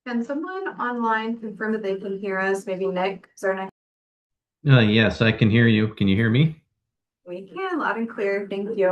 Can someone online confirm that they can hear us? Maybe Nick Zarnek? Yes, I can hear you. Can you hear me? We can, loud and clear. Thank you.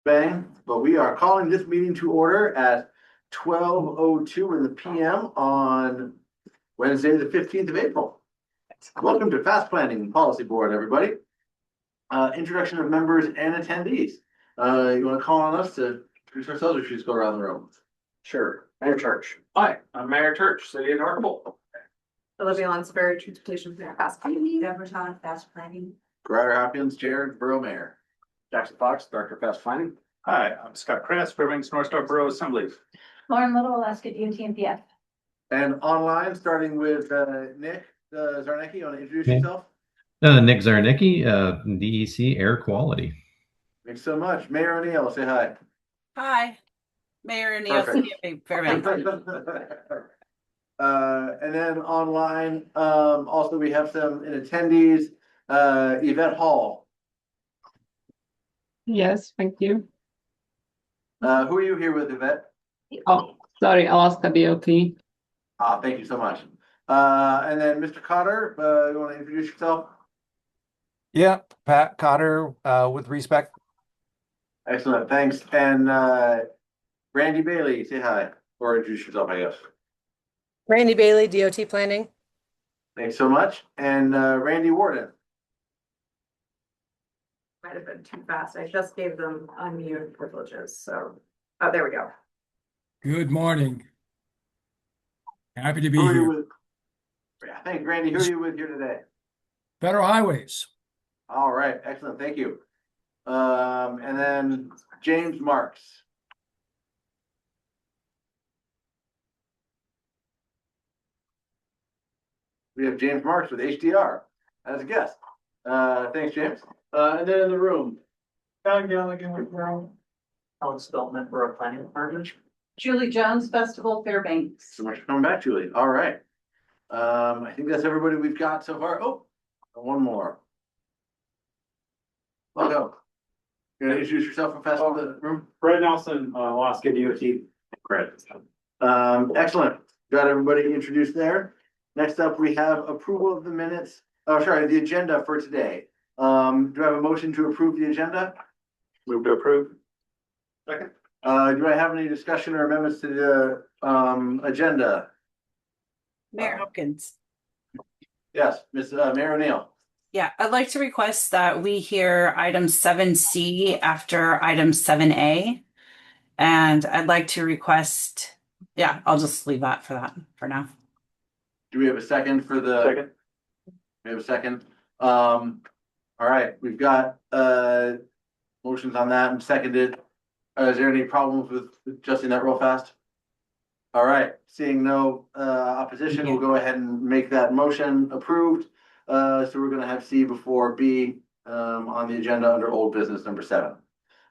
Bang, but we are calling this meeting to order at 12:02 in the PM on Wednesday, the 15th of April. Welcome to Fast Planning Policy Board, everybody. Introduction of members and attendees. You want to call on us to introduce ourselves, or should we just go around the room? Sure. Mayor Church. Hi, I'm Mayor Church, City of Hartlepool. Olivia Lunsford, Transportation for Fast Planning. Deborah Todd, Fast Planning. Ryder Hopkins, Jared, Borough Mayor. Jackson Fox, Director of Fast Planning. Hi, I'm Scott Kress, Fairbanks North Star Borough Assembly. Lauren Little, Alaska DOT and PF. And online, starting with Nick Zarnecki. You want to introduce Okay. yourself? Nick Zarnicki, DEC Air Quality. Thanks so much. Mayor O'Neill, say hi. Hi, Mayor O'Neill, Perfect. City of Fairbanks. And then online, also we have some in attendees, Yvette Hall. Yes, thank you. Who are you here with, Yvette? Oh, sorry, Alaska DOT. Thank you so much. And then Mr. Cotter, you want to introduce yourself? Yeah, Pat Cotter, with respect. Excellent, thanks. And Randy Bailey, say hi, or introduce yourself, I guess. Randy Bailey, DOT Planning. Thanks so much. And Randy Warden. Might have been too fast. I just gave them unmute privileges, so, oh, there we go. Good morning. Happy to be Who are you here. with? Yeah, thanks, Randy. Who are you with here today? Federal Highways. All right, excellent, thank you. And then James Marks. We have James Marks with HDR as a guest. Thanks, James. And then in the room, Doug Gallagher with Borough. Alex Speltman, Borough Planning Department. Julie Jones, Festival Fairbanks. so much for coming back, Julie. All right. I think that's everybody we've got so far. Oh, one more. Welcome. You gonna introduce yourself and pass the room? Brett Nelson, Alaska DOT. Credit. Excellent. Got everybody introduced there. Next up, we have approval of the minutes. Oh, sorry, the agenda for today. Do I have a motion to approve the agenda? Move to approve. Second. Do I have any discussion or amendments to the agenda? Mayor Hopkins. Yes, Ms. Mayor O'Neill. Yeah, I'd like to request that we hear item 7C after item 7A. And I'd like to request, yeah, I'll just leave that for now. Do we have a second for the? Second. We have a second. All right, we've got motions on that and seconded. Is there any problems with adjusting that real fast? All right, seeing no opposition, we'll go ahead and make that motion approved. So we're gonna have C before B on the agenda under old business number 7.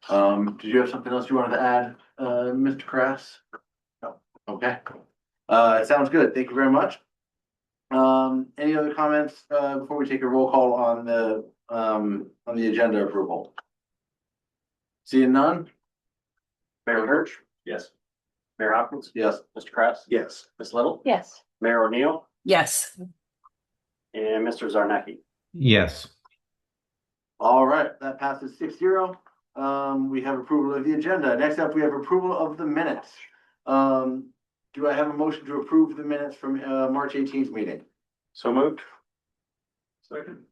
Did you have something else you wanted to add, Mr. Crass? No. Okay. Sounds good. Thank you very much. Any other comments before we take a roll call on the agenda approval? Seeing none? Mayor Church. Yes. Mayor Hopkins. Yes. Mr. Kress. Yes. Ms. Little. Yes. Mayor O'Neill Yes. and Mr. Zarnecki. Yes. All right, that passes 6-0. We have approval of the agenda. Next up, we have approval of the minutes. Do I have a motion to approve the minutes from March 18th meeting? So moved.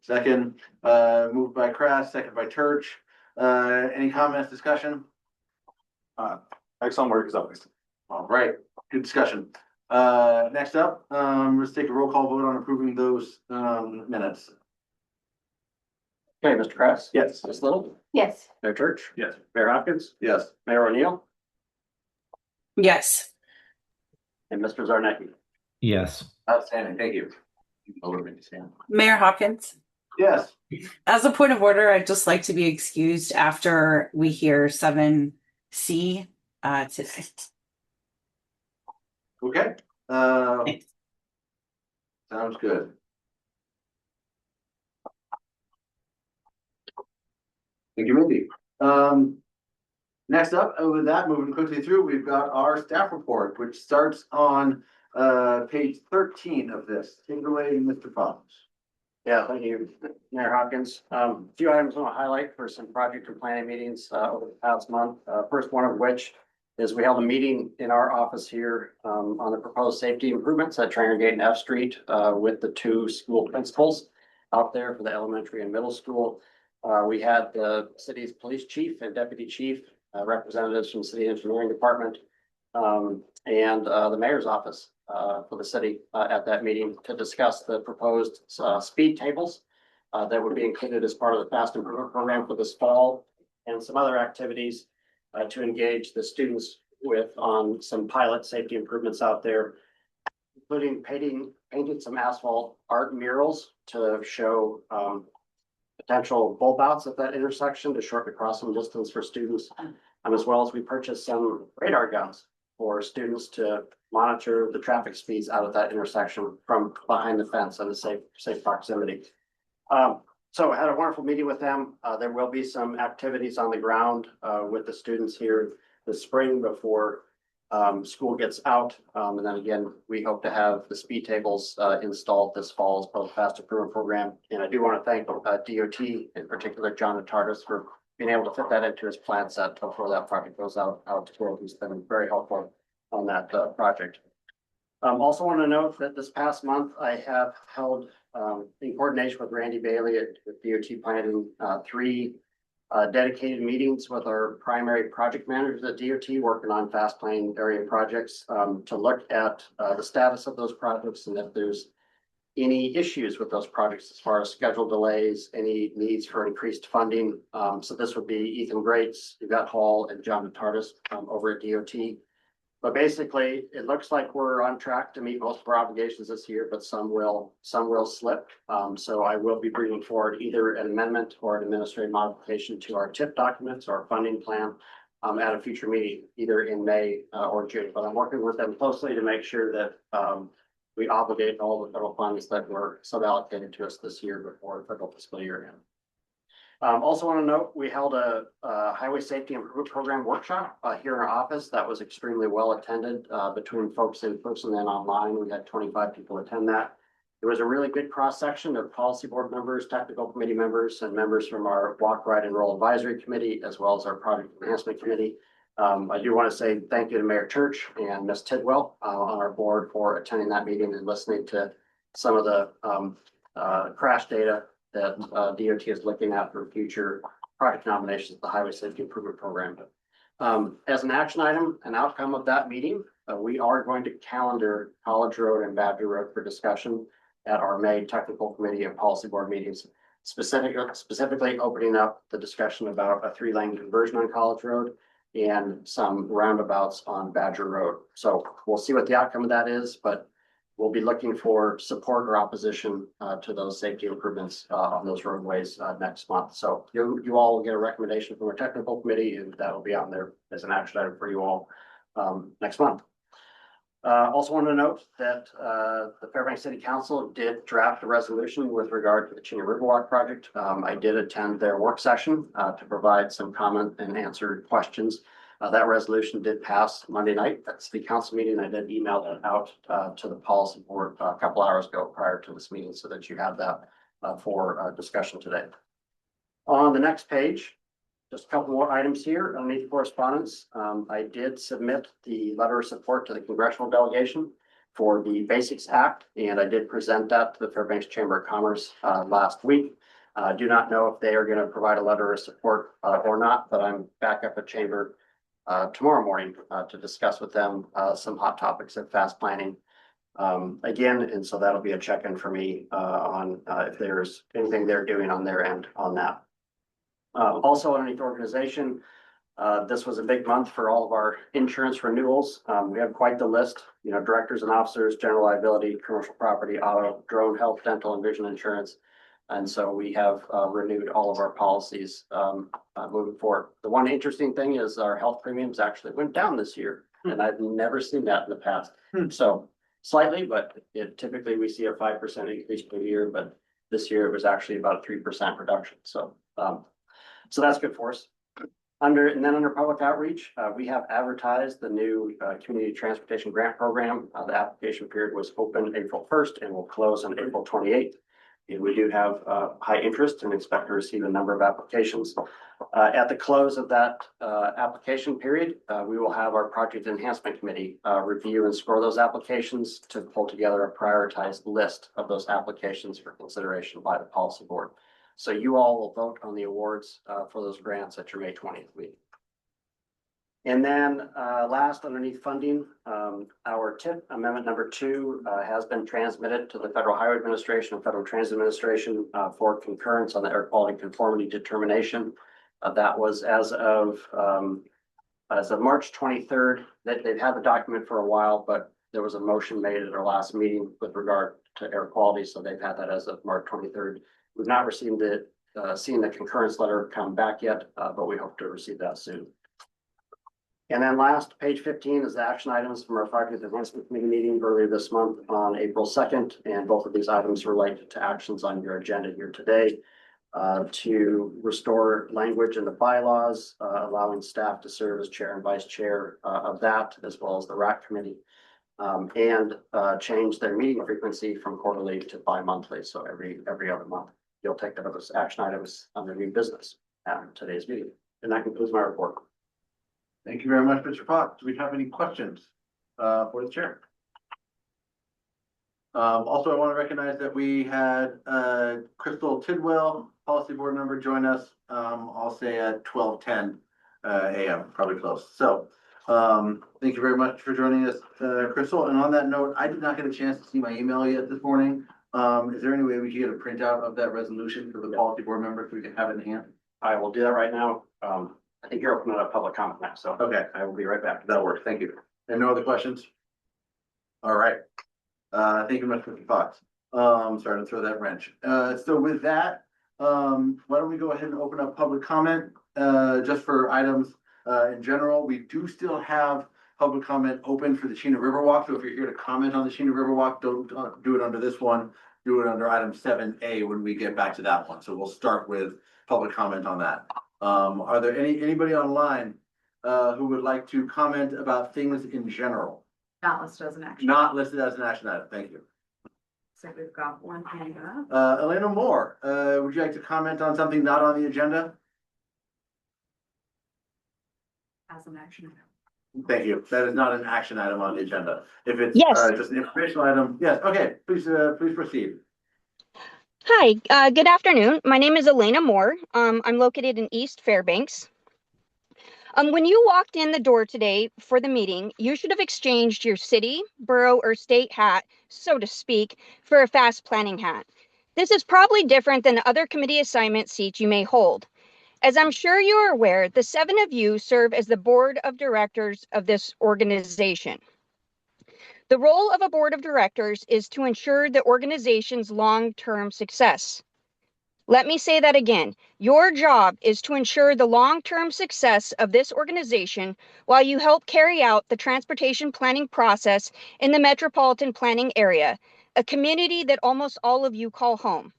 Second, moved by Crass, second by Church. Any comments, discussion? Excellent work as always. All right, good discussion. Next up, let's take a roll call vote on approving those minutes. Okay, Mr. Kress? Yes. Ms. Little? Yes. Mayor Church? Yes. Mayor Hopkins? Yes. Mayor O'Neill? Yes. And Mr. Zarnecki? Yes. Outstanding, thank you. Mayor Hopkins, Yes. as a point of order, I'd just like to be excused after we hear 7C today. Okay. Thanks. Sounds good. Thank you, Mindy. Next up, with that, moving quickly through, we've got our staff report, which starts on page 13 of this. Take it away, Mr. Fox. Yeah, thank you, Mayor Hopkins. A few items I want to highlight for some project and planning meetings over the past month. First one of which is we held a meeting in our office here on the proposed safety improvements at Trainer Gate and F Street with the two school principals out there for the elementary and middle school. We had the city's police chief and deputy chief, representatives from the city engineering department, and the mayor's office for the city at that meeting to discuss the proposed speed tables that would be included as part of the Fast Improvement Program for this fall, and some other activities to engage the students with on some pilot safety improvements out there, including painting some asphalt art murals to show potential bulb outs at that intersection to shorten the crossing distance for students, as well as we purchased some radar guns for students to monitor the traffic speeds out of that intersection from behind the fence and the safe proximity. So I had a wonderful meeting with them. There will be some activities on the ground with the students here this spring before school gets out. And then again, we hope to have the speed tables installed this fall as part of the Fast Improvement Program. And I do want to thank DOT, in particular, John Natardis, for being able to fit that into his plan set before that project goes out to the world. He's been very helpful on that project. Also want to note that this past month, I have held in coordination with Randy Bailey at DOT Planning 3 dedicated meetings with our primary project managers at DOT working on fast lane area projects to look at the status of those projects and if there's any issues with those projects as far as schedule delays, any needs for increased funding. So this would be Ethan Grates, Yvette Hall, and John Natardis over at DOT. But basically, it looks like we're on track to meet most of our obligations this year, but some will slip. So I will be bringing forward either an amendment or an administrative modification to our TIP documents or funding plan at a future meeting, either in May or June. But I'm working with them closely to make sure that we obligate all the federal funds that were sub-allocated to us this year before the federal fiscal year end. Also want to note, we held a highway safety improvement program workshop here in our office that was extremely well attended between folks in person and online. We had 25 people attend that. There was a really good cross section of policy board members, technical committee members, and members from our Walk, Ride, and Roll Advisory Committee, as well as our Project Enhancement Committee. I do want to say thank you to Mayor Church and Ms. Tidwell on our board for attending that meeting and listening to some of the crash data that DOT is looking at for future project nominations of the Highway Safety Improvement Program. As an action item, an outcome of that meeting, we are going to calendar College Road and Badger Road for discussion at our May Technical Committee and Policy Board meetings, specifically opening up the discussion about a 3-lane conversion on College Road and some roundabouts on Badger Road. So we'll see what the outcome of that is, but we'll be looking for support or opposition to those safety improvements on those roadways next month. So you all will get a recommendation from our technical committee, and that will be on there as an action item for you all next month. Also want to note that the Fairbanks City Council did draft a resolution with regard to the Chena Riverwalk project. I did attend their work session to provide some comment and answer questions. That resolution did pass Monday night at the city council meeting. I did email that out to the policy board a couple hours ago prior to this meeting so that you have that for discussion today. On the next page, just a couple more items here underneath correspondence. I did submit the letter of support to the congressional delegation for the Basics Act, and I did present that to the Fairbanks Chamber of Commerce last week. Do not know if they are going to provide a letter of support or not, but I'm back up at Chamber tomorrow morning to discuss with them some hot topics of fast planning again, and so that'll be a check-in for me on if there's anything they're doing on their end on that. Also underneath organization, this was a big month for all of our insurance renewals. We have quite the list, you know, directors and officers, general liability, commercial property, auto, drone, health, dental, and vision insurance. And so we have renewed all of our policies moving forward. The one interesting thing is our health premiums actually went down this year, and I've never seen that in the past. So slightly, but typically we see a 5% increase per year, but this year it was actually about a 3% reduction. So that's good for us. And then under public outreach, we have advertised the new community transportation grant program. The application period was open April 1st and will close on April 28th. And we do have high interest and expect to receive a number of applications. At the close of that application period, we will have our project enhancement committee review and score those applications to pull together a prioritized list of those applications for consideration by the policy board. So you all will vote on the awards for those grants at your May 20th meeting. And then last, underneath funding, our TIP amendment number 2 has been transmitted to the Federal Highway Administration and Federal Transit Administration for concurrence on the air quality conformity determination. That was as of March 23rd. That they've had the document for a while, but there was a motion made at our last meeting with regard to air quality, so they've had that as of March 23rd. We've not received it, seen the concurrence letter come back yet, but we hope to receive that soon. And then last, page 15 is the action items from our project enhancement committee meeting earlier this month on April 2nd. And both of these items relate to actions on your agenda here today to restore language in the bylaws, allowing staff to serve as chair and vice chair of that, as well as the RAC committee, and change their meeting frequency from quarterly to bi-monthly. So every other month. You'll take those action items under new business after today's meeting. And that concludes my report. Thank you very much, Mr. Fox. Do we have any questions for the chair? Also, I want to recognize that we had Crystal Tidwell, policy board member, join us. I'll say at 12:10 a.m. probably close. So thank you very much for joining us, Crystal. And on that note, I did not get a chance to see my email yet this morning. Is there any way we can get a printout of that resolution for the policy board members so we can have it in hand? I will do that right now. I think you're opening up public comment now, so Okay, I will be right back. that'll work. Thank you. And no other questions? All right. Thank you much, Mr. Fox. Sorry to throw that wrench. So with that, why don't we go ahead and open up public comment, just for items, in general. We do still have public comment open for the Chena Riverwalk. So if you're here to comment on the Chena Riverwalk, don't do it under this one. Do it under item 7A when we get back to that one. So we'll start with public comment on that. Are there anybody online who would like to comment about things in general? Not listed as an action. Not listed as an action item. Thank you. So we've got one hand up. Elena Moore, would you like to comment on something not on the agenda? As an action item. Thank you. That is not an action item on the agenda. If it's Yes. Just an informational item, yes. Okay, please proceed. Hi, good afternoon. My name is Elena Moore. I'm located in East Fairbanks. When you walked in the door today for the meeting, you should have exchanged your city, borough, or state hat, so to speak, for a fast planning hat. This is probably different than other committee assignment seats you may hold. As I'm sure you are aware, the 7 of you serve as the board of directors of this organization. The role of a board of directors is to ensure the organization's long-term success. Let me say that again. Your job is to ensure the long-term success of this organization while you help carry out the transportation planning process in the metropolitan planning area, a community that almost all of you call home.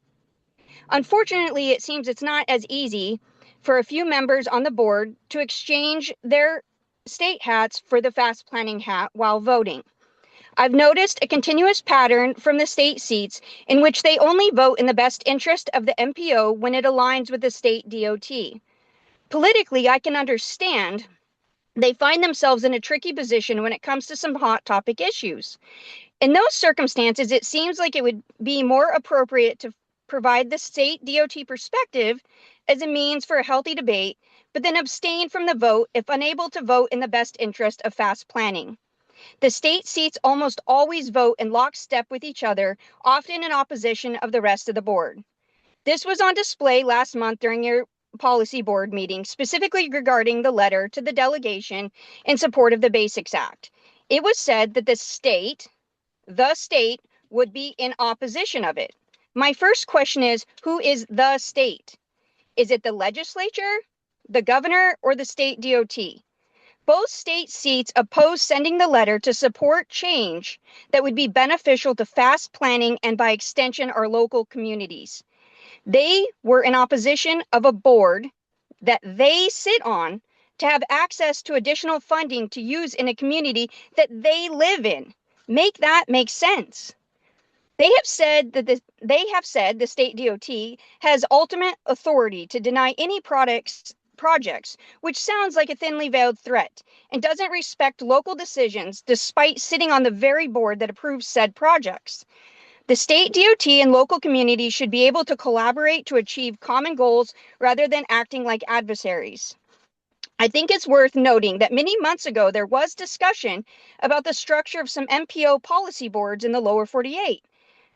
Unfortunately, it seems it's not as easy for a few members on the board to exchange their state hats for the fast planning hat while voting. I've noticed a continuous pattern from the state seats in which they only vote in the best interest of the MPO when it aligns with the state DOT. Politically, I can understand they find themselves in a tricky position when it comes to some hot topic issues. In those circumstances, it seems like it would be more appropriate to provide the state DOT perspective as a means for a healthy debate, but then abstain from the vote if unable to vote in the best interest of fast planning. The state seats almost always vote in lockstep with each other, often in opposition of the rest of the board. This was on display last month during your policy board meeting, specifically regarding the letter to the delegation in support of the Basics Act. It was said that the state would be in opposition of it. My first question is, who is the state? Is it the legislature, the governor, or the state DOT? Both state seats oppose sending the letter to support change that would be beneficial to fast planning and by extension our local communities. They were in opposition of a board that they sit on to have access to additional funding to use in a community that they live in. Make that make sense. They have said the state DOT has ultimate authority to deny any projects, which sounds like a thinly veiled threat, and doesn't respect local decisions despite sitting on the very board that approves said projects. The state DOT and local communities should be able to collaborate to achieve common goals rather than acting like adversaries. I think it's worth noting that many months ago there was discussion about the structure of some MPO policy boards in the lower 48.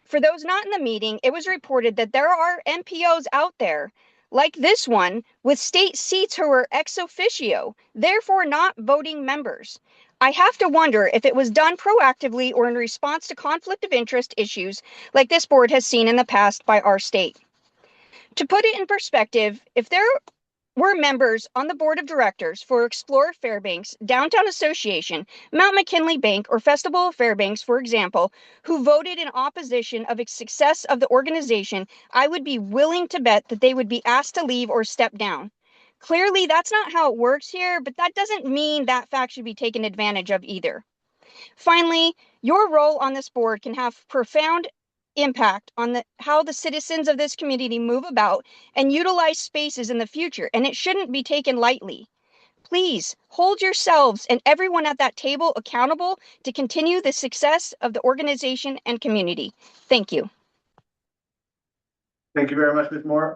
For those not in the meeting, it was reported that there are MPOs out there, like this one, with state seats who are ex officio, therefore not voting members. I have to wonder if it was done proactively or in response to conflict of interest issues like this board has seen in the past by our state. To put it in perspective, if there were members on the board of directors for Explore Fairbanks, Downtown Association, Mount McKinley Bank, or Festival of Fairbanks, for example, who voted in opposition of the success of the organization, I would be willing to bet that they would be asked to leave or step down. Clearly, that's not how it works here, but that doesn't mean that fact should be taken advantage of either. Finally, your role on this board can have profound impact on how the citizens of this community move about and utilize spaces in the future, and it shouldn't be taken lightly. Please hold yourselves and everyone at that table accountable to continue the success of the organization and community. Thank you. Thank you very much, Ms. Moore.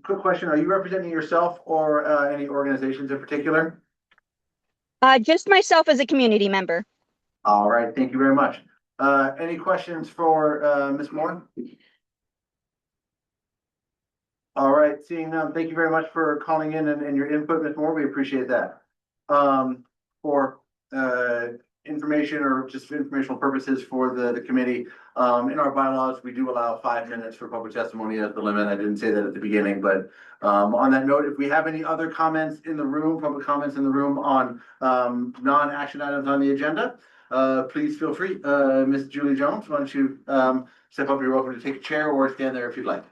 Quick question, are you representing yourself or any organizations in particular? Just myself as a community member. All right, thank you very much. Any questions for Ms. Moore? All right, seeing none, thank you very much for calling in and your input, Ms. Moore. We appreciate that. For information or just for informational purposes for the committee, in our bylaws, we do allow 5 minutes for public testimony as the limit. I didn't say that at the beginning, but on that note, if we have any other comments in the room, public comments in the room on non-action items on the agenda, please feel free. Ms. Julie Jones, why don't you step up? You're welcome to take a chair or stand there if you'd like.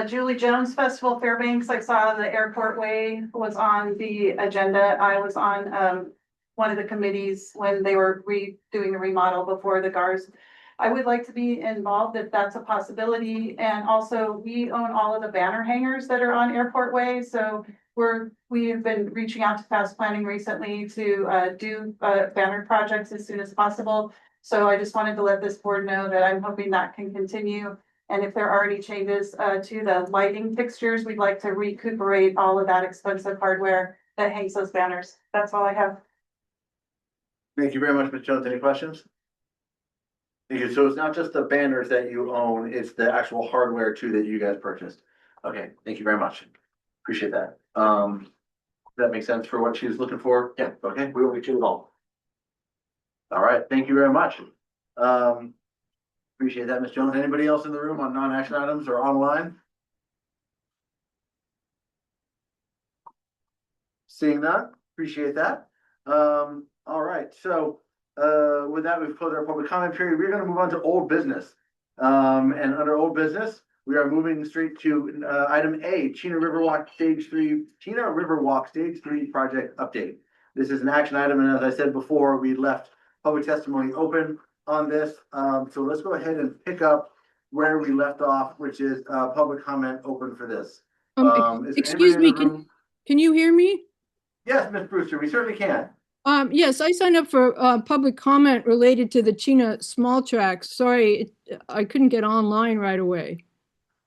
Julie Jones, Festival Fairbanks. I saw the Airport Way was on the agenda. I was on one of the committees when they were redoing the remodel before the GARS. I would like to be involved if that's a possibility. And also we own all of the banner hangers that are on Airport Way. So we have been reaching out to Fast Planning recently to do banner projects as soon as possible. So I just wanted to let this board know that I'm hoping that can continue. And if there are any changes to the lighting fixtures, we'd like to recuperate all of that expensive hardware that hangs those banners. That's all I have. Thank you very much, Ms. Jones. Any questions? Thank you. So it's not just the banners that you own, it's the actual hardware too that you guys purchased. Okay, thank you very much. Appreciate that. Does that make sense for what she's looking for? Yeah, okay, we will get you involved. All right, thank you very much. Appreciate that, Ms. Jones. Anybody else in the room on non-action items or online? Seeing none, appreciate that. All right, so with that, we've closed our public comment period. We're going to move on to old business. And under old business, we are moving straight to item A, Chena Riverwalk Stage 3 project update. This is an action item, and as I said before, we left public testimony open. on this. So let's go ahead and pick up where we left off, which is public comment open for this. Is there Excuse anybody in me, the room? can you hear me? Yes, Ms. Brewster, we certainly can. Yes, I signed up for public comment related to the Chena small tracks. Sorry, I couldn't get online right away.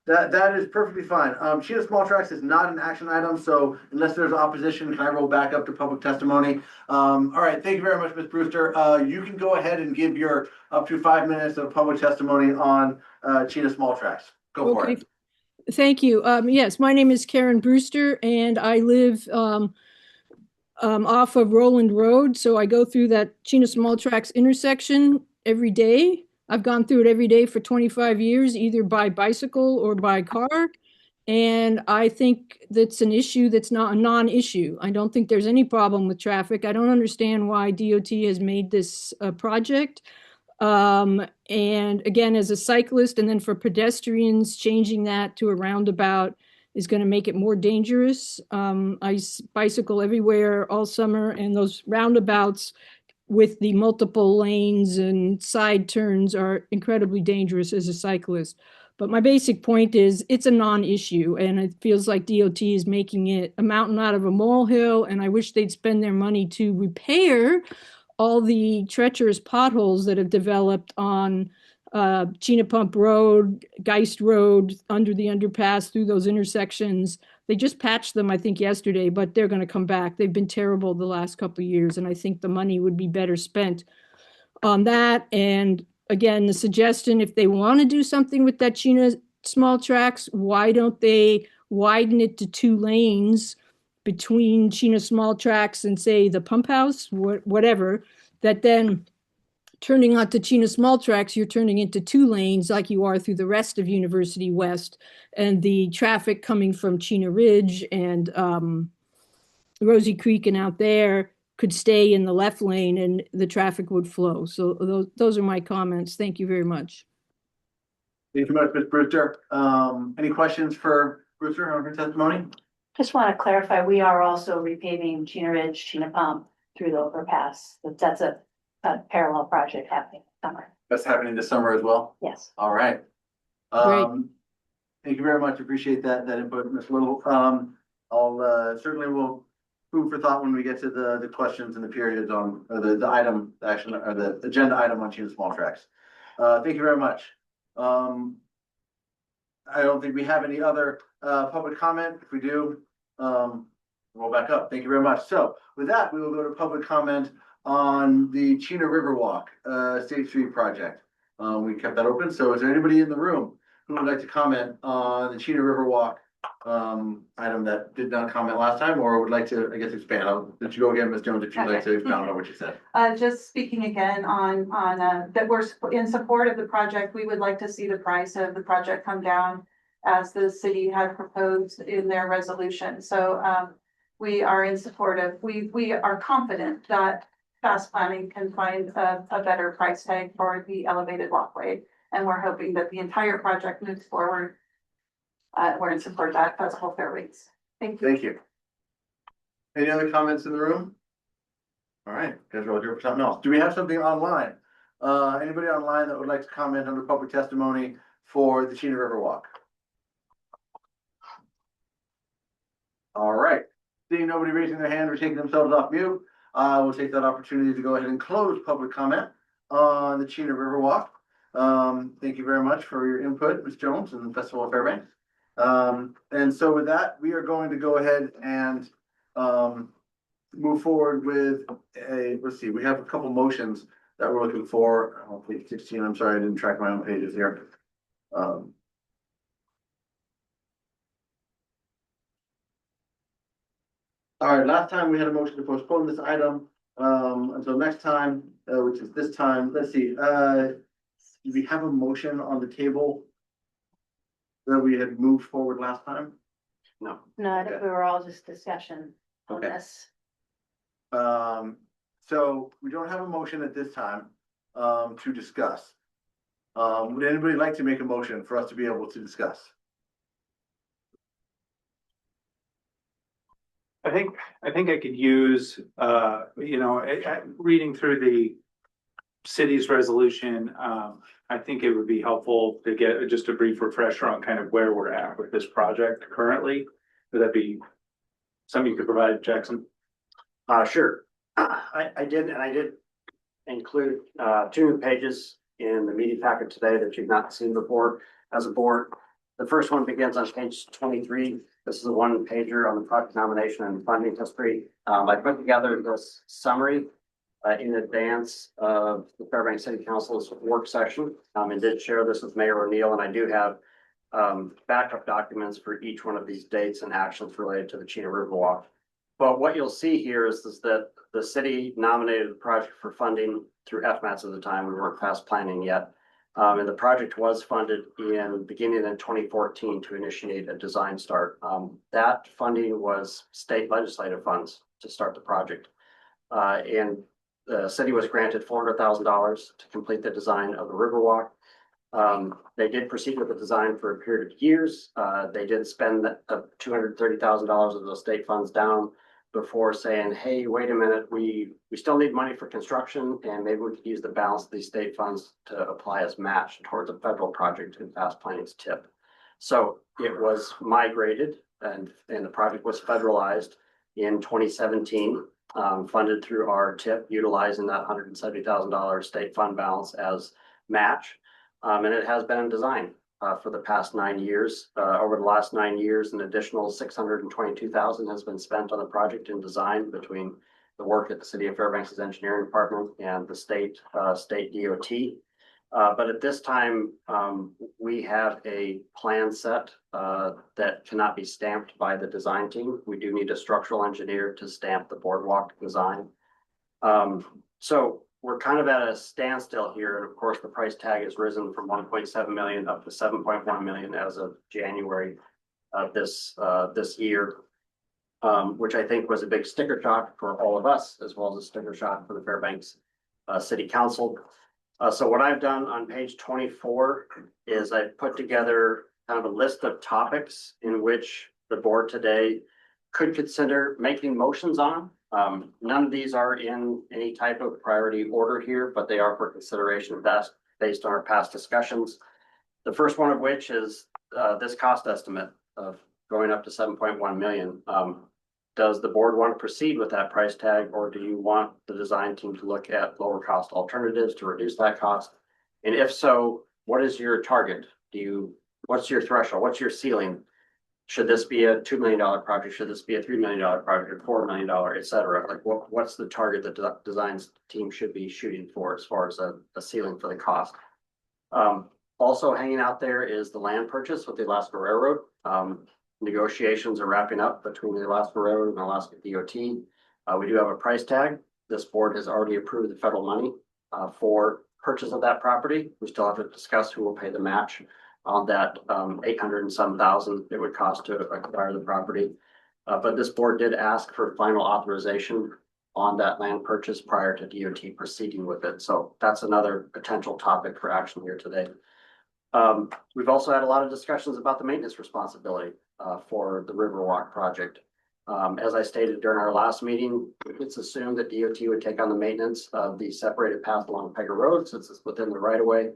That is perfectly fine. Sheena Small Tracks is not an action item, so unless there's opposition, can I roll back up to public testimony? All right, thank you very much, Ms. Brewster. You can go ahead and give your up to 5 minutes of public testimony on Sheena Small Tracks. Go for it. Thank you. Yes, my name is Karen Brewster and I live off of Roland Road. So I go through that Chena Small Tracks intersection every day. I've gone through it every day for 25 years, either by bicycle or by car. And I think that's an issue that's not a non-issue. I don't think there's any problem with traffic. I don't understand why DOT has made this a project. And again, as a cyclist and then for pedestrians, changing that to a roundabout is going to make it more dangerous. I bicycle everywhere all summer, and those roundabouts with the multiple lanes and side turns are incredibly dangerous as a cyclist. But my basic point is it's a non-issue, and it feels like DOT is making it a mountain out of a molehill, and I wish they'd spend their money to repair all the treacherous potholes that have developed on Chena Pump Road, Geist Road, under the underpass, through those intersections. They just patched them, I think, yesterday, but they're going to come back. They've been terrible the last couple of years, and I think the money would be better spent on that. And again, the suggestion, if they want to do something with that Chena small tracks, why don't they widen it to 2 lanes between Chena small tracks and, say, the pump house, whatever, that then turning onto Chena small tracks, you're turning into 2 lanes like you are through the rest of University West, and the traffic coming from Chena Ridge and Rosie Creek and out there could stay in the left lane and the traffic would flow. So those are my comments. Thank you very much. Thank you very much, Ms. Brewster. Any questions for Brewster on her testimony? Just want to clarify, we are also repaving Chena Ridge, Chena Pump through the overpass. That's a parallel project happening this summer. That's happening this summer as well? Yes. All right. Thank you very much. Appreciate that input, Ms. Little. I'll certainly will food for thought when we get to the questions and the periods on the item action or the agenda item on Chena Small Tracks. Thank you very much. I don't think we have any other public comment. If we do, we'll back up. Thank you very much. So with that, we will go to public comment on the Chena Riverwalk State Street project. We kept that open. So is there anybody in the room who would like to comment on the Chena Riverwalk item that did not comment last time, or would like to, I guess, expand? I'll let you go again, Ms. Jones, if you'd like to expound on what you said. Just speaking again on that we're in support of the project. We would like to see the price of the project come down as the city had proposed in their resolution. So we are in support of, we are confident that fast planning can find a better price tag for the elevated walkway. And we're hoping that the entire project moves forward. We're in support of that Festival Fair Weeks. Thank you. Thank you. Any other comments in the room? All right, guys are all here for something else. Do we have something online? Anybody online that would like to comment under public testimony for the Chena Riverwalk? All right, seeing nobody raising their hand or taking themselves off mute, we'll take that opportunity to go ahead and close public comment on the Chena Riverwalk. Thank you very much for your input, Ms. Jones, and the Festival of Fairbanks. And so with that, we are going to go ahead and move forward with let's see, we have a couple motions that we're looking for. Oh, page 16, I'm sorry, I didn't track my own pages here. All right, last time we had a motion to postpone this item until next time, which is this time. Let's see, do we have a motion on the table that we had moved forward last time? No. No, I think we were all just discussion on this. So we don't have a motion at this time to discuss. Would anybody like to make a motion for us to be able to discuss? I think I could use, reading through the city's resolution, I think it would be helpful to get just a brief refresher on kind of where we're at with this project currently. Would that be something you could provide, Jackson? Sure. I did include 2 new pages in the meeting packet today that you've not seen before as a board. The first one begins on page 23. This is a 1-pager on the project nomination and funding history. I put together this summary in advance of the Fairbanks City Council's work session, and did share this with Mayor O'Neill, and I do have backup documents for each one of these dates and actions related to the Chena Riverwalk. But what you'll see here is that the city nominated the project for funding through FMATS at the time. We weren't past planning yet. And the project was funded beginning in 2014 to initiate a design start. That funding was state legislative funds to start the project. And the city was granted $400,000 to complete the design of the Riverwalk. They did proceed with the design for a period of years. They did spend $230,000 of those state funds down before saying, hey, wait a minute, we still need money for construction, and maybe we could use the balance of these state funds to apply as match towards a federal project in fast planning's tip. So it was migrated and the project was federalized in 2017, funded through our tip, utilizing that $170,000 state fund balance as match. And it has been in design for the past 9 years. Over the last 9 years, an additional $622,000 has been spent on the project in design between the work at the City of Fairbanks' engineering department and the state DOT. But at this time, we have a plan set that cannot be stamped by the design team. We do need a structural engineer to stamp the boardwalk design. So we're kind of at a standstill here. And of course, the price tag has risen from 1.7 million up to 7.1 million as of January of this year, which I think was a big sticker shock for all of us, as well as a sticker shock for the Fairbanks City Council. So what I've done on page 24 is I've put together kind of a list of topics in which the board today could consider making motions on. None of these are in any type of priority order here, but they are for consideration based on our past discussions. The first one of which is this cost estimate of going up to 7.1 million. Does the board want to proceed with that price tag, or do you want the design team to look at lower cost alternatives to reduce that cost? And if so, what is your target? What's your threshold? What's your ceiling? Should this be a $2 million project? Should this be a $3 million project or $4 million, et cetera? Like what's the target that the design team should be shooting for as far as a ceiling for the cost? Also hanging out there is the land purchase with the Alaska Railroad. Negotiations are wrapping up between the Alaska Railroad and Alaska DOT. We do have a price tag. This board has already approved the federal money for purchase of that property. We still have to discuss who will pay the match on that 800 and some thousand it would cost to acquire the property. But this board did ask for final authorization on that land purchase prior to DOT proceeding with it. So that's another potential topic for action here today. We've also had a lot of discussions about the maintenance responsibility for the Riverwalk project. As I stated during our last meeting, it's assumed that DOT would take on the maintenance of the separated path along Pega Road since it's within the right of way.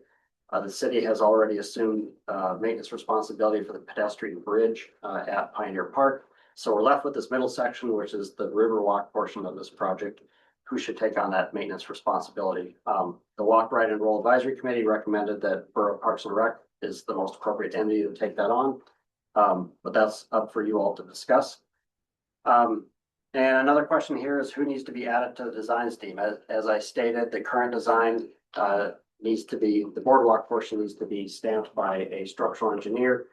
The city has already assumed maintenance responsibility for the pedestrian bridge at Pioneer Park. So we're left with this middle section, which is the Riverwalk portion of this project. Who should take on that maintenance responsibility? The Walk, Ride, and Roll Advisory Committee recommended that Borough Parks and Rec is the most appropriate entity to take that on. But that's up for you all to discuss. And another question here is who needs to be added to the designs team? As I stated, the current design needs to be, the boardwalk portion needs to be stamped by a structural engineer.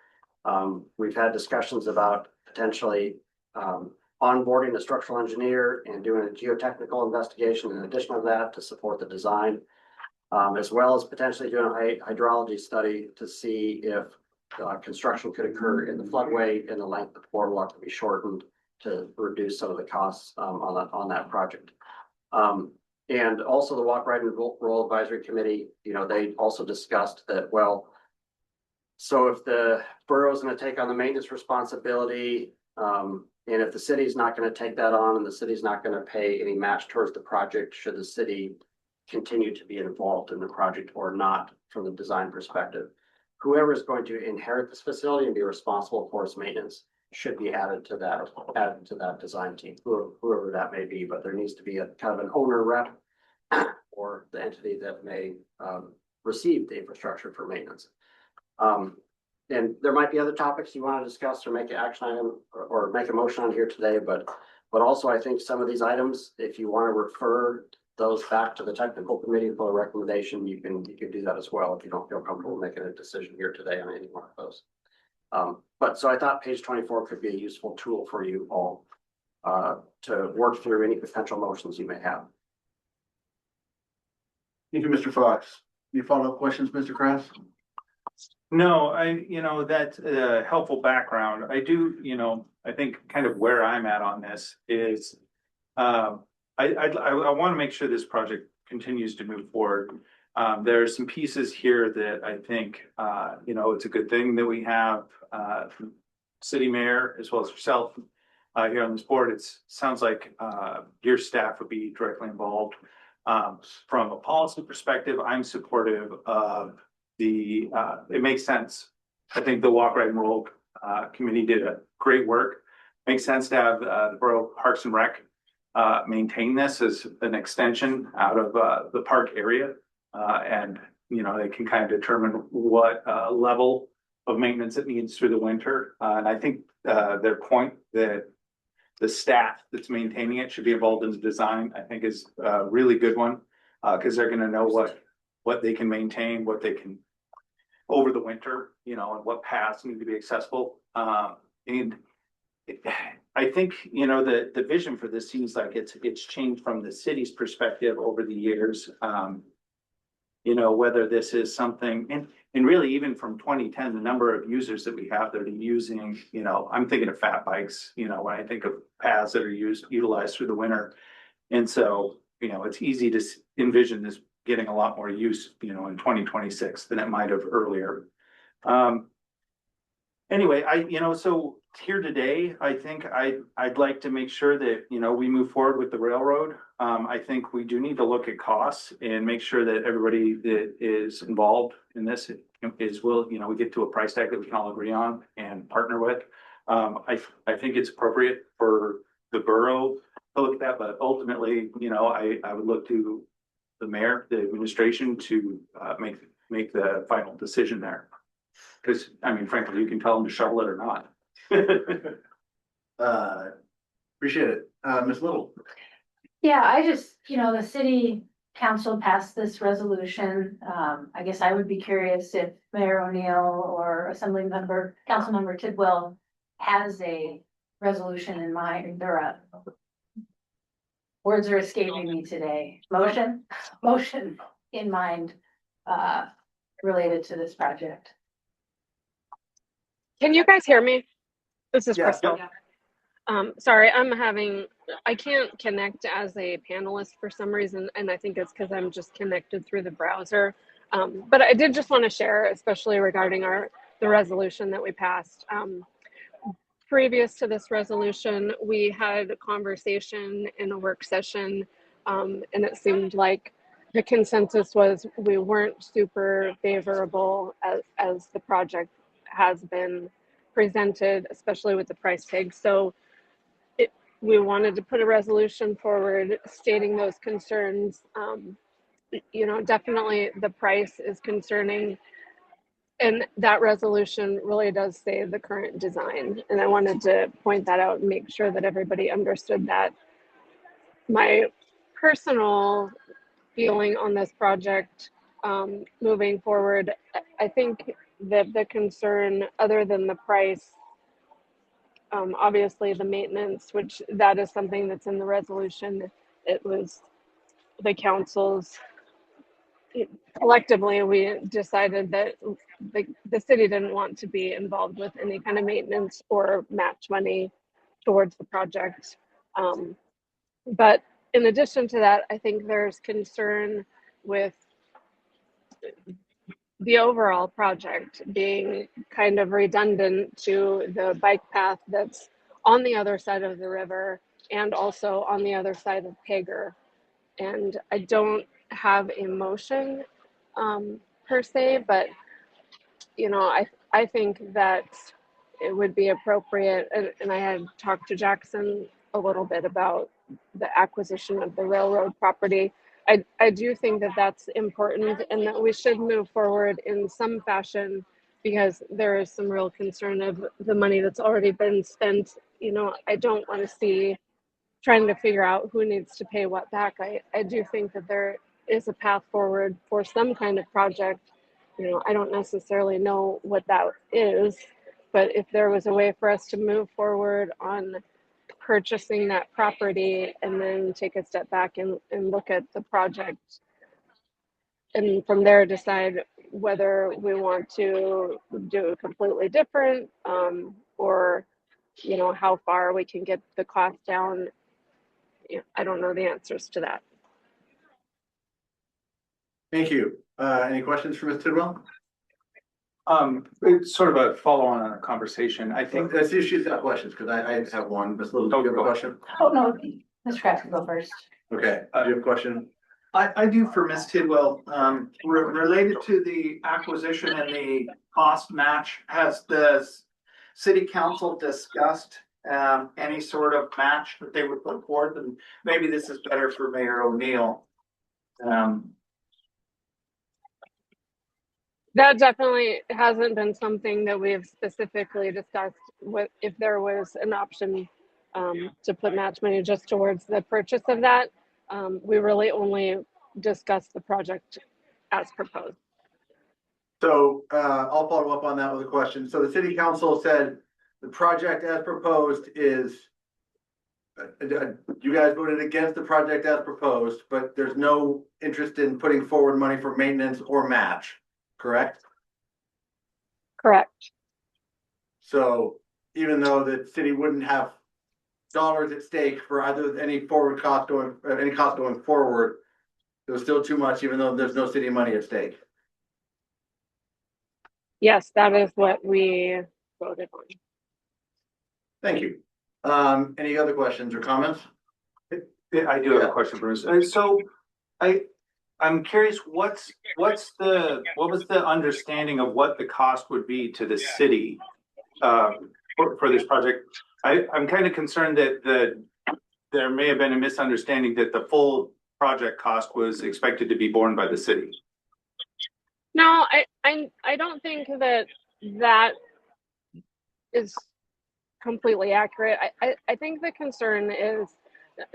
We've had discussions about potentially onboarding a structural engineer and doing a geotechnical investigation in addition to that to support the design, as well as potentially doing a hydrology study to see if construction could occur in the floodway and the length of the boardwalk to be shortened to reduce some of the costs on that project. And also the Walk, Ride, and Roll Advisory Committee, they also discussed that, well, so if the borough is going to take on the maintenance responsibility, and if the city's not going to take that on and the city's not going to pay any match towards the project, should the city continue to be involved in the project or not from the design perspective. Whoever is going to inherit this facility and be responsible for its maintenance should be added to that design team, whoever that may be, but there needs to be a kind of an owner rep or the entity that may receive the infrastructure for maintenance. And there might be other topics you want to discuss or make an action item or make a motion on here today, but also I think some of these items, if you want to refer those back to the technical committee for a recommendation, you can do that as well if you don't feel comfortable making a decision here today on any one of those. But so I thought page 24 could be a useful tool for you all to work through any potential motions you may have. Thank you, Mr. Fox. Any follow-up questions, Mr. Kraft? No, that's a helpful background. I do, I think kind of where I'm at on this is, I want to make sure this project continues to move forward. There are some pieces here that I think, it's a good thing that we have, city mayor as well as yourself, here on this board. It sounds like, your staff would be directly involved. From a policy perspective, I'm supportive of it makes sense. I think the Walk, Ride, and Roll committee did a great work. Makes sense to have the Borough Parks and Rec maintain this as an extension out of the park area. And, they can kind of determine what level of maintenance it needs through the winter. And I think their point that the staff that's maintaining it should be involved in the design, I think is a really good one. Because they're going to know what they can maintain, what they can over the winter, and what paths need to be accessible. And I think, the vision for this seems like it's changed from the city's perspective over the years. Whether this is something, and really even from 2010, the number of users that we have that are using, I'm thinking of fat bikes, when I think of paths that are utilized through the winter. And so, it's easy to envision this getting a lot more use, in 2026 than it might have earlier. Anyway, so here today, I think I'd like to make sure that, we move forward with the railroad. I think we do need to look at costs and make sure that everybody that is involved in this is we get to a price tag that we can all agree on and partner with. I think it's appropriate for the borough to look at that, but ultimately, I would look to the mayor, the administration to make the final decision there. Because, frankly, you can tell them to shovel it or not. Appreciate it. Ms. Little. Yeah, I just, the city council passed this resolution. I guess I would be curious if Mayor O'Neill or Councilmember Tidwell has a resolution in mind, or words are escaping me today. Motion in mind, related to this project. Can you guys hear me? This is Yeah. Crystal. Sorry, I can't connect as a panelist for some reason, and I think it's because I'm just connected through the browser. But I did just want to share, especially regarding the resolution that we passed. Previous to this resolution, we had a conversation in a work session, and it seemed like the consensus was we weren't super favorable as the project has been presented, especially with the price tag. So we wanted to put a resolution forward stating those concerns. Definitely the price is concerning. And that resolution really does say the current design. And I wanted to point that out and make sure that everybody understood that. My personal feeling on this project moving forward, I think that the concern, other than the price, obviously the maintenance, which that is something that's in the resolution. It was the council's, collectively, we decided that the city didn't want to be involved with any kind of maintenance or match money towards the project. But in addition to that, I think there's concern with the overall project being kind of redundant to the bike path that's on the other side of the river and also on the other side of Pager. And I don't have a motion per se, but I think that it would be appropriate, and I had talked to Jackson a little bit about the acquisition of the railroad property. I do think that that's important and that we should move forward in some fashion because there is some real concern of the money that's already been spent. I don't want to see trying to figure out who needs to pay what back. I do think that there is a path forward for some kind of project. I don't necessarily know what that is, but if there was a way for us to move forward on purchasing that property and then take a step back and look at the project and from there decide whether we want to do it completely different or how far we can get the cost down. I don't know the answers to that. Thank you. Any questions for Ms. Tidwell? It's sort of a follow-on on a conversation. I think Let's see if she's got questions, because I have one. Ms. Little, do you have a question? Oh, no, Ms. Kraft can go first. Okay, do you have a question? I do for Ms. Tidwell, related to the acquisition and the cost match, has the city council discussed any sort of match that they would put forth? And maybe this is better for Mayor O'Neill. That definitely hasn't been something that we've specifically discussed with if there was an option to put match money just towards the purchase of that. We really only discussed the project as proposed. So I'll follow up on that with a question. So the city council said the project as proposed is, you guys voted against the project as proposed, but there's no interest in putting forward money for maintenance or match, correct? Correct. So even though the city wouldn't have dollars at stake for either any forward cost any cost going forward, it was still too much, even though there's no city money at stake. Yes, that is what we voted on. Thank you. Any other questions or comments? I do have a question for us. So I'm curious, what was the understanding of what the cost would be to the city for this project? I'm kind of concerned that there may have been a misunderstanding that the full project cost was expected to be borne by the city. No, I don't think that is completely accurate. I think the concern is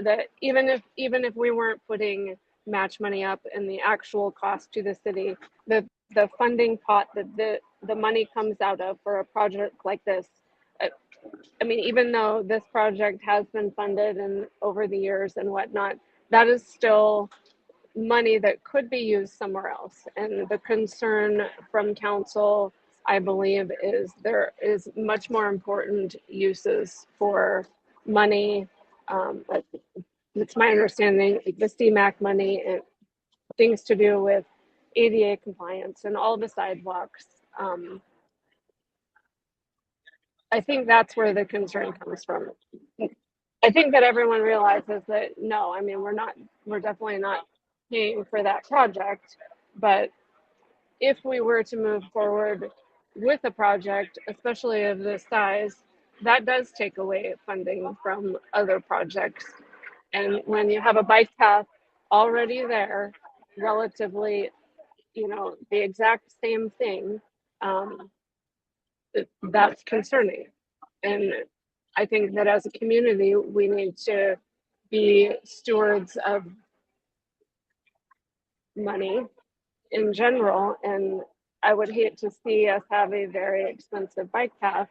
that even if we weren't putting match money up and the actual cost to the city, the funding pot that the money comes out of for a project like this, I mean, even though this project has been funded and over the years and whatnot, that is still money that could be used somewhere else. And the concern from council, I believe, is there is much more important uses for money. It's my understanding, like the CMAQ money and things to do with ADA compliance and all the sidewalks. I think that's where the concern comes from. I think that everyone realizes that no, I mean, we're definitely not paying for that project, but if we were to move forward with a project, especially of this size, that does take away funding from other projects. And when you have a bike path already there, relatively, the exact same thing, that's concerning. And I think that as a community, we need to be stewards of money in general. And I would hate to see us have a very expensive bike path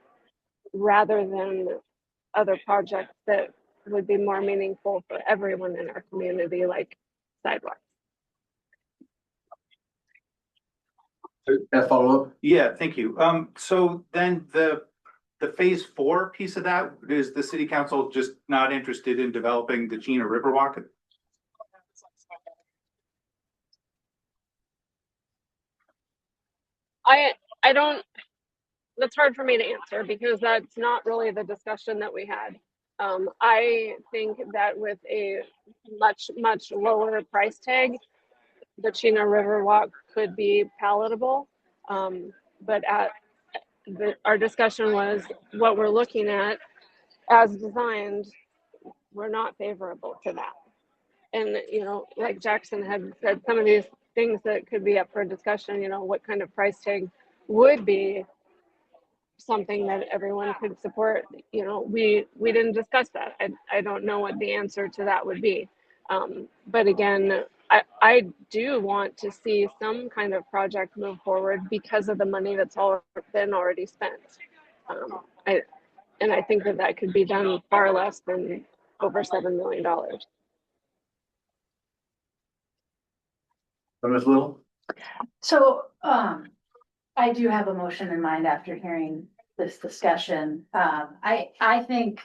rather than other projects that would be more meaningful for everyone in our community, like sidewalks. Follow up? Yeah, thank you. So then the phase 4 piece of that, is the city council just not interested in developing the Gina Riverwalk? I don't, that's hard for me to answer because that's not really the discussion that we had. I think that with a much lower price tag, the Chino River Walk could be palatable. But our discussion was what we're looking at as designed, we're not favorable to that. And, you know, like Jackson had said, some of these things that could be up for discussion, you know, what kind of price tag would be something that everyone could support. You know, we didn't discuss that. I don't know what the answer to that would be. But again, I do want to see some kind of project move forward because of the money that's been already spent. I think that could be done far less than over $7 million. Ms. Little? So, I do have a motion in mind after hearing this discussion. I think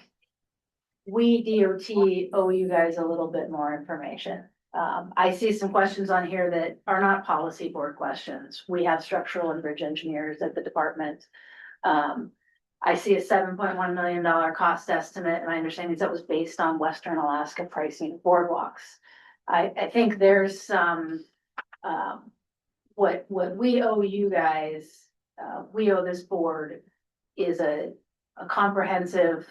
we DOT owe you guys a little bit more information. I see some questions on here that are not policy board questions. We have structural and bridge engineers at the department. I see a $7.1 million cost estimate, and my understanding is that was based on Western Alaska pricing of boardwalks. I think there's some, what we owe you guys, we owe this board is a comprehensive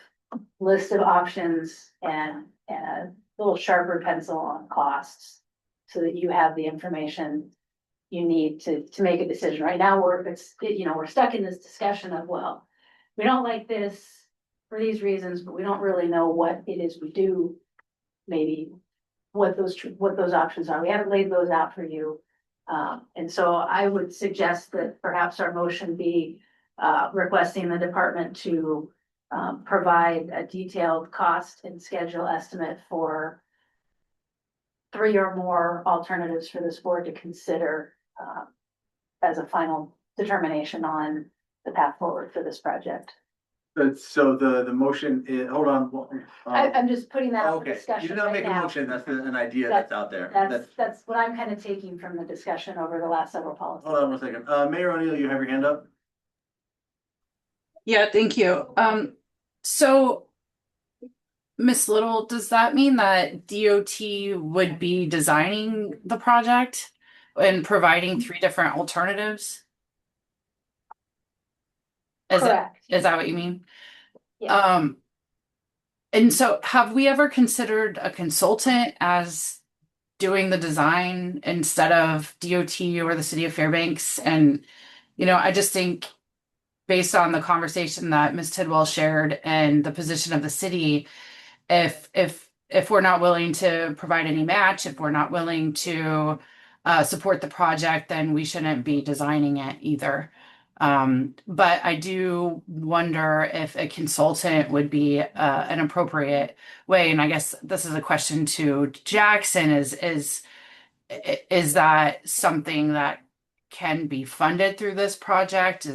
list of options and a little sharper pencil on costs so that you have the information you need to make a decision. Right now, we're stuck in this discussion of, well, we don't like this for these reasons, but we don't really know what it is we do, maybe what those options are. We haven't laid those out for you. And so I would suggest that perhaps our motion be requesting the department to provide a detailed cost and schedule estimate for 3 or more alternatives for this board to consider as a final determination on the path forward for this project. So the motion is, hold on. I'm just putting that out for Okay, discussion you did not right make a now. motion, that's an idea that's out there. That's what I'm kind of taking from the discussion over the last several policies. Hold on 1 second. Mayor O'Neill, you have your hand up? Yeah, thank you. So Miss Little, does that mean that DOT would be designing the project and providing 3 different alternatives? Correct. Is that what you mean? Yeah. And so have we ever considered a consultant as doing the design instead of DOT or the city of Fairbanks? And, you know, I just think based on the conversation that Ms. Tidwell shared and the position of the city, if we're not willing to provide any match, if we're not willing to support the project, then we shouldn't be designing it either. But I do wonder if a consultant would be an appropriate way. And I guess this is a question to Jackson: is that something that can be funded through this project?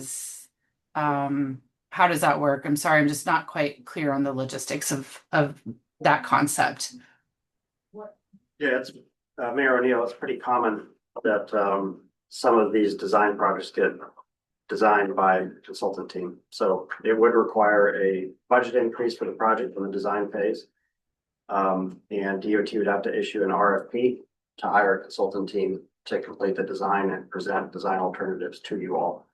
How does that work? I'm sorry, I'm just not quite clear on the logistics of that concept. Yeah, it's Mayor O'Neill, it's pretty common that some of these design projects get designed by a consultant team. So it would require a budget increase for the project in the design phase. And DOT would have to issue an RFP to hire a consultant team to complete the design and present design alternatives to you all.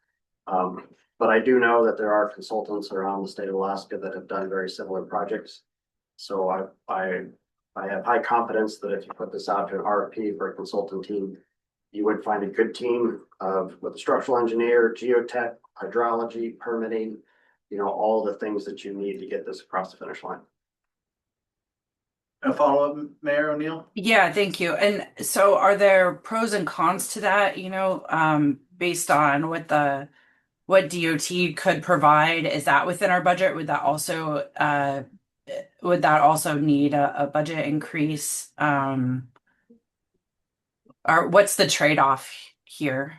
But I do know that there are consultants around the state of Alaska that have done very similar projects. So I have high confidence that if you put this out to an RFP for a consultant team, you would find a good team with a structural engineer, geotech, hydrology, permitting, you know, all the things that you need to get this across the finish line. A follow-up, Mayor O'Neill? Yeah, thank you. And so are there pros and cons to that, you know, based on what DOT could provide? Is that within our budget? Would that also need a budget increase? Or what's the trade-off here?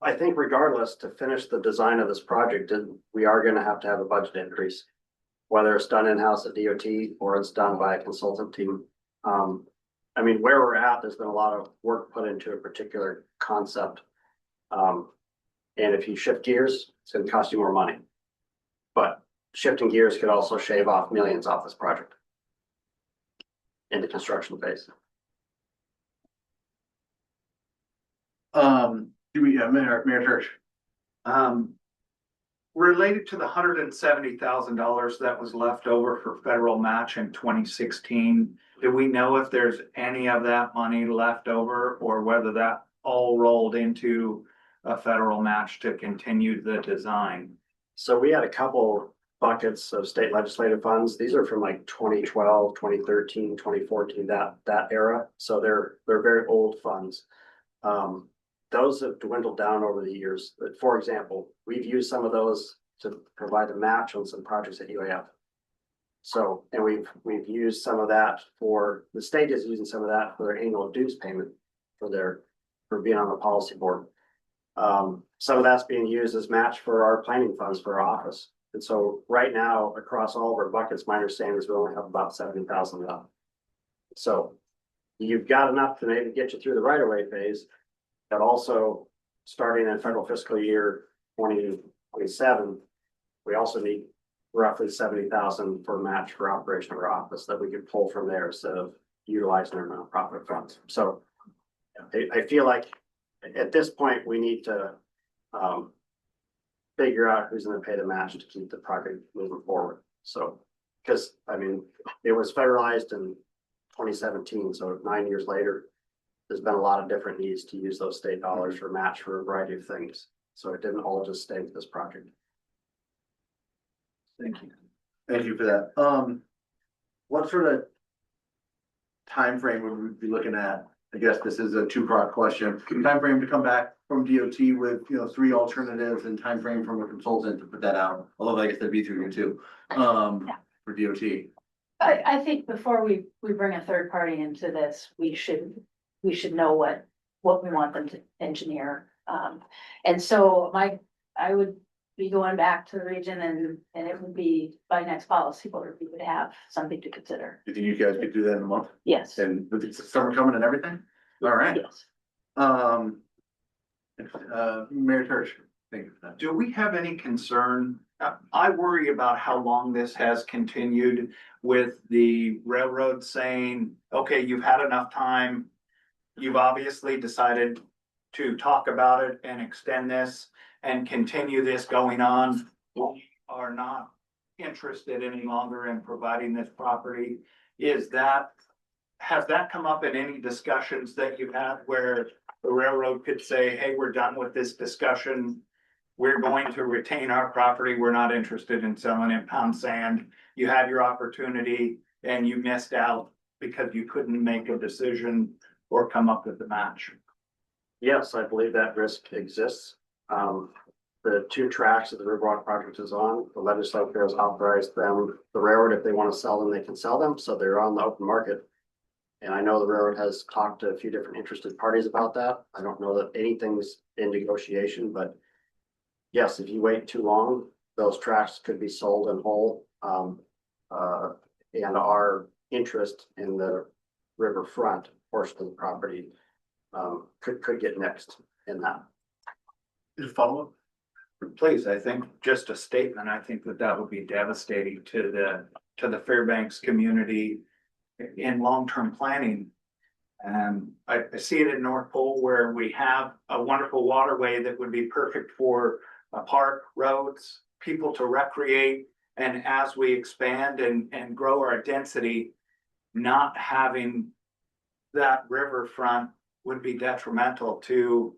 I think regardless, to finish the design of this project, we are going to have a budget increase, whether it's done in-house at DOT or it's done by a consultant team. I mean, where we're at, there's been a lot of work put into a particular concept. And if you shift gears, it's going to cost you more money. But shifting gears could also shave off millions off this project in the construction phase. Do we, Mayor Church? Related to the $170,000 that was left over for federal match in 2016, do we know if there's any of that money left over or whether that all rolled into a federal match to continue the design? So we had a couple buckets of state legislative funds. These are from like 2012, 2013, 2014, that era. So they're very old funds. Those have dwindled down over the years. But for example, we've used some of those to provide a match on some projects at UAF. So, and we've used some of that the state is using some of that for their annual dues payment for being on the policy board. Some of that's being used as match for our planning funds for our office. And so right now, across all of our buckets, my understanding is we only have about 70,000 left. So you've got enough to maybe get you through the right-of-way phase, but also starting in federal fiscal year 2027, we also need roughly 70,000 for match for operation of our office that we could pull from there instead of utilizing our nonprofit funds. So I feel like at this point, we need to figure out who's going to pay the match to keep the project moving forward. So, because I mean, it was federalized in 2017, so 9 years later, there's been a lot of different needs to use those state dollars for match for a variety of things. So it didn't all just stay with this project. Thank you. Thank you for that. What sort of time frame would we be looking at? I guess this is a two-part question. Time frame to come back from DOT with, 3 alternatives and time frame from a consultant to put that out. Although I guess that'd be through you too, for DOT. I think before we bring a third party into this, we should know what we want them to engineer. And so I would be going back to the region and it would be by next policy board, we would have something to consider. Do you think you guys could do that in a month? Yes. And with the summer coming and everything? All right. Yes. Mayor Church, thank you for that. Do we have any concern? I worry about how long this has continued with the railroad saying, okay, you've had enough time. You've obviously decided to talk about it and extend this and continue this going on. We are not interested any longer in providing this property. Has that come up in any discussions that you've had where the railroad could say, hey, we're done with this discussion. We're going to retain our property. We're not interested in selling it pound sand. You had your opportunity and you missed out because you couldn't make a decision or come up with the match. Yes, I believe that risk exists. The 2 tracks that the Riverwalk project is on, the legislature has authorized them, the railroad, if they want to sell them, they can sell them. So they're on the open market. And I know the railroad has talked to a few different interested parties about that. I don't know that anything's in negotiation, but yes, if you wait too long, those tracks could be sold in whole. And our interest in the riverfront portion of the property could get mixed in that. Just follow up. Please, I think just a statement. I think that would be devastating to the Fairbanks community in long-term planning. I see it in North Pole where we have a wonderful waterway that would be perfect for a park, roads, people to recreate. And as we expand and grow our density, not having that riverfront would be detrimental to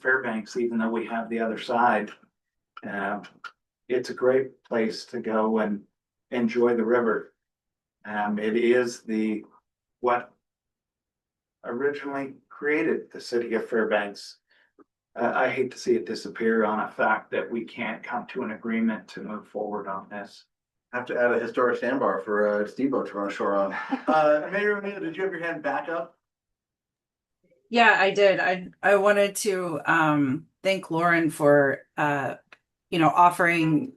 Fairbanks, even though we have the other side. It's a great place to go and enjoy the river. It is what originally created the city of Fairbanks. I hate to see it disappear on a fact that we can't come to an agreement to move forward on this. Have to add a historic sandbar for a steamboat to run ashore on. Mayor O'Neill, did you have your hand back up? Yeah, I did. I wanted to thank Lauren for offering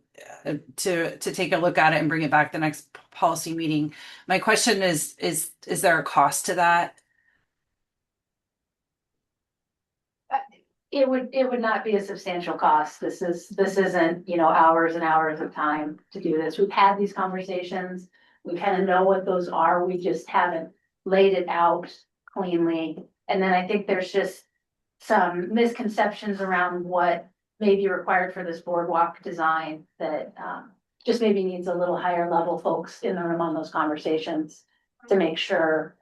to take a look at it and bring it back the next policy meeting. My question is there a cost to that? It would not be a substantial cost. This isn't, hours and hours of time to do this. We've had these conversations. We kind of know what those are. We just haven't laid it out cleanly. And then I think there's just some misconceptions around what may be required for this boardwalk design that, just maybe needs a little higher level folks in the room on those conversations to make sure,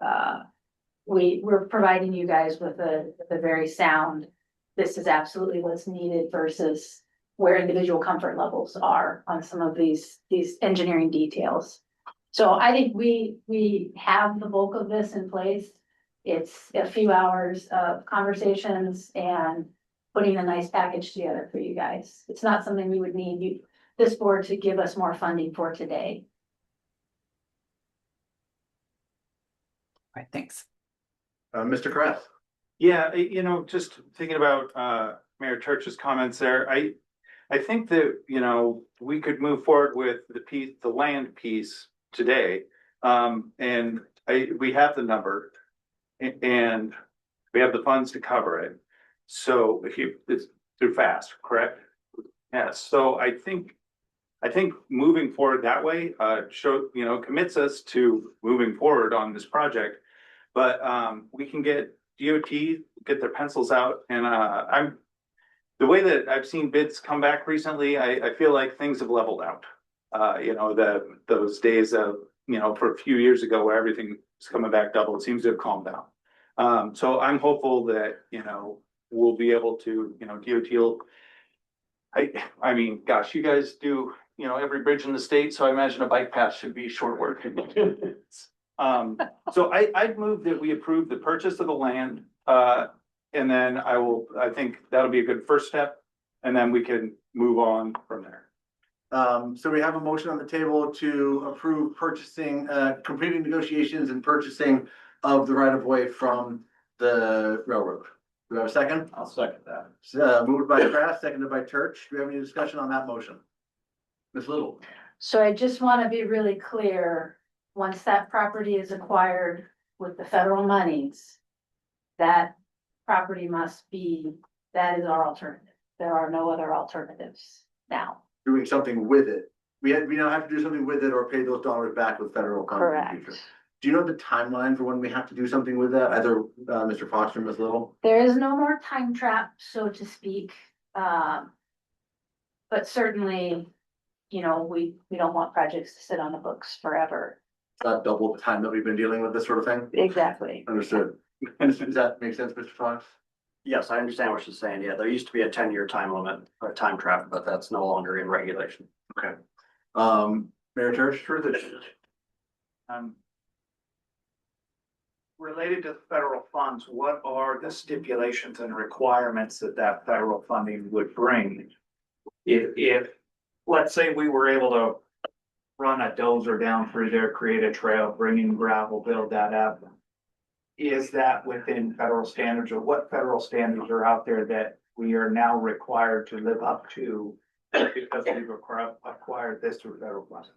we're providing you guys with a very sound, this is absolutely what's needed versus where individual comfort levels are on some of these engineering details. So I think we have the bulk of this in place. It's a few hours of conversations and putting a nice package together for you guys. It's not something we would need this board to give us more funding for today. All right, thanks. Mr. Kress. Yeah, just thinking about Mayor Church's comments there, I think that, we could move forward with the land piece today. And we have the number and we have the funds to cover it. So it's too fast, correct? Yes. So I think moving forward that way, commits us to moving forward on this project. But we can get DOT, get their pencils out, and the way that I've seen bids come back recently, I feel like things have leveled out. Those days of, for a few years ago where everything was coming back double, it seems to have calmed down. So I'm hopeful that, we'll be able to, DOT will, I mean, gosh, you guys do, every bridge in the state, so I imagine a bike path should be short work. So I'd move that we approve the purchase of the land, and then I think that'll be a good first step, and then we can move on from there. So we have a motion on the table to approve purchasing, completing negotiations and purchasing of the right of way from the railroad. Do we have a second? I'll second that. Moved by Kraft, seconded by Church. Do we have any discussion on that motion? Ms. Little? So I just want to be really clear, once that property is acquired with the federal monies, that property that is our alternative. There are no other alternatives now. Doing something with it. We now have to do something with it or pay those dollars back with federal funds in the future. Do you know the timeline for when we have to do something with that? Either Mr. Foster or Ms. Little? There is no more time trap, so to speak. But certainly, we don't want projects to sit on the books forever. Not double the time that we've been dealing with this sort of thing? Exactly. Understood. Does that make sense, Mr. Fox? Yes, I understand what she's saying. Yeah, there used to be a 10-year time limit or time trap, but that's no longer in regulation. Okay. Mayor Church? Sure. Related to federal funds, what are the stipulations and requirements that federal funding would bring? If, let's say we were able to run a dozer down through there, create a trail, bring in gravel, build that up. Is that within federal standards, or what federal standards are out there that we are now required to live up to because we've acquired this through federal funds?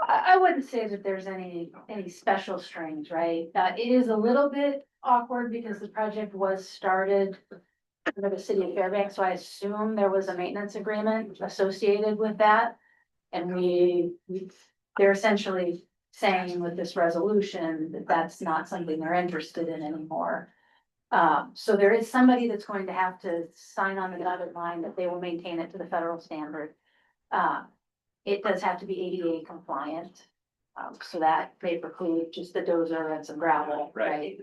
I wouldn't say that there's any special strings, right? It is a little bit awkward because the project was started under the city of Fairbanks, so I assume there was a maintenance agreement associated with that. And they're essentially saying with this resolution that that's not something they're interested in anymore. So there is somebody that's going to have to sign on the dotted line that they will maintain it to the federal standard. It does have to be ADA compliant, so that may preclude just the dozer and some gravel, right?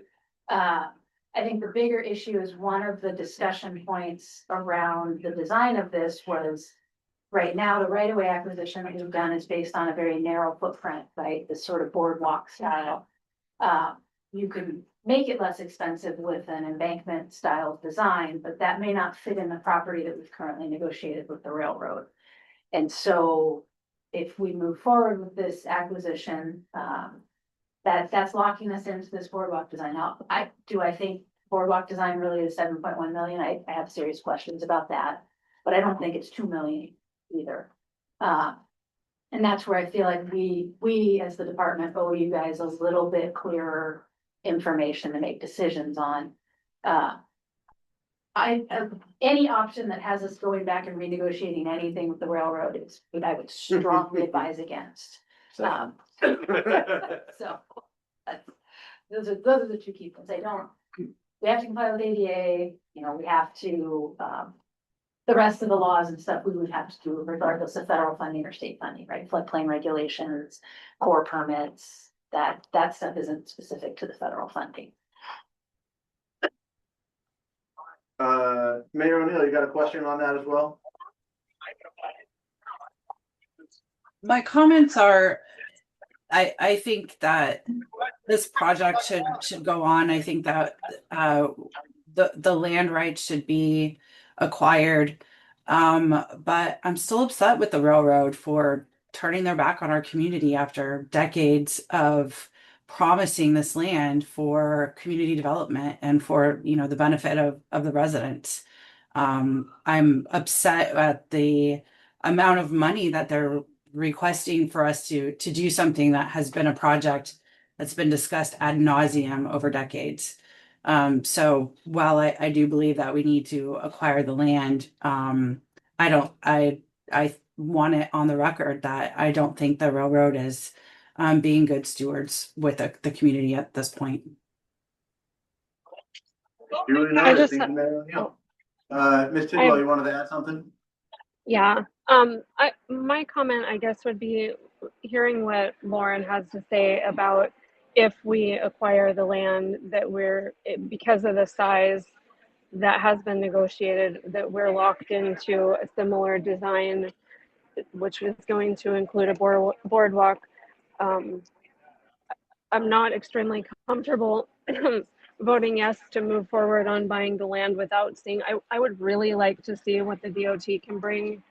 I think the bigger issue is one of the discussion points around the design of this was right now, the right-of-way acquisition that we've done is based on a very narrow footprint, right? This sort of boardwalk style. You can make it less expensive with an embankment style design, but that may not fit in the property that we've currently negotiated with the railroad. And so if we move forward with this acquisition, that's locking us into this boardwalk design. Now, I think boardwalk design really is 7.1 million. I have serious questions about that, but I don't think it's 2 million either. And that's where I feel like we as the department owe you guys a little bit clearer information to make decisions on. Any option that has us going back and renegotiating anything with the railroad is what I would strongly advise against. So those are the two key points. we have to comply with ADA, you know, we have to, the rest of the laws and stuff we would have to do regardless of federal funding or state funding, right? Floodplain regulations, core permits, that stuff isn't specific to the federal funding. Mayor O'Neill, you got a question on that as well? My comments are, I think that this project should go on. I think that the land rights should be acquired. But I'm still upset with the railroad for turning their back on our community after decades of promising this land for community development and for, you know, the benefit of the residents. I'm upset at the amount of money that they're requesting for us to do something that has been a project that's been discussed ad nauseum over decades. So while I do believe that we need to acquire the land, I want it on the record that I don't think the railroad is being good stewards with the community at this point. Duly noted. Thank you, Mayor O'Neill. Ms. Tidwell, you wanted to add something? Yeah, my comment, I guess, would be hearing what Lauren has to say about if we acquire the land that because of the size that has been negotiated, that we're locked into a similar design, which is going to include a boardwalk. I'm not extremely comfortable voting yes to move forward on buying the land without seeing. I would really like to see what the DOT can bring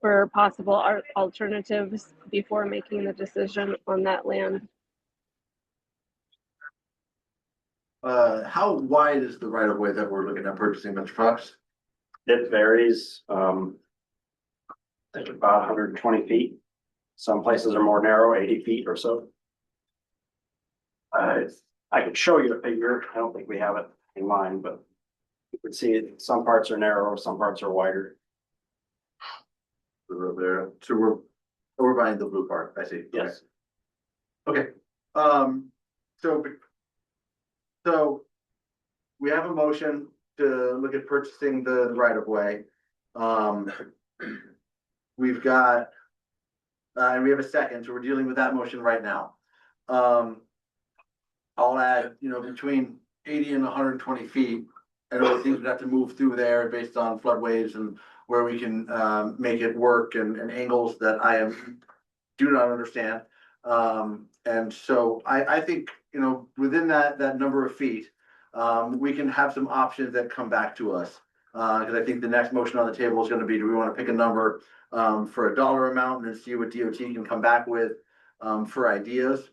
for possible alternatives before making the decision on that land. How wide is the right of way that we're looking at purchasing, Mr. Fox? It varies, I think about 120 feet. Some places are more narrow, 80 feet or so. I could show you a figure. I don't think we have it in mind, but you could see it. Some parts are narrow, some parts are wider. There. So we're buying the blue part. I see. Yes. Okay. So we have a motion to look at purchasing the right of way. We've got, and we have a second, so we're dealing with that motion right now. I'll add, you know, between 80 and 120 feet. I know things would have to move through there based on floodways and where we can make it work and angles that do not understand. And so I think, you know, within that number of feet, we can have some options that come back to us. Because I think the next motion on the table is going to be, do we want to pick a number for a dollar amount and then see what DOT can come back with for ideas.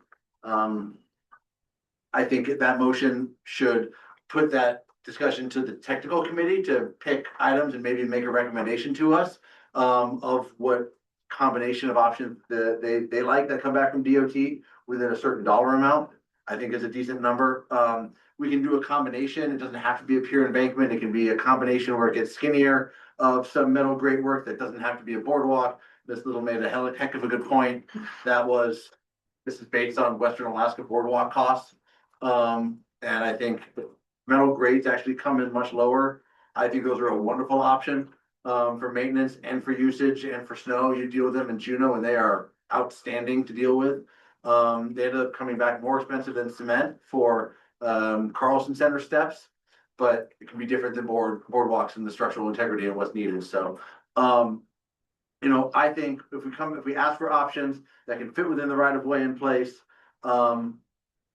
I think that motion should put that discussion to the technical committee to pick items and maybe make a recommendation to us of what combination of options that they like that come back from DOT within a certain dollar amount. I think is a decent number. We can do a combination. It doesn't have to be a pure embankment. It can be a combination where it gets skinnier of some metal grate work that doesn't have to be a boardwalk. This little made a heck of a good point. This is based on Western Alaska boardwalk costs. And I think metal grates actually come in much lower. I think those are a wonderful option for maintenance and for usage and for snow. You deal with them in Juneau and they are outstanding to deal with. They ended up coming back more expensive than cement for Carlson Center steps, but it can be different than boardwalks and the structural integrity and what's needed. So, you know, I think if we ask for options that can fit within the right of way in place,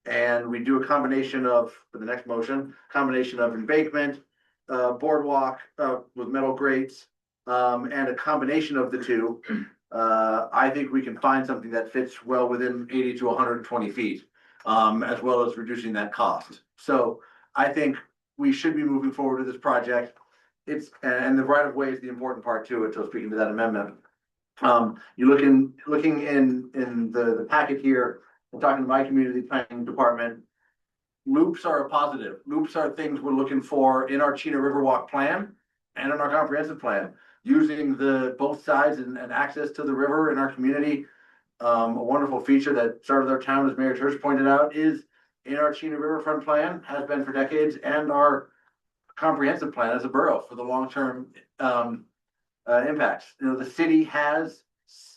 and we do a combination of, for the next motion, combination of embankment, boardwalk with metal grates, and a combination of the two, I think we can find something that fits well within 80 to 120 feet, as well as reducing that cost. So I think we should be moving forward with this project. And the right of way is the important part to it. So speaking to that amendment, you're looking in the packet here. I'm talking to my community planning department. Loops are a positive. Loops are things we're looking for in our Chena Riverwalk plan and in our comprehensive plan. Using both sides and access to the river in our community. A wonderful feature that started our town, as Mayor Church pointed out, is in our Chena Riverfront plan, has been for decades, and our comprehensive plan as a borough for the long-term impacts. You know, the city has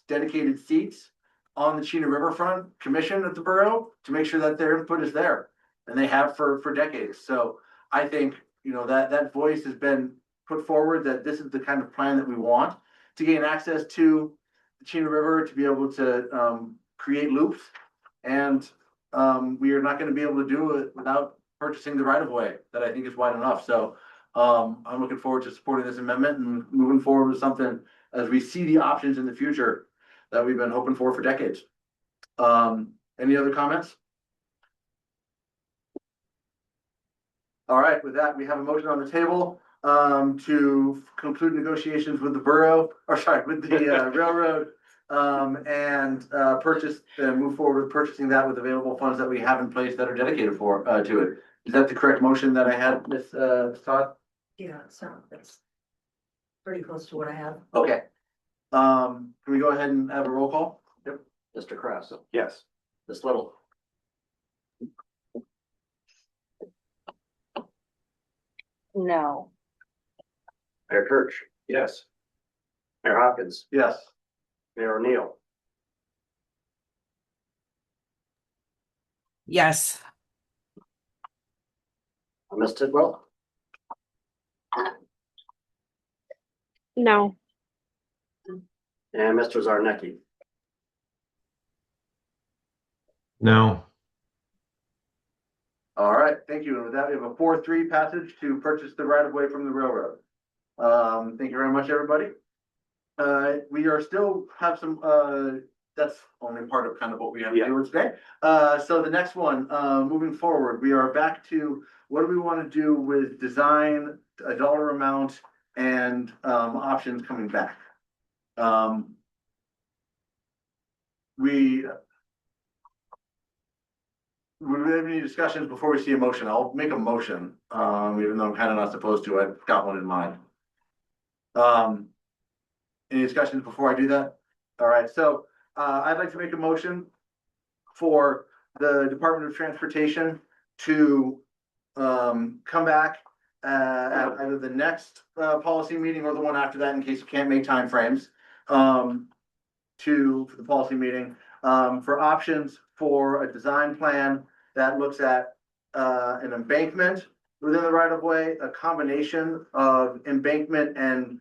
dedicated seats on the Chena Riverfront Commission at the borough to make sure that their input is there. And they have for decades. So I think, you know, that voice has been put forward, that this is the kind of plan that we want to gain access to the Chena River, to be able to create loops. And we are not going to be able to do it without purchasing the right of way that I think is wide enough. So I'm looking forward to supporting this amendment and moving forward with something as we see the options in the future that we've been hoping for decades. Any other comments? All right, with that, we have a motion on the table to conclude negotiations with the borough, or sorry, with the railroad, and move forward with purchasing that with available funds that we have in place that are dedicated to it. Is that the correct motion that I had, Ms. Todd? Yeah, that's pretty close to what I have. Okay. Can we go ahead and have a roll call? Yep. Mr. Kraft. Yes. Ms. Little. No. Mayor Kirch. Yes. Mayor Hopkins. Yes. Mayor O'Neill. Yes. Ms. Tidwell. No. And Mr. Zarnecki. No. All right, thank you. And with that, we have a 4-3 passage to purchase the right of way from the railroad. Thank you very much, everybody. We are still have some, that's only part of kind of what we have to do with today. So the next one, moving forward, we are back to what do we want to do with design, a dollar amount, and options coming back. We have any discussions before we see a motion? I'll make a motion, even though I'm kind of not supposed to. I've got one in mind. Any discussions before I do that? All right, so I'd like to make a motion for the Department of Transportation to come back at either the next policy meeting or the one after that, in case you can't make timeframes, for the policy meeting, for options for a design plan that looks at an embankment within the right of way, a combination of embankment and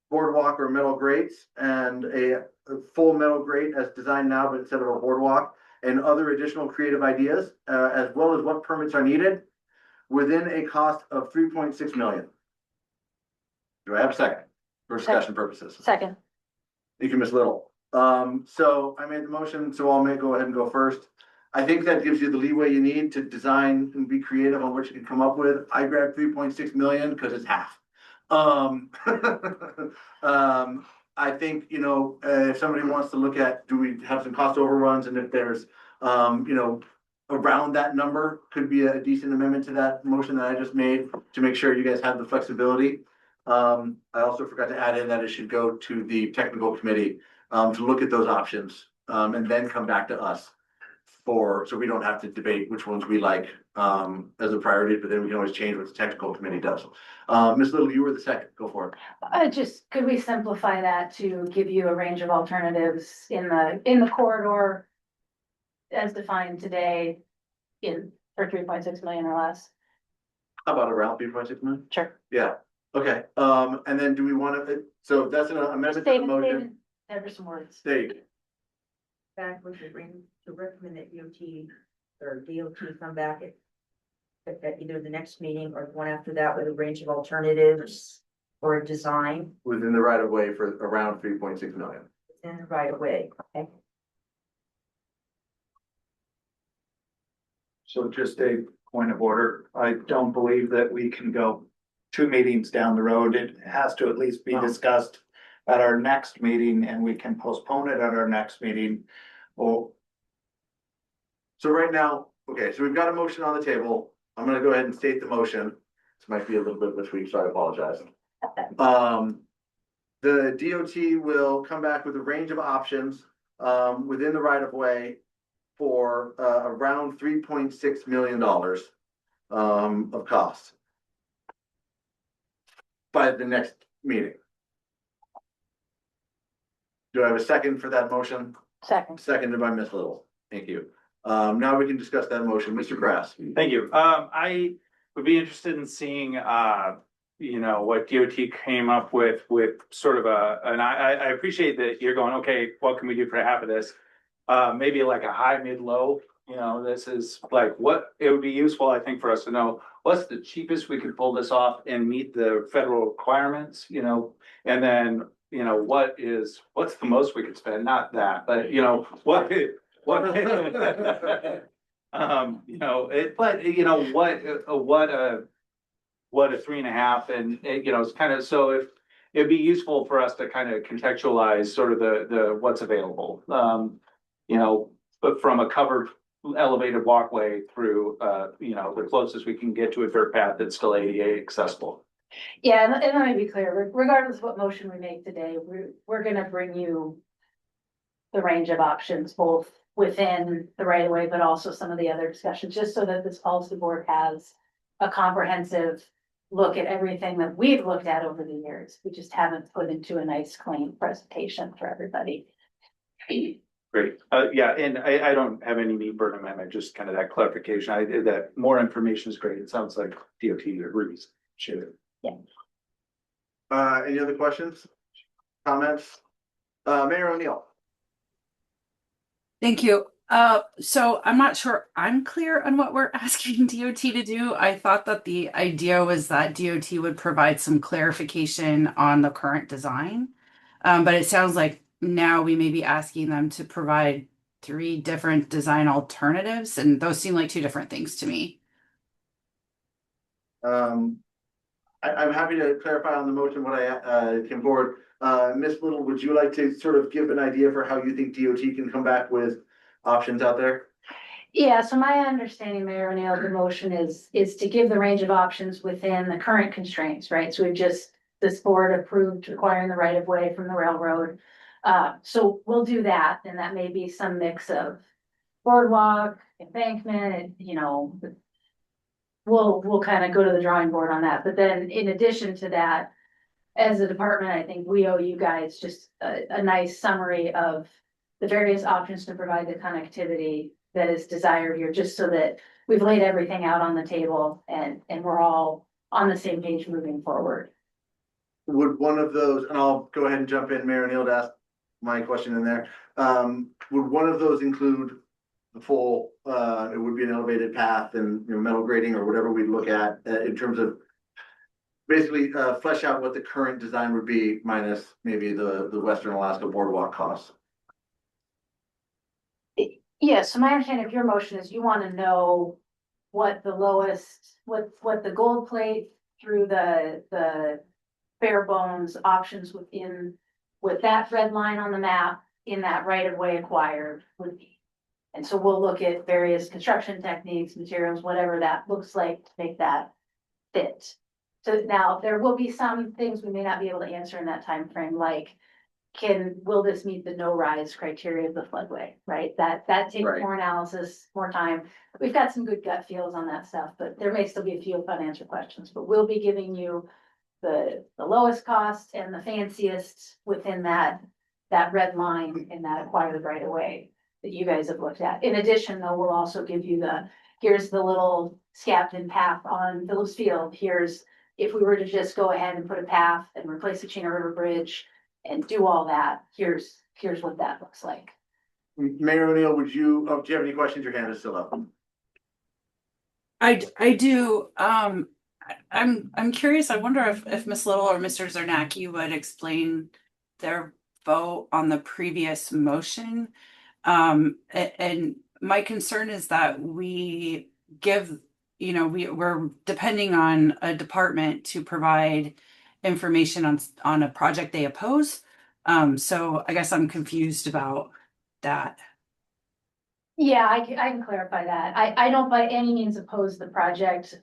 boardwalk or metal grates, and a full metal grate as designed now, but instead of a boardwalk, and other additional creative ideas, as well as what permits are needed, within a cost of $3.6 million. Do I have a second for discussion purposes? Second. Thank you, Ms. Little. So I made the motion, so I'll go ahead and go first. I think that gives you the leeway you need to design and be creative on what you can come up with. I grabbed 3.6 million because it's half. I think, you know, if somebody wants to look at, do we have some cost overruns, and if there's, you know, around that number could be a decent amendment to that motion that I just made to make sure you guys have the flexibility. I also forgot to add in that it should go to the technical committee to look at those options and then come back to us so we don't have to debate which ones we like as a priority, but then we can always change what the technical committee does. Ms. Little, you were the second. Go for it. Could we simplify that to give you a range of alternatives in the corridor as defined today for 3.6 million or less? How about around 3.6 million? Sure. Yeah. Okay. And then do we want to? So that's an amendment to the motion. Never some words. There you go. Back with the ring to recommend that DOT come back at either the next meeting or the one after that with a range of alternatives or a design Within the right of way for around 3.6 million. in the right of way. Okay. So just a point of order, I don't believe that we can go 2 meetings down the road. It has to at least be discussed at our next meeting, and we can postpone it at our next meeting. Well, so right now, okay, so we've got a motion on the table. I'm gonna go ahead and state the motion. This might be a little bit misread, so I apologize. The DOT will come back with a range of options within the right of way for around $3.6 million of costs by the next meeting. Do I have a second for that motion? Second. Seconded by Ms. Little. Thank you. Now we can discuss that motion. Mr. Krass. Thank you. I would be interested in seeing, you know, what DOT came up with sort of and I appreciate that you're going, okay, what can we do for half of this? Maybe like a high, mid, low, you know, this is like what, it would be useful, I think, for us to know what's the cheapest we could pull this off and meet the federal requirements, you know, and then, you know, what's the most we could spend? Not that, but you know, what, you know, but you know, what a 3.5 and you know, it's kind of, so if it'd be useful for us to kind of contextualize sort of the what's available. You know, but from a covered elevated walkway through, you know, the closest we can get to a dirt path that's still ADA accessible. Yeah, and let me be clear, regardless of what motion we make today, we're gonna bring you the range of options, both within the right of way, but also some of the other discussions, just so that this policy board has a comprehensive look at everything that we've looked at over the years. We just haven't put into a nice, clean presentation for everybody. Great. Yeah, and I don't have any need for an amendment, just kind of that clarification. That more information is great. It sounds like DOT agrees. Sure. Yeah. Any other questions? Comments? Mayor O'Neill. Thank you. So I'm not sure I'm clear on what we're asking DOT to do. I thought that the idea was that DOT would provide some clarification on the current design. But it sounds like now we may be asking them to provide 3 different design alternatives, and those seem like 2 different things to me. I'm happy to clarify on the motion what I came forward. Ms. Little, would you like to sort of give an idea for how you think DOT can come back with options out there? Yeah, so my understanding, Mayor O'Neill, the motion is to give the range of options within the current constraints, right? So this board approved requiring the right of way from the railroad. So we'll do that, and that may be some mix of boardwalk, embankment, you know. We'll kind of go to the drawing board on that, but then in addition to that, as a department, I think we owe you guys just a nice summary of the various options to provide the connectivity that is desired here, just so that we've laid everything out on the table and we're all on the same page moving forward. Would one of those, and I'll go ahead and jump in, Mayor O'Neill, to ask my question in there. Would one of those include the full, it would be an elevated path and, you know, metal grading or whatever we look at in terms of basically flesh out what the current design would be minus maybe the Western Alaska boardwalk costs? Yeah, so my understanding of your motion is you want to know what the lowest, what the gold plate through the bare bones options with that red line on the map in that right of way acquired would be. And so we'll look at various construction techniques, materials, whatever that looks like to make that fit. So now there will be some things we may not be able to answer in that time frame, like will this meet the no rise criteria of the floodway, right? That takes more analysis, more time. We've got some good gut feels on that stuff, but there may still be a few unanswered questions, but we'll be giving you the lowest cost and the fanciest within that red line in that acquired right away that you guys have looked at. In addition, though, we'll also give you here's the little scaffolded path on Phillips Field. Here's, if we were to just go ahead and put a path and replace the Chena River Bridge and do all that, here's what that looks like. Mayor O'Neill, do you have any questions? Your hand is still up. I do. I'm curious. I wonder if Ms. Little or Mr. Zarnacki would explain their vote on the previous motion. And my concern is that we give, you know, we're depending on a department to provide information on a project they oppose. So I guess I'm confused about that. Yeah, I can clarify that. I don't by any means oppose the project.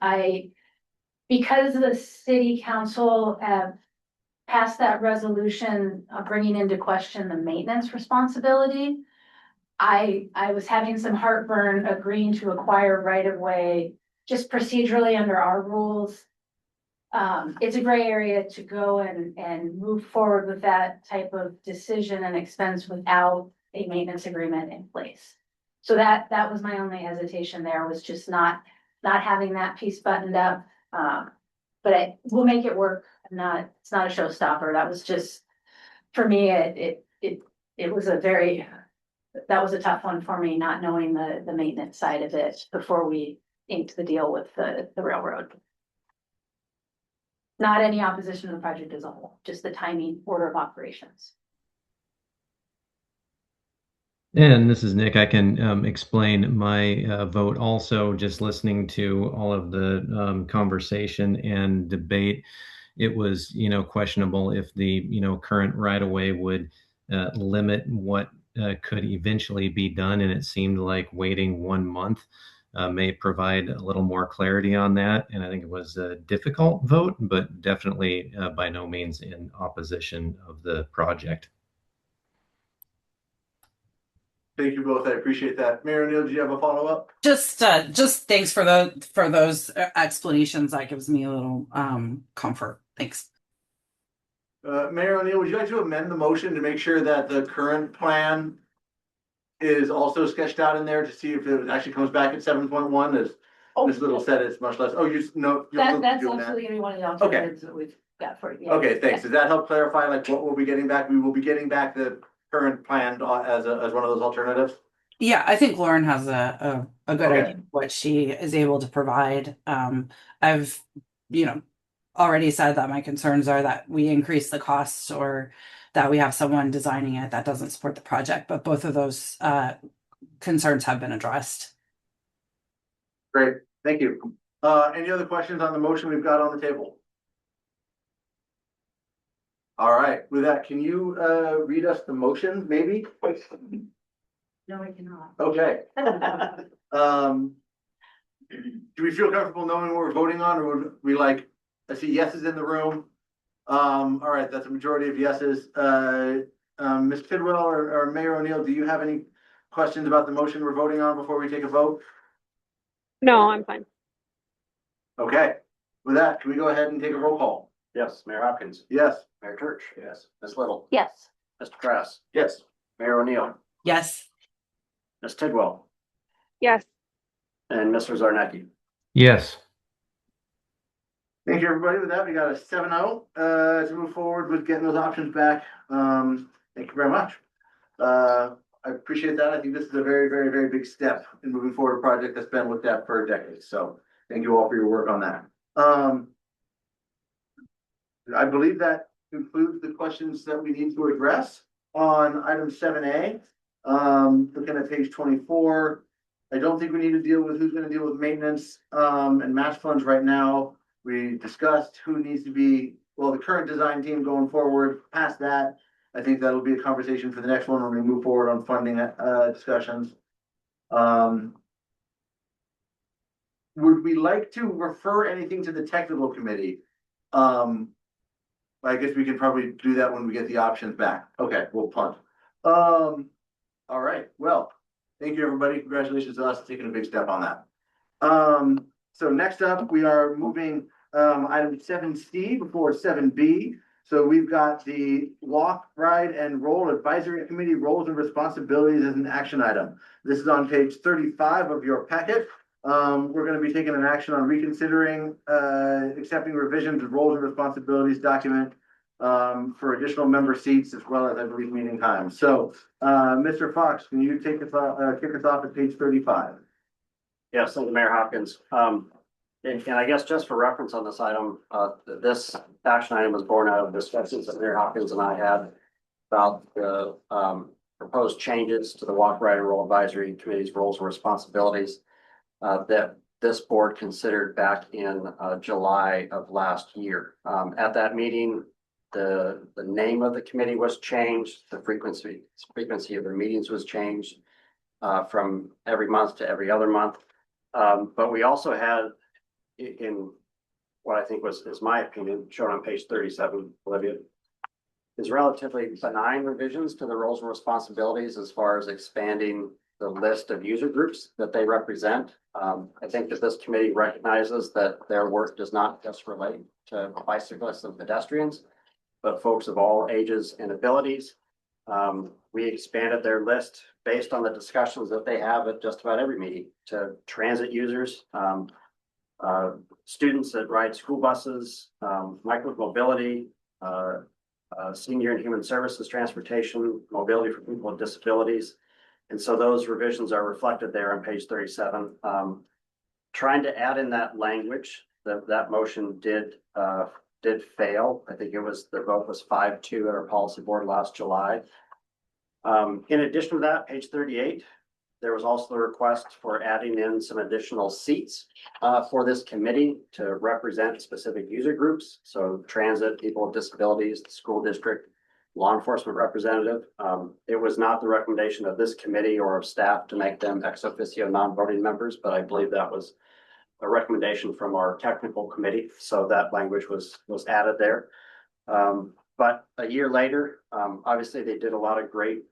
Because the city council passed that resolution bringing into question the maintenance responsibility, I was having some heartburn agreeing to acquire right of way, just procedurally under our rules. It's a gray area to go and move forward with that type of decision and expense without a maintenance agreement in place. So that was my only hesitation there, was just not having that piece buttoned up. But we'll make it work. It's not a showstopper. That was just, for me, it was that was a tough one for me, not knowing the maintenance side of it before we inked the deal with the railroad. Not any opposition to the project as a whole, just the timing, order of operations. And this is Nick. I can explain my vote also, just listening to all of the conversation and debate. It was, questionable if the, current right-of-way would limit what could eventually be done. And it seemed like waiting 1 month may provide a little more clarity on that. And I think it was a difficult vote, but definitely by no means in opposition of the project. Thank you both. I appreciate that. Mayor O'Neill, do you have a follow-up? Just thanks for those explanations. That gives me a little comfort. Thanks. Mayor O'Neill, would you like to amend the motion to make sure that the current plan is also sketched out in there to see if it actually comes back at 7.1 as Ms. Little said, it's much less. Oh, no. That's absolutely one of the alternatives that we've got for you. Okay, thanks. Does that help clarify like what we'll be getting back? We will be getting back the current plan as one of those alternatives? Yeah, I think Lauren has a good idea of what she is able to provide. I've, already said that my concerns are that we increase the costs or that we have someone designing it that doesn't support the project, but both of those concerns have been addressed. Great, thank you. Any other questions on the motion we've got on the table? All right, with that, can you read us the motion, maybe? No, I cannot. Okay. Do we feel comfortable knowing what we're voting on, or would we like, I see yeses in the room. All right, that's a majority of yeses. Ms. Tidwell or Mayor O'Neill, do you have any questions about the motion we're voting on before we take a vote? No, I'm fine. Okay, with that, can we go ahead and take a roll call? Yes, Mayor Hopkins. Yes. Mayor Church. Yes. Ms. Little. Yes. Mr. Krass. Yes. Mayor O'Neill. Yes. Ms. Tidwell. Yes. And Mr. Zarnecki. Yes. Thank you, everybody. With that, we got a 7-0 to move forward with getting those options back. Thank you very much. I appreciate that. I think this is a very, very, very big step in moving forward a project that's been looked at for decades. So thank you all for your work on that. I believe that concludes the questions that we need to address on item 7A. Looking at page 24, I don't think we need to deal with who's going to deal with maintenance and match funds right now. We discussed who needs to be, the current design team going forward. Past that, I think that'll be a conversation for the next one when we move forward on funding discussions. Would we like to refer anything to the technical committee? I guess we can probably do that when we get the options back. Okay, we'll punt. All right, well, thank you, everybody. Congratulations to us taking a big step on that. So next up, we are moving item 7C before 7B. So we've got the walk, ride, and roll advisory committee roles and responsibilities as an action item. This is on page 35 of your packet. We're going to be taking an action on reconsidering accepting revisions of roles and responsibilities document for additional member seats as well as, I believe, meeting time. So, Mr. Fox, can you take us kick us off at page 35? Yes, thank you, Mayor Hopkins. And I guess just for reference on this item, this action item was born out of discussions that Mayor Hopkins and I had about the proposed changes to the Walk, Ride, and Roll Advisory Committee's roles and responsibilities that this board considered back in July of last year. At that meeting, the name of the committee was changed, the frequency of their meetings was changed from every month to every other month. But we also had, in what I think is my opinion, shown on page 37, Olivia, is relatively benign revisions to the roles and responsibilities as far as expanding the list of user groups that they represent. I think that this committee recognizes that their work does not just relate to bicyclists and pedestrians, but folks of all ages and abilities. We expanded their list based on the discussions that they have at just about every meeting to transit users, students that ride school buses, micromobility, senior and human services transportation, mobility for people with disabilities. And so those revisions are reflected there on page 37. Trying to add in that language, that motion did fail. I think it was, the vote was 5-2 at our policy board last July. In addition to that, page 38, there was also a request for adding in some additional seats for this committee to represent specific user groups. So transit, people with disabilities, the school district, law enforcement representative. It was not the recommendation of this committee or of staff to make them ex officio non-voting members, but I believe that was a recommendation from our technical committee. So that language was added there. But a year later, obviously they did a lot of great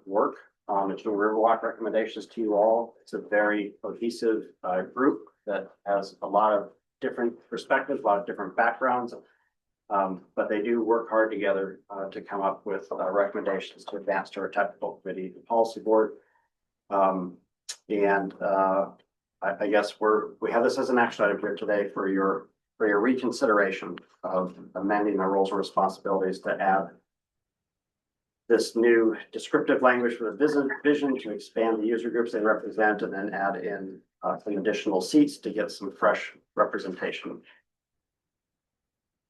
work on the King Riverwalk recommendations to you all. It's a very cohesive group that has a lot of different perspectives, a lot of different backgrounds. But they do work hard together to come up with recommendations to advance to our technical committee, the policy board. I guess we have this as an action item here today for your reconsideration of amending the roles and responsibilities to add this new descriptive language for the vision to expand the user groups they represent, and then add in some additional seats to get some fresh representation.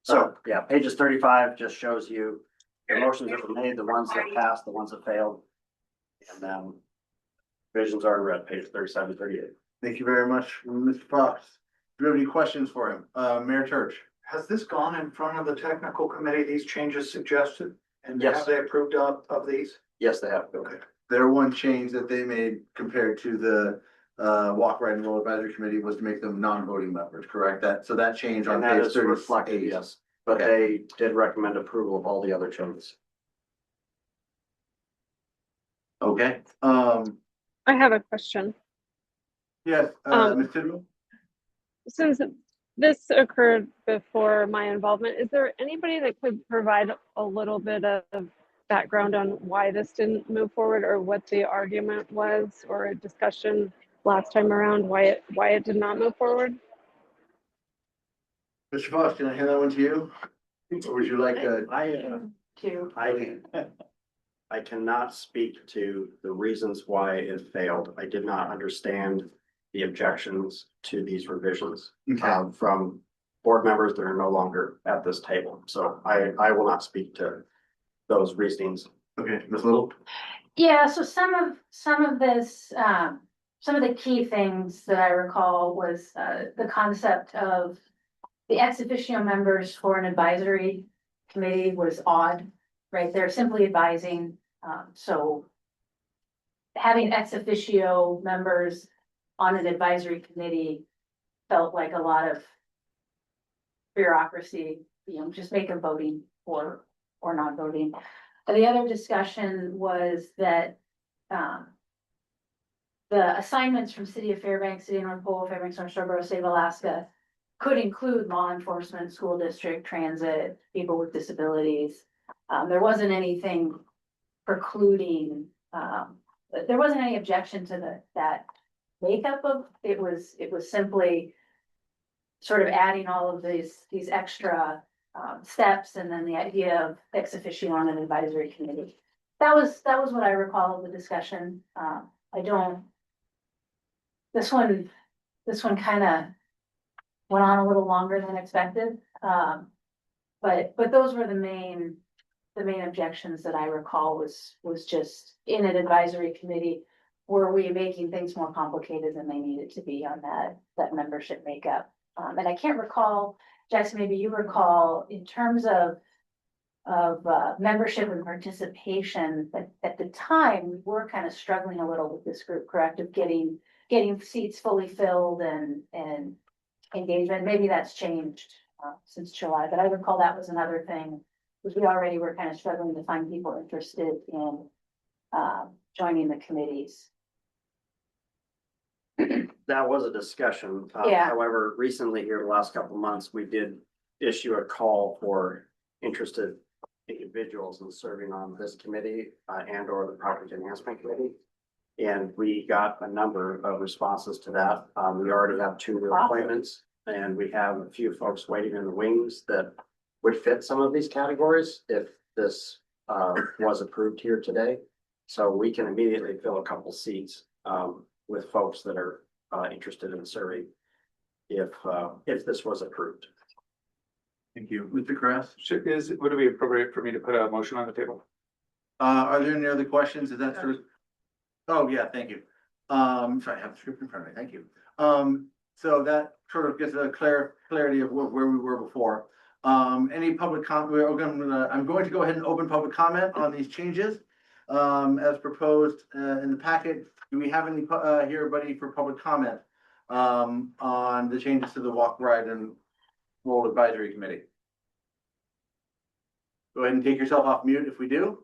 So yeah, pages 35 just shows you the motions that were made, the ones that passed, the ones that failed. And then visions are in red, page 37, 38. Thank you very much, Mr. Fox. Do you have any questions for him? Mayor Church? Has this gone in front of the technical committee, these changes suggested? And Yes. have they approved of these? Yes, they have. Okay. Their one change that they made compared to the Walk, Ride, and Roll Advisory Committee was to make them non-voting members, correct? So that change on And that page is reflected, 38. yes, but they did recommend approval of all the other changes. Okay, I have a question. yes, Ms. Tidwell? Since this occurred before my involvement, is there anybody that could provide a little bit of background on why this didn't move forward, or what the argument was, or a discussion last time around why it did not move forward? Mr. Fox, can I hand that one to you? Or would you like I cannot speak to the reasons why it failed. I did not understand the objections to these revisions from board members that are no longer at this table. So I will not speak to those reasonings. Okay, Ms. Little? Yeah, so some of this, some of the key things that I recall was the concept of the ex officio members for an advisory committee was odd, right? They're simply advising. So having ex officio members on an advisory committee felt like a lot of bureaucracy, just make them voting or not voting. The other discussion was that the assignments from City of Fairbanks, City of North Pole, Fairbanks, North Shore, State of Alaska could include law enforcement, school district, transit, people with disabilities. There wasn't anything precluding, there wasn't any objection to that makeup of, it was simply sort of adding all of these extra steps, and then the idea of ex officio on an advisory committee. That was what I recall of the discussion. This one kind of went on a little longer than expected. But those were the main objections that I recall was just in an advisory committee. Were we making things more complicated than they needed to be on that membership makeup? And I can't recall, Jackson, maybe you recall, in terms of membership and participation, but at the time we were kind of struggling a little with this group, correct, of getting seats fully filled and engagement. Maybe that's changed since July, but I recall that was another thing we already were kind of struggling to find people interested in joining the committees. That was a discussion. Yeah. However, recently here, the last couple of months, we did issue a call for interested individuals in serving on this committee and or the project enhancement committee. And we got a number of responses to that. We already have 2 new appointments and we have a few folks waiting in the wings that would fit some of these categories if this was approved here today. So we can immediately fill a couple seats with folks that are interested in serving if this was approved. Thank you. Mr. Kress? Would it be appropriate for me to put a motion on the table? Are there any other questions? Is that sort of? Oh, yeah, thank you. Sorry, I have the script in front of me. Thank you. So that sort of gives a clarity of where we were before. Any public comment? I'm going to go ahead and open public comment on these changes as proposed in the packet. Do we have any here, buddy, for public comment on the changes to the walk, ride, and roll advisory committee? Go ahead and take yourself off mute if we do.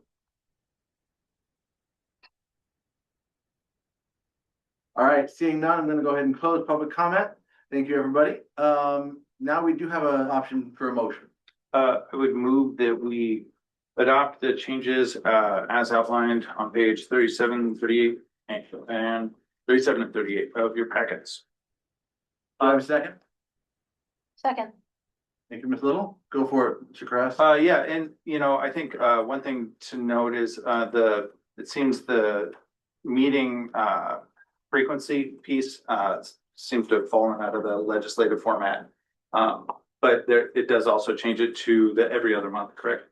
All right, seeing none, I'm going to go ahead and close public comment. Thank you, everybody. Now we do have an option for a motion. I would move that we adopt the changes as outlined on page 37, 38, and 37 and 38 of your packets. Do I have a second? Second. Thank you, Ms. Little. Go for it, Mr. Kress. Yeah, and I think one thing to note is it seems the meeting frequency piece seems to have fallen out of the legislative format. But it does also change it to the every other month, correct?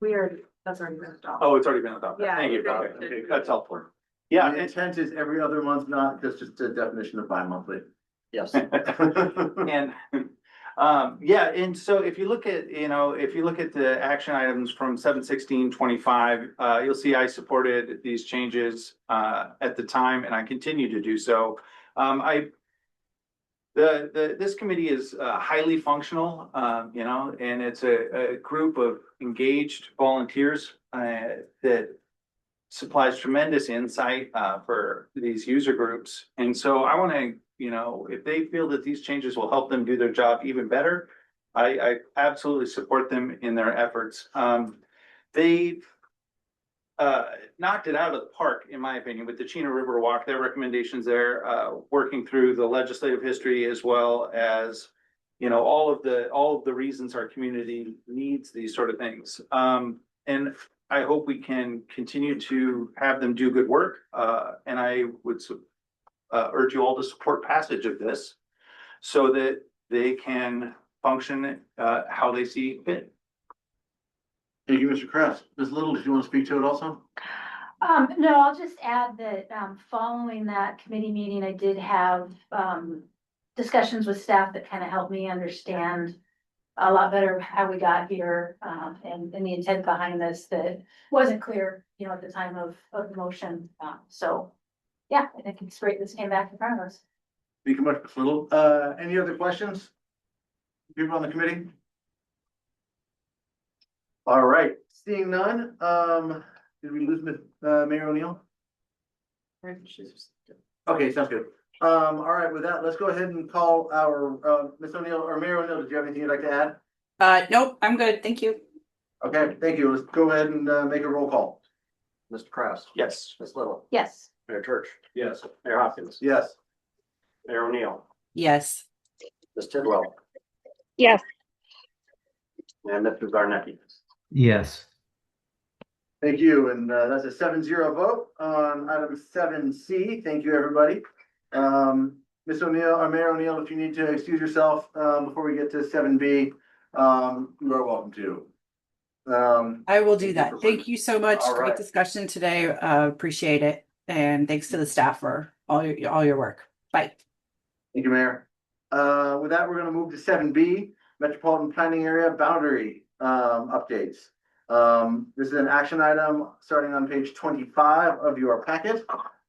That's already been adopted. Oh, it's already been adopted. Yeah. Thank you. Okay, that's helpful. Yeah, The intent is every other month, not just a definition of bi-monthly. Yes. and and so if you look at the action items from 7/16/25, you'll see I supported these changes at the time, and I continue to do so. This committee is highly functional, and it's a group of engaged volunteers that supplies tremendous insight for these user groups. And so I want to, if they feel that these changes will help them do their job even better, I absolutely support them in their efforts. They knocked it out of the park, in my opinion, with the Chino River Walk. Their recommendations there, working through the legislative history as well as all of the reasons our community needs these sort of things. And I hope we can continue to have them do good work. And I would urge you all to support passage of this so that they can function how they see fit. Thank you, Mr. Kress. Ms. Little, did you want to speak to it also? No, I'll just add that following that committee meeting, I did have discussions with staff that kind of helped me understand a lot better how we got here and the intent behind this that wasn't clear, at the time of the motion. So, yeah, I think it's great this came back in front of us. Thank you much, Ms. Little. Any other questions? People on the committee? All right, seeing none, did we lose Mayor O'Neill? Okay, sounds good. All right, with that, let's go ahead and call our Ms. O'Neill or Mayor O'Neill. Did you have anything you'd like to add? Nope, I'm good. Thank you. Okay, thank you. Let's go ahead and make a roll call. Mr. Krause. Yes. Ms. Little. Yes. Mayor Church. Yes. Mayor Hopkins. Yes. Mayor O'Neill. Yes. Ms. Tidwell. Yes. And Mr. Zarnecki. Yes. Thank you, and that's a 7-0 vote on item 7C. Thank you, everybody. Ms. O'Neill or Mayor O'Neill, if you need to excuse yourself before we get to 7B, you are welcome to. I will do that. Thank you so much. All Great right. discussion today. Appreciate it. And thanks to the staff for all your work. Bye. Thank you, Mayor. With that, we're going to move to 7B, Metropolitan Planning Area Boundary updates. This is an action item starting on page 25 of your packet.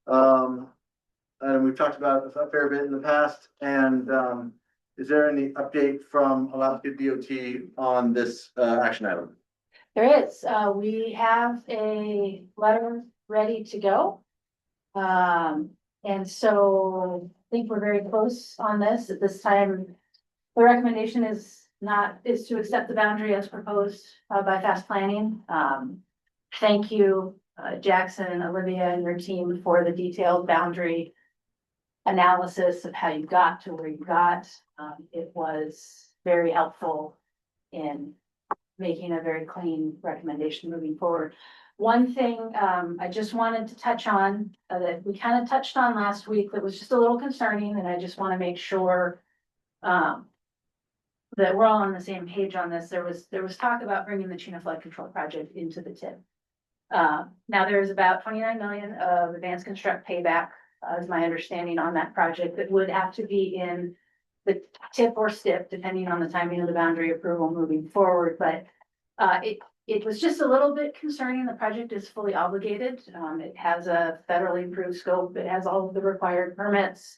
And we've talked about a fair bit in the past. And is there any update from Alaska DOT on this action item? There is, we have a letter ready to go. And so I think we're very close on this. At this time, the recommendation is to accept the boundary as proposed by Fast Planning. Thank you, Jackson, Olivia, and your team for the detailed boundary analysis of how you got to where you got. It was very helpful in making a very clean recommendation moving forward. One thing I just wanted to touch on that we kind of touched on last week that was just a little concerning, and I just want to make sure that we're all on the same page on this. There was talk about bringing the Chena Flood Control Project into the TIP. Now there's about 29 million of advanced construct payback, is my understanding on that project, that would have to be in the TIP or STIP, depending on the timing of the boundary approval moving forward. But it was just a little bit concerning. The project is fully obligated. It has a federally approved scope. It has all of the required permits,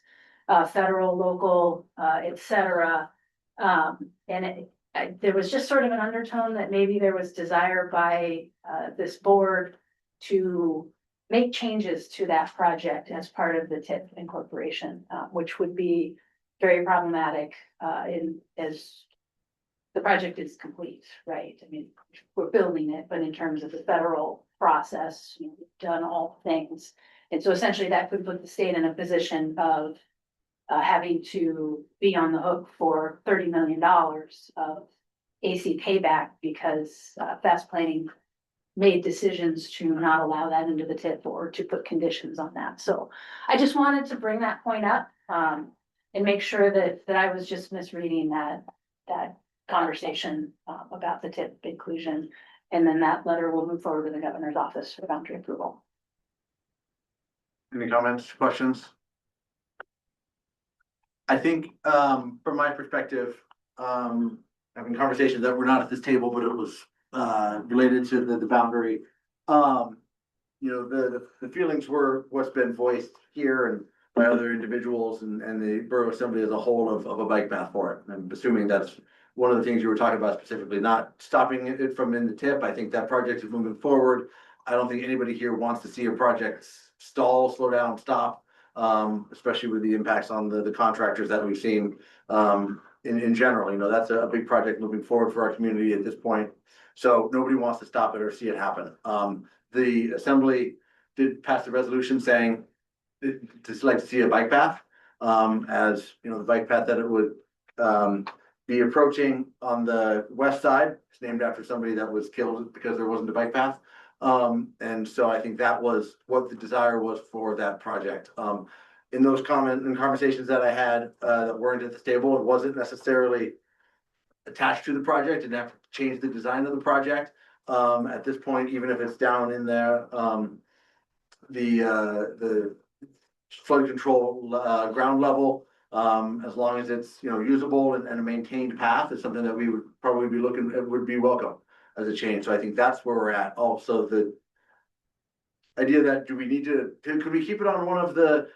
federal, local, et cetera. And there was just sort of an undertone that maybe there was desire by this board to make changes to that project as part of the TIP incorporation, which would be very problematic as the project is complete, right? I mean, we're building it, but in terms of the federal process, we've done all things. And so essentially that could put the state in a position of having to be on the hook for $30 million of AC payback because Fast Planning made decisions to not allow that into the TIP or to put conditions on that. So I just wanted to bring that point up and make sure that I was just misreading that conversation about the TIP inclusion. And then that letter will move forward to the governor's office for boundary approval. Any comments, questions? I think, from my perspective, having conversations that were not at this table, but it was related to the boundary. You know, the feelings were what's been voiced here and by other individuals and the Borough Assembly as a whole of a bike path for it. I'm assuming that's one of the things you were talking about specifically, not stopping it from in the TIP. I think that project is moving forward. I don't think anybody here wants to see a project stall, slow down, stop, especially with the impacts on the contractors that we've seen in general. You know, that's a big project moving forward for our community at this point. So nobody wants to stop it or see it happen. The Assembly did pass the resolution saying just like to see a bike path, as you know, the bike path that it would be approaching on the west side. It's named after somebody that was killed because there wasn't a bike path. And so I think that was what the desire was for that project. In those conversations that I had that weren't at the table, it wasn't necessarily attached to the project and have to change the design of the project. At this point, even if it's down in there, the flood control ground level, as long as it's, you know, usable and a maintained path, is something that we would probably be looking at, would be welcome as a change. So I think that's where we're at. Also, the idea that could we keep it on one of the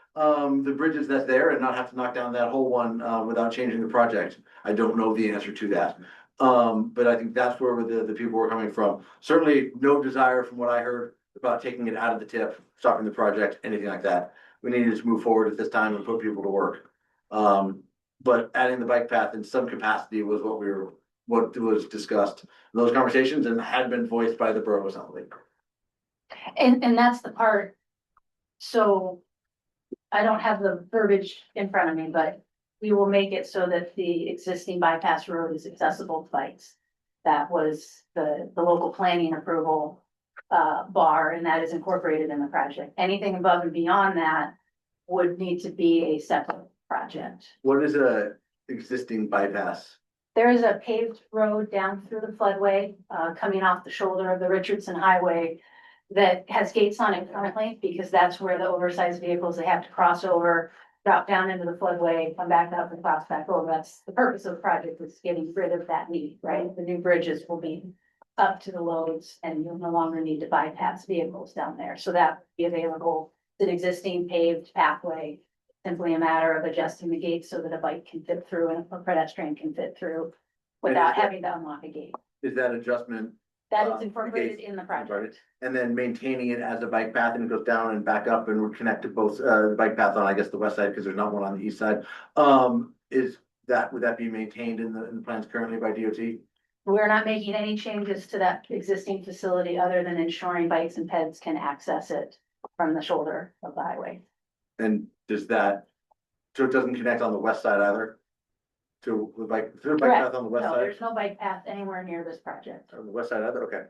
bridges that's there and not have to knock down that whole one without changing the project? I don't know the answer to that. But I think that's where the people were coming from. Certainly no desire from what I heard about taking it out of the TIP, stopping the project, anything like that. We need to just move forward at this time and put people to work. But adding the bike path in some capacity was what was discussed in those conversations and had been voiced by the Borough Assembly. And that's the part. So I don't have the verbiage in front of me, but we will make it so that the existing bypass road is accessible to bikes. That was the local planning approval bar, and that is incorporated in the project. Anything above and beyond that would need to be a separate project. What is a existing bypass? There is a paved road down through the floodway, coming off the shoulder of the Richardson Highway that has gates on it currently, because that's where the oversized vehicles, they have to cross over, drop down into the floodway, come back up and cross back over. That's the purpose of the project, is getting rid of that need, right? The new bridges will be up to the loads and you'll no longer need to bypass vehicles down there. So that would be available. It's an existing paved pathway, simply a matter of adjusting the gate so that a bike can fit through and a pedestrian can fit through without having to unlock a gate. Is that adjustment That is okay. incorporated in the project. And then maintaining it as a bike path and it goes down and back up and would connect to both, the bike path on, I guess, the west side, because there's not one on the east side. Would that be maintained in the plans currently by DOT? We're not making any changes to that existing facility other than ensuring bikes and peds can access it from the shoulder of the highway. And so it doesn't connect on the west side either? To the bike, is there a bike Correct. path on the west No, side? there's no bike path anywhere near this project. On the west side either, okay.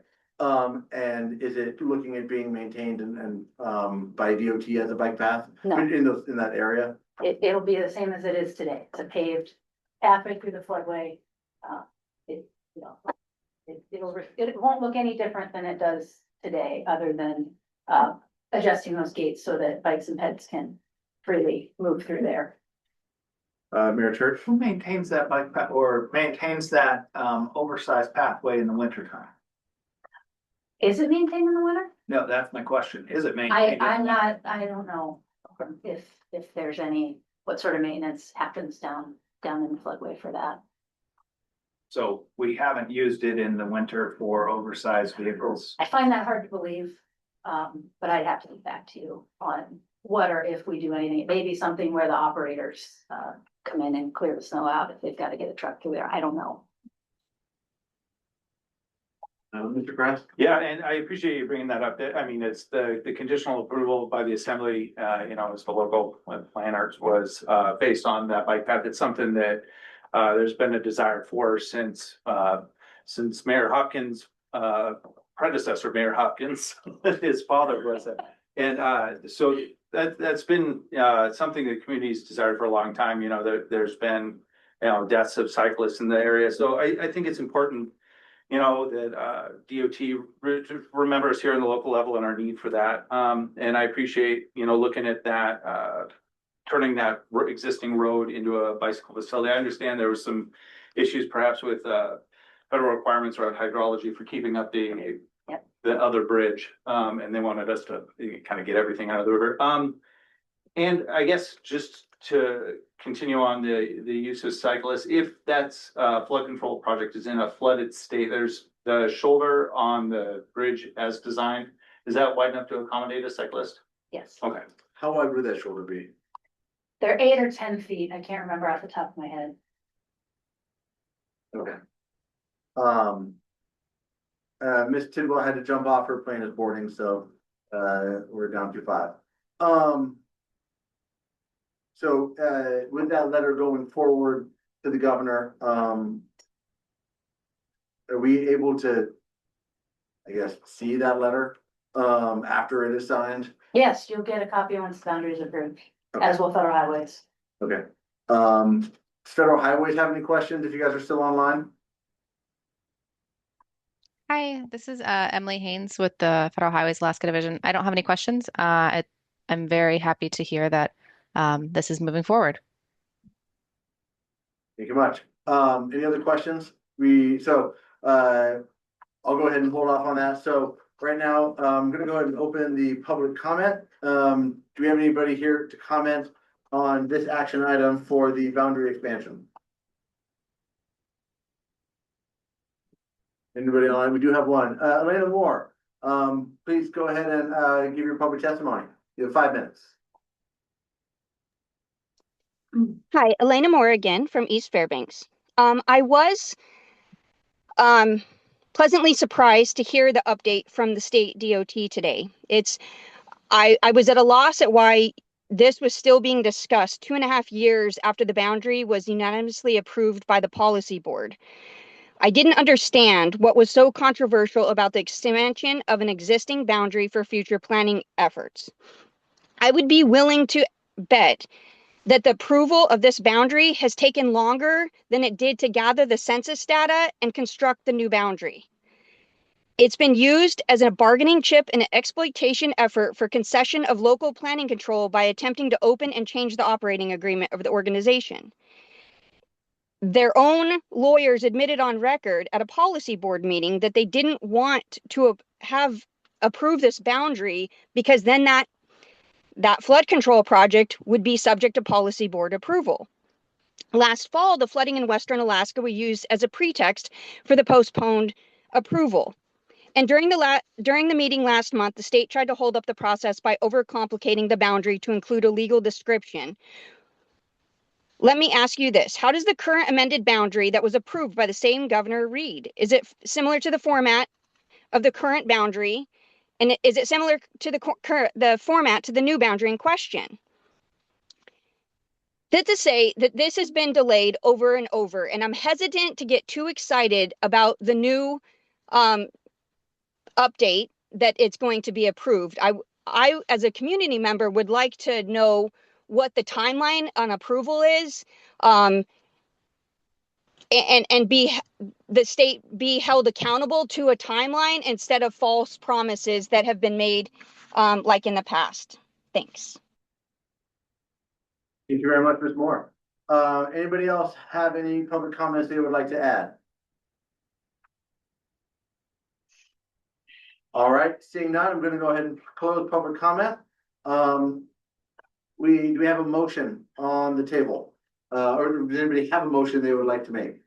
And is it looking at being maintained and by DOT as a bike path? No. In that area? It'll be the same as it is today. It's a paved pathway through the floodway. It won't look any different than it does today, other than adjusting those gates so that bikes and peds can freely move through there. Mayor Church? Who maintains that bike path or maintains that oversized pathway in the wintertime? Is it maintained in the winter? No, that's my question. Is it maintained? I don't know if there's what sort of maintenance happens down in the floodway for that. So we haven't used it in the winter for oversized vehicles. I find that hard to believe, but I'd have to get back to you on what or if we do anything. It may be something where the operators come in and clear the snow out if they've got to get a truck through there. I don't know. Mr. Kress? Yeah, and I appreciate you bringing that up. I mean, it's the conditional approval by the assembly, as the local planners was based on that bike path. It's something that there's been a desire for since Mayor Hopkins, predecessor Mayor Hopkins, his father was it. And so that's been something the community's desired for a long time. There's been, deaths of cyclists in the area. So I think it's important, that DOT remembers here in the local level and our need for that. And I appreciate, looking at that, turning that existing road into a bicycle facility. I understand there was some issues perhaps with federal requirements around hydrology for keeping up the other bridge. And they wanted us to kind of get everything out of the river. And I guess just to continue on the use of cyclists, if that's flood control project is in a flooded state, there's the shoulder on the bridge as designed. Is that wide enough to accommodate a cyclist? Yes. Okay. How wide would that shoulder be? They're 8 or 10 feet. I can't remember off the top of my head. Okay. Miss Tidwell had to jump off, her plane is boarding, so we're down to 5. So with that letter going forward to the governor, are we able to, I guess, see that letter after it is signed? Yes, you'll get a copy once the boundaries are approved, as will Federal Highways. Okay. Federal Highways have any questions if you guys are still online? Hi, this is Emily Haynes with the Federal Highways Alaska Division. I don't have any questions. I'm very happy to hear that this is moving forward. Thank you much. Any other questions? I'll go ahead and hold off on that. So right now, I'm gonna go ahead and open the public comment. Do we have anybody here to comment on this action item for the boundary expansion? Anybody online? We do have one. Elena Moore, please go ahead and give your public testimony. You have 5 minutes. Hi, Elena Moore again from East Fairbanks. I was pleasantly surprised to hear the update from the state DOT today. I was at a loss at why this was still being discussed 2.5 years after the boundary was unanimously approved by the policy board. I didn't understand what was so controversial about the expansion of an existing boundary for future planning efforts. I would be willing to bet that the approval of this boundary has taken longer than it did to gather the census data and construct the new boundary. It's been used as a bargaining chip in an exploitation effort for concession of local planning control by attempting to open and change the operating agreement of the organization. Their own lawyers admitted on record at a policy board meeting that they didn't want to have approved this boundary because then that flood control project would be subject to policy board approval. Last fall, the flooding in Western Alaska was used as a pretext for the postponed approval. And during the meeting last month, the state tried to hold up the process by overcomplicating the boundary to include a legal description. Let me ask you this. How does the current amended boundary that was approved by the same governor read? Is it similar to the format of the current boundary? And is it similar to the format to the new boundary in question? That's to say that this has been delayed over and over, and I'm hesitant to get too excited about the new update that it's going to be approved. I, as a community member, would like to know what the timeline on approval is, and be the state be held accountable to a timeline instead of false promises that have been made, like in the past. Thanks. Thank you very much, Ms. Moore. Anybody else have any public comments they would like to add? All right, seeing none, I'm gonna go ahead and close public comment. Do we have a motion on the table? Or does anybody have a motion they would like to make?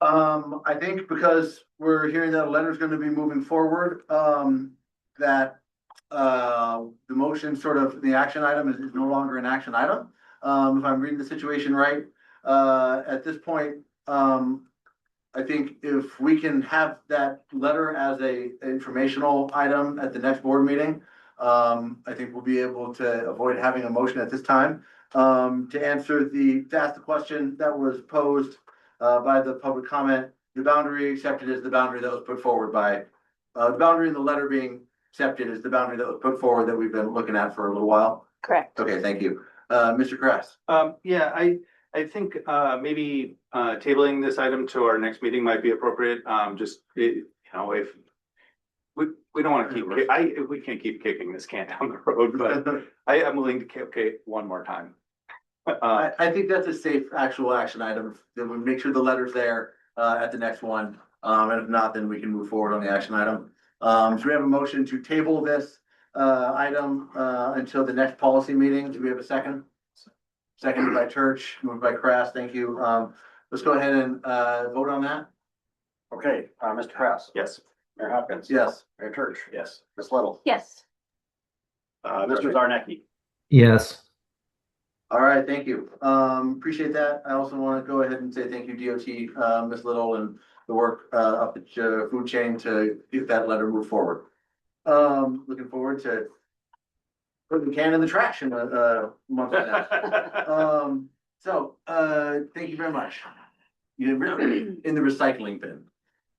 I think because we're hearing that a letter is gonna be moving forward, that the motion sort of, the action item is no longer an action item. If I'm reading the situation right, at this point, I think if we can have that letter as a informational item at the next board meeting, I think we'll be able to avoid having a motion at this time. To ask the question that was posed by the public comment, the boundary accepted is the boundary that was put forward by, the boundary in the letter being accepted is the boundary that was put forward that we've been looking at for a little while. Correct. Okay, thank you. Mr. Kress. Yeah, I think maybe tabling this item to our next meeting might be appropriate. You know, if we don't want to keep, we can't keep kicking this can down the road, but I'm willing to kick it one more time. I think that's a safe actual action item. Then we make sure the letter's there at the next one. And if not, then we can move forward on the action item. So we have a motion to table this item until the next policy meeting. Do we have a second? Seconded by Church, moved by Krass. Thank you. Let's go ahead and vote on that. Okay, Mr. Krass. Yes. Mayor Hopkins. Yes. Mayor Church. Yes. Ms. Little. Yes. Mr. Zarnecki. Yes. All right, thank you. Appreciate that. I also want to go ahead and say thank you, DOT, Ms. Little, and the work up the food chain to get that letter move forward. Looking forward to putting the can in the trash in a month from now. Thank you very much. You're in the recycling bin.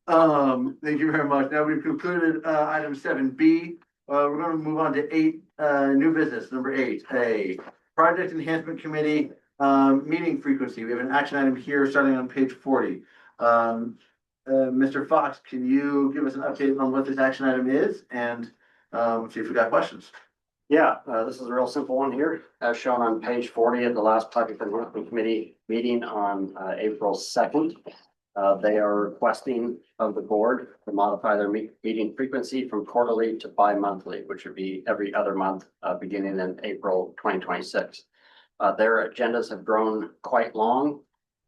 Thank you very much. Now we've concluded item 7B. We're going to move on to 8, new business, number 8, a project enhancement committee meeting frequency. We have an action item here starting on page 40. Mr. Fox, can you give us an update on what this action item is and see if we got questions? Yeah, this is a real simple one here, as shown on page 40 of the last project enhancement committee meeting on April 2nd. They are requesting of the board to modify their meeting frequency from quarterly to bi-monthly, which would be every other month, beginning in April 2026. Their agendas have grown quite long,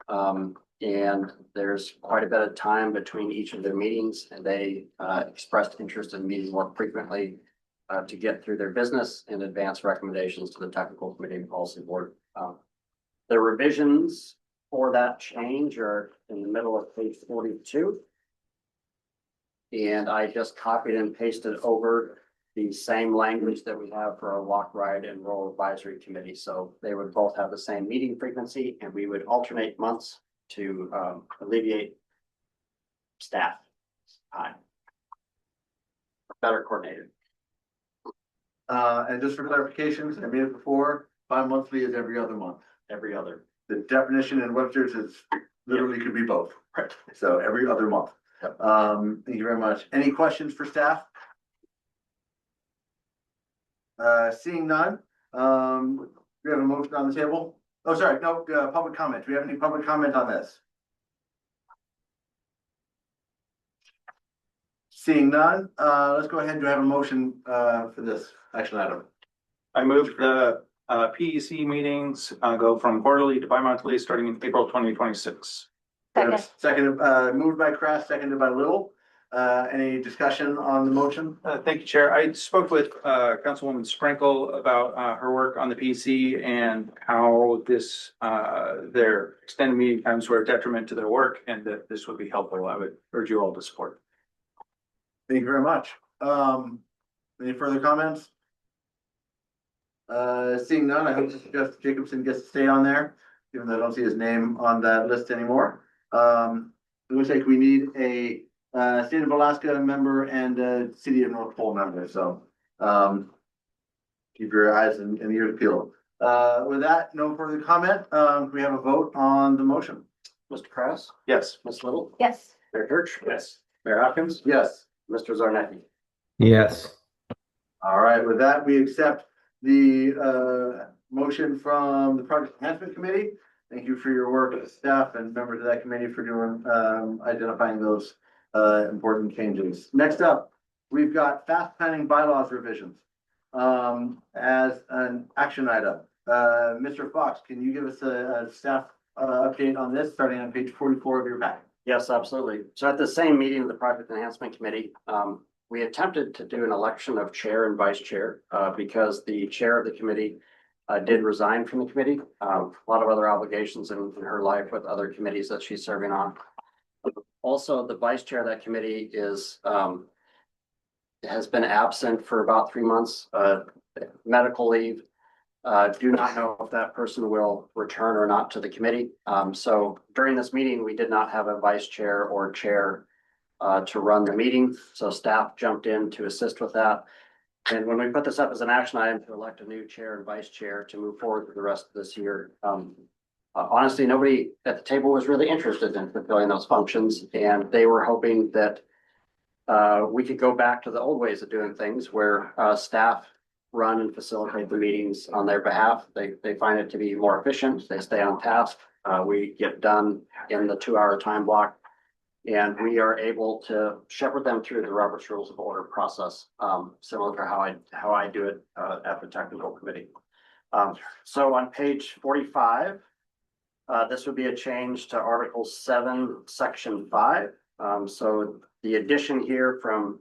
and there's quite a bit of time between each of their meetings, and they expressed interest in meeting more frequently to get through their business and advance recommendations to the technical committee and policy board. The revisions for that change are in the middle of page 42. And I just copied and pasted over the same language that we have for our walk, ride, and roll advisory committee. So they would both have the same meeting frequency, and we would alternate months to alleviate staff time. Better coordinated. And just for clarifications, I made it before, bi-monthly is every other month. Every other. The definition in Webster's is literally could be both. Right. So every other month. Yep. Thank you very much. Any questions for staff? Seeing none, we have a motion on the table. Oh, sorry, no, public comment. Do we have any public comment on this? Seeing none, let's go ahead and have a motion for this action item. I move the PEC meetings go from quarterly to bi-monthly starting in April 2026. Seconded, moved by Kraft, seconded by Little. Any discussion on the motion? Thank you, Chair. I spoke with Councilwoman Sprinkle about her work on the PC and how this their extended meeting times were a detriment to their work, and that this would be helpful. I would urge you all to support. Thank you very much. Any further comments? Seeing none, I hope Jeff Jacobson gets to stay on there, even though I don't see his name on that list anymore. It looks like we need a State of Alaska member and a City of North Pole member, so keep your eyes and ears peeled. With that, no further comment. We have a vote on the motion. Mr. Kraus? Yes. Ms. Little? Yes. Mayor Hirsch? Yes. Mayor Hopkins? Yes. Mr. Zarnecki? Yes. All right, with that, we accept the motion from the Project Enhancement Committee. Thank you for your work as staff and members of that committee for doing identifying those important changes. Next up, we've got fast planning bylaws revisions as an action item. Mr. Fox, can you give us a staff update on this, starting on page 44 of your packet? Yes, absolutely. So at the same meeting of the Project Enhancement Committee, we attempted to do an election of chair and vice chair because the chair of the committee did resign from the committee. A lot of other obligations in her life with other committees that she's serving on. Also, the vice chair of that committee has been absent for about 3 months, medical leave. Do not know if that person will return or not to the committee. So during this meeting, we did not have a vice chair or chair to run the meeting. So staff jumped in to assist with that. And when we put this up as an action item to elect a new chair and vice chair to move forward for the rest of this year, honestly, nobody at the table was really interested in fulfilling those functions. And they were hoping that we could go back to the old ways of doing things where staff run and facilitate the meetings on their behalf. They find it to be more efficient. They stay on task. We get done in the 2-hour time block. And we are able to shepherd them through the Robert's Rules of Order process, similar to how I do it at the technical committee. So on page 45, this would be a change to Article 7, Section 5. So the addition here from,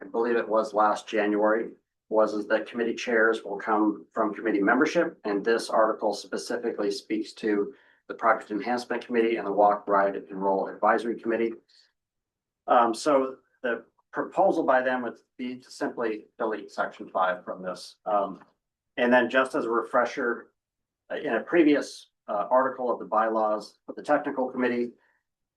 I believe it was last January, is that committee chairs will come from committee membership, and this article specifically speaks to the Project Enhancement Committee and the Walk, Ride, and Roll Advisory Committee. So the proposal by them would be to simply delete Section 5 from this. And then just as a refresher, in a previous article of the bylaws of the Technical Committee,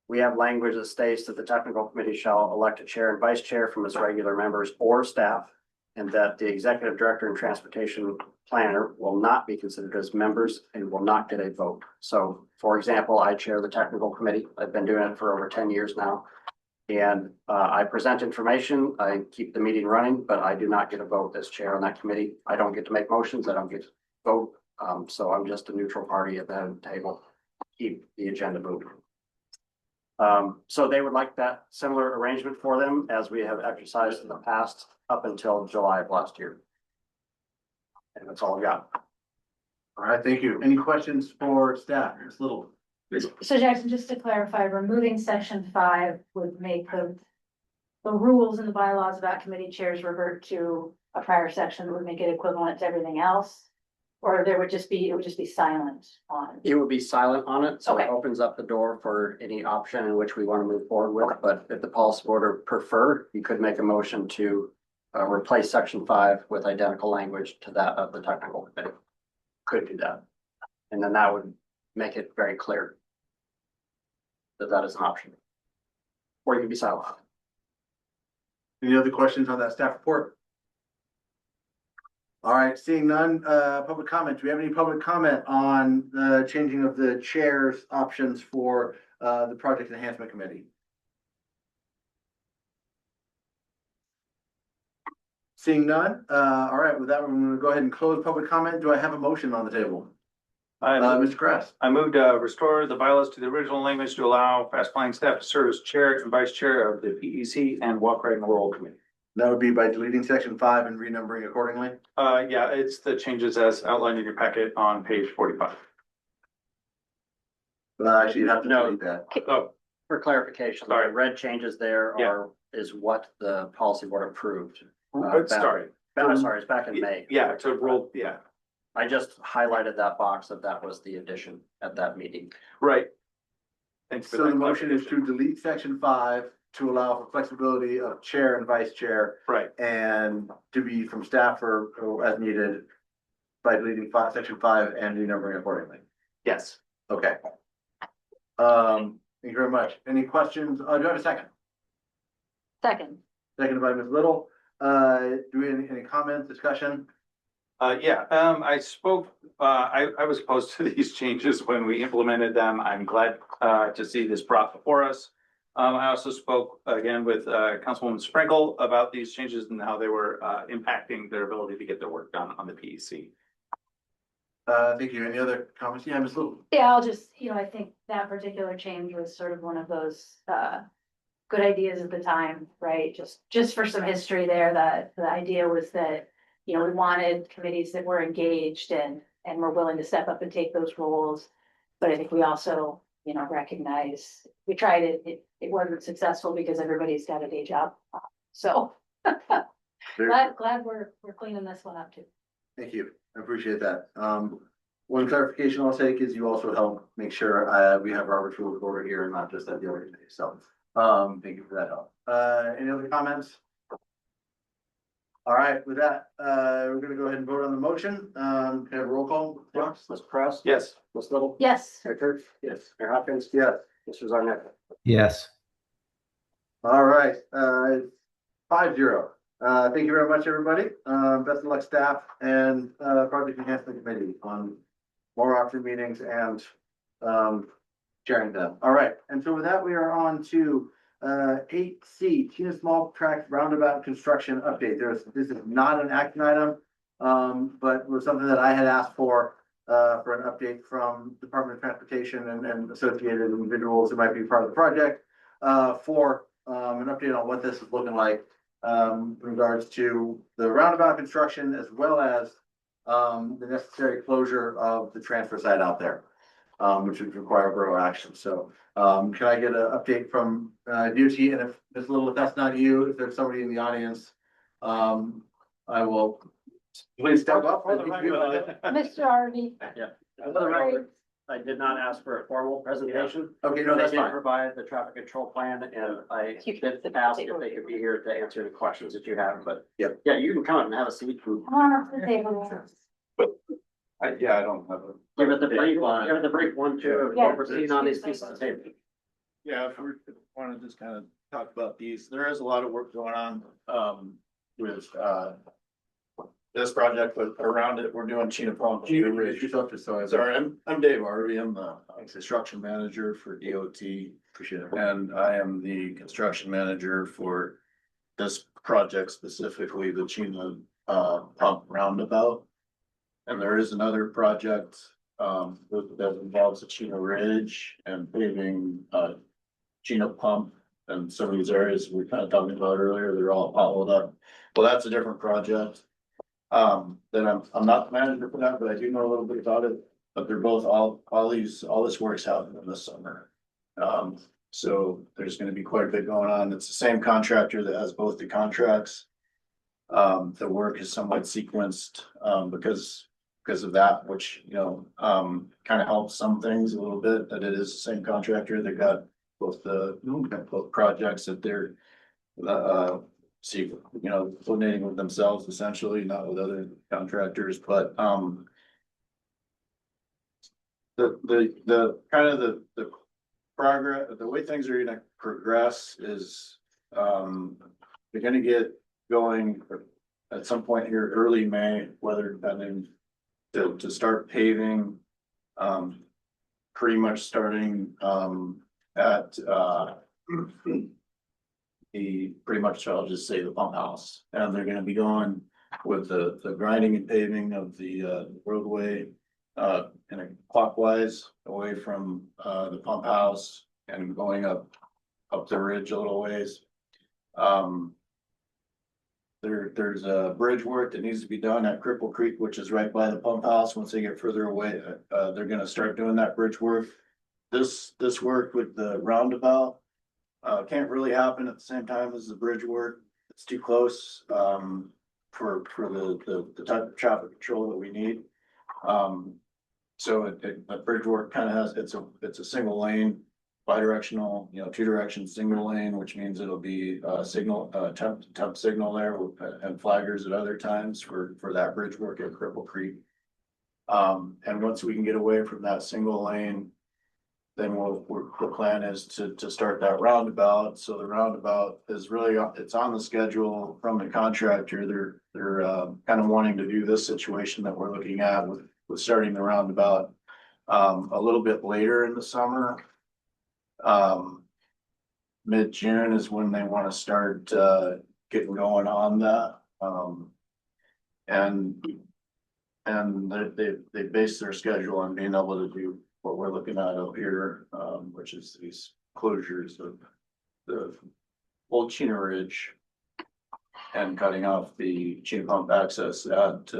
we have language that states that the Technical Committee shall elect a chair and vice chair from its regular members or staff, and that the executive director and transportation planner will not be considered as members and will not get a vote. So, for example, I chair the technical committee. I've been doing it for over 10 years now. And I present information, I keep the meeting running, but I do not get a vote as chair on that committee. I don't get to make motions, I don't get to vote. So I'm just a neutral party at the table, keep the agenda moving. So they would like that similar arrangement for them as we have exercised in the past up until July of last year. And that's all I got. All right, thank you. Any questions for staff? Ms. Little. So Jackson, just to clarify, removing Section 5 would make the rules and the bylaws about committee chairs revert to a prior section that would make it equivalent to everything else? Or it would just be silent on it? It would be silent on it, so it Okay. opens up the door for any option in which we want to move forward with. But if the policy board prefer, you could make a motion to replace Section 5 with identical language to that of the technical committee. Could do that. And then that would make it very clear that that is an option. Or you can be silent. Any other questions on that staff report? All right, seeing none, public comment. Do we have any public comment on the changing of the chair's options for the Project Enhancement Committee? Seeing none, all right, with that, we're going to go ahead and close public comment. Do I have a motion on the table? Mr. Kress. I moved to restore the bylaws to the original language to allow fast planning staff to serve as chair and vice chair of the PEC and Walk, Ride, and Roll Committee. That would be by deleting section 5 and renumbering accordingly. Yeah, it's the changes as outlined in your packet on page 45. Actually, you'd have to No. delete that. Oh, For clarification, the Sorry. red changes there Yeah. is what the policy board approved. sorry. Sorry, it's back in May. Yeah, to roll, yeah, I just highlighted that box that was the addition at that meeting. right. Thanks for So that the motion is to clarification. delete section 5 to allow for flexibility of chair and vice chair Right, and to be from staff or as needed by deleting section 5 and renumbering accordingly. yes. Okay. Thank you very much. Any questions? Do I have a second? Second. Seconded by Ms. Little. Do we have any comments, discussion? I spoke, I was opposed to these changes when we implemented them. I'm glad to see this brought before us. I also spoke again with Councilwoman Sprinkle about these changes and how they were impacting their ability to get their work done on the PEC. Thank you. Any other comments? Yeah, Ms. Little. Yeah, I'll just, I think that particular change was sort of one of those good ideas at the time, right? Just for some history there, that the idea was that, we wanted committees that were engaged and were willing to step up and take those roles. But I think we also, recognize, we tried it wasn't successful because everybody's got a day job. So glad we're cleaning this one up too. Thank you. I appreciate that. One clarification I'll take is you also help make sure we have Robert's Rules of Order here and not just at the other day. So thank you for that help. Any other comments? All right, with that, we're gonna go ahead and vote on the motion. Can I have a roll call? Brooks? Ms. Press? Yes. Ms. Little? Yes. Mayor Kurt? Yes. Mayor Hopkins? Yes. Mr. Zarnet? Yes. All right, 5-0. Thank you very much, everybody. Best of luck, staff and Project Enhancement Committee on more option meetings and sharing them. All right, and so with that, we are on to 8C, Tina Small Track Roundabout Construction Update. This is not an action item, but was something that I had asked for an update from Department of Transportation and associated individuals who might be part of the project for an update on what this is looking like in regards to the roundabout construction as well as the necessary closure of the transfer site out there, which would require borough action. So can I get an update from DOT? And if Ms. Little, if that's not you, if there's somebody in the audience, I will please step up. Mr. Harvey. Yeah. For the record, I did not ask for a formal presentation. Okay, no, that's They did fine. provide the traffic control plan and I did ask if they could be here to answer the questions that you have, but Yep. yeah, you can come and have a seat. Come on up to the table. I don't have a. Give it the brief one too, Yeah. what we're seeing on these pieces of paper. Yeah, if we want to just kind of talk about these, there is a lot of work going on, with, this project, but around it, we're doing Chena Pump. Can you introduce yourself just so I. Sorry, I'm Dave Harvey. I'm the construction manager for DOT. Appreciate it. And I am the construction manager for this project, specifically the Chena Pump Roundabout. And there is another project that involves the Chena Ridge and paving Chena Pump. And some of these areas we kind of talked about earlier, they're all followed up. Well, that's a different project. Then I'm not the manager for that, but I do know a little bit about it. But they're both all this work's happening this summer. So there's gonna be quite a bit going on. It's the same contractor that has both the contracts. The work is somewhat sequenced, because of that, which, kind of helps some things a little bit, that it is the same contractor. They got both projects that they're, coordinating with themselves essentially, not with other contractors, but, the kind of the progress, the way things are gonna progress is, they're gonna get going at some point here, early May, weather depending, to start paving, pretty much starting, at, pretty much, I'll just say the pump house. And they're gonna be going with the grinding and paving of the roadway, in a clockwise away from, the pump house and going up the ridge a little ways. there's a bridge work that needs to be done at Cripple Creek, which is right by the pump house. Once they get further away, they're gonna start doing that bridge work. This work with the roundabout, can't really happen at the same time as the bridge work. It's too close, for the type of traffic control that we need. So the bridge work kind of has, it's a single lane, bi-directional, two direction, single lane, which means it'll be signal, temp signal there and flaggers at other times for that bridge work at Cripple Creek. And once we can get away from that single lane, then the plan is to start that roundabout. So the roundabout is really, it's on the schedule from the contractor. They're kind of wanting to do this situation that we're looking at with starting the roundabout a little bit later in the summer. Mid-June is when they want to start getting going on that. And they base their schedule on being able to do what we're looking at up here, which is these closures of the old Chena Ridge and cutting off the Chena Pump access at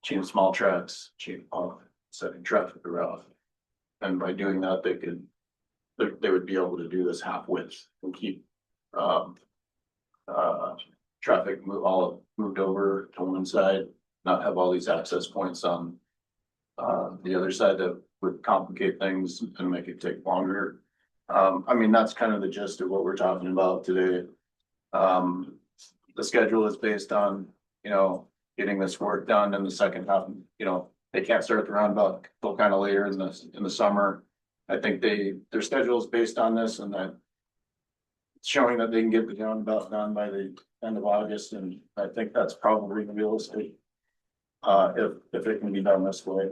Chena Small Tracks, Chena Pump, setting traffic around. And by doing that, they would be able to do this half width and keep traffic moved over to one side, not have all these access points on the other side that would complicate things and make it take longer. I mean, that's kind of the gist of what we're talking about today. The schedule is based on, getting this work done in the second half. They can't start the roundabout till kind of later in the summer. I think their schedule is based on this, and that it's showing that they can get the roundabout done by the end of August, and I think that's probably realistic. If it can be done this way.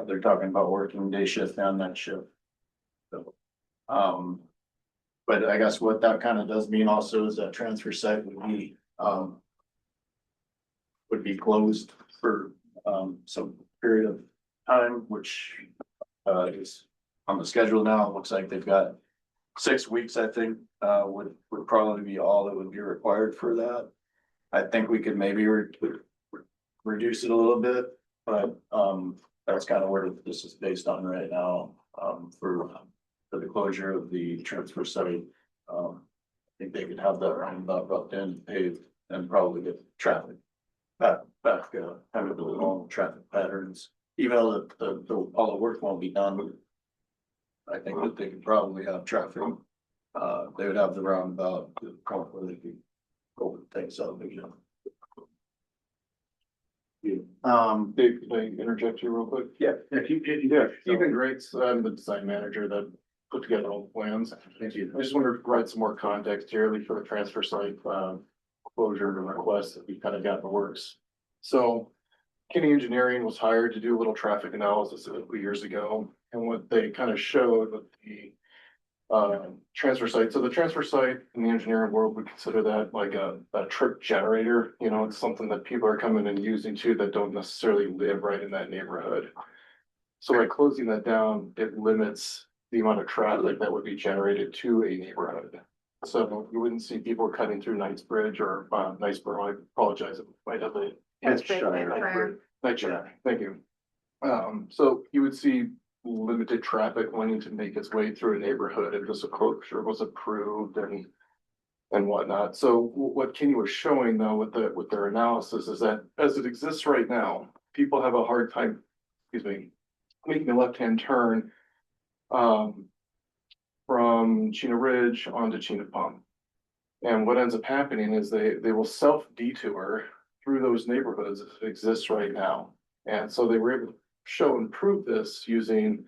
They're talking about working day shift and night shift. So, but I guess what that kind of does mean also is that transfer site would be closed for some period of time, which is on the schedule now. It looks like they've got 6 weeks, I think, would probably be all that would be required for that. I think we could maybe reduce it a little bit, but that's kind of where this is based on right now, for the closure of the transfer site. I think they could have that roundabout brought in, paved, and probably get traffic back kind of the normal traffic patterns. Even though all the work won't be done, I think that they could probably have traffic. They would have the roundabout to the point where they could go and take subdivision. Dave, can I interject you real quick? Yeah, Ethan Greats, I'm the design manager that put together all the plans. Thank you. I just wanted to provide some more context here, at least for the transfer site closure and request that we kind of got in the works. So Kenny Engineering was hired to do a little traffic analysis a couple years ago, and what they kind of showed with the transfer site. So the transfer site in the engineering world would consider that like a trip generator. It's something that people are coming and using too that don't necessarily live right in that neighborhood. So by closing that down, it limits the amount of traffic that would be generated to a neighborhood. So you wouldn't see people cutting through Knightsbridge or Knightsboro. I apologize if I had the Knightshire. Thank you. So you would see limited traffic wanting to make its way through a neighborhood if this closure was approved and whatnot. So what Kenny was showing though with their analysis is that as it exists right now, people have a hard time, making a left-hand turn from Chena Ridge onto Chena Pump. And what ends up happening is they will self-detour through those neighborhoods that exist right now. And so they were able to show and prove this using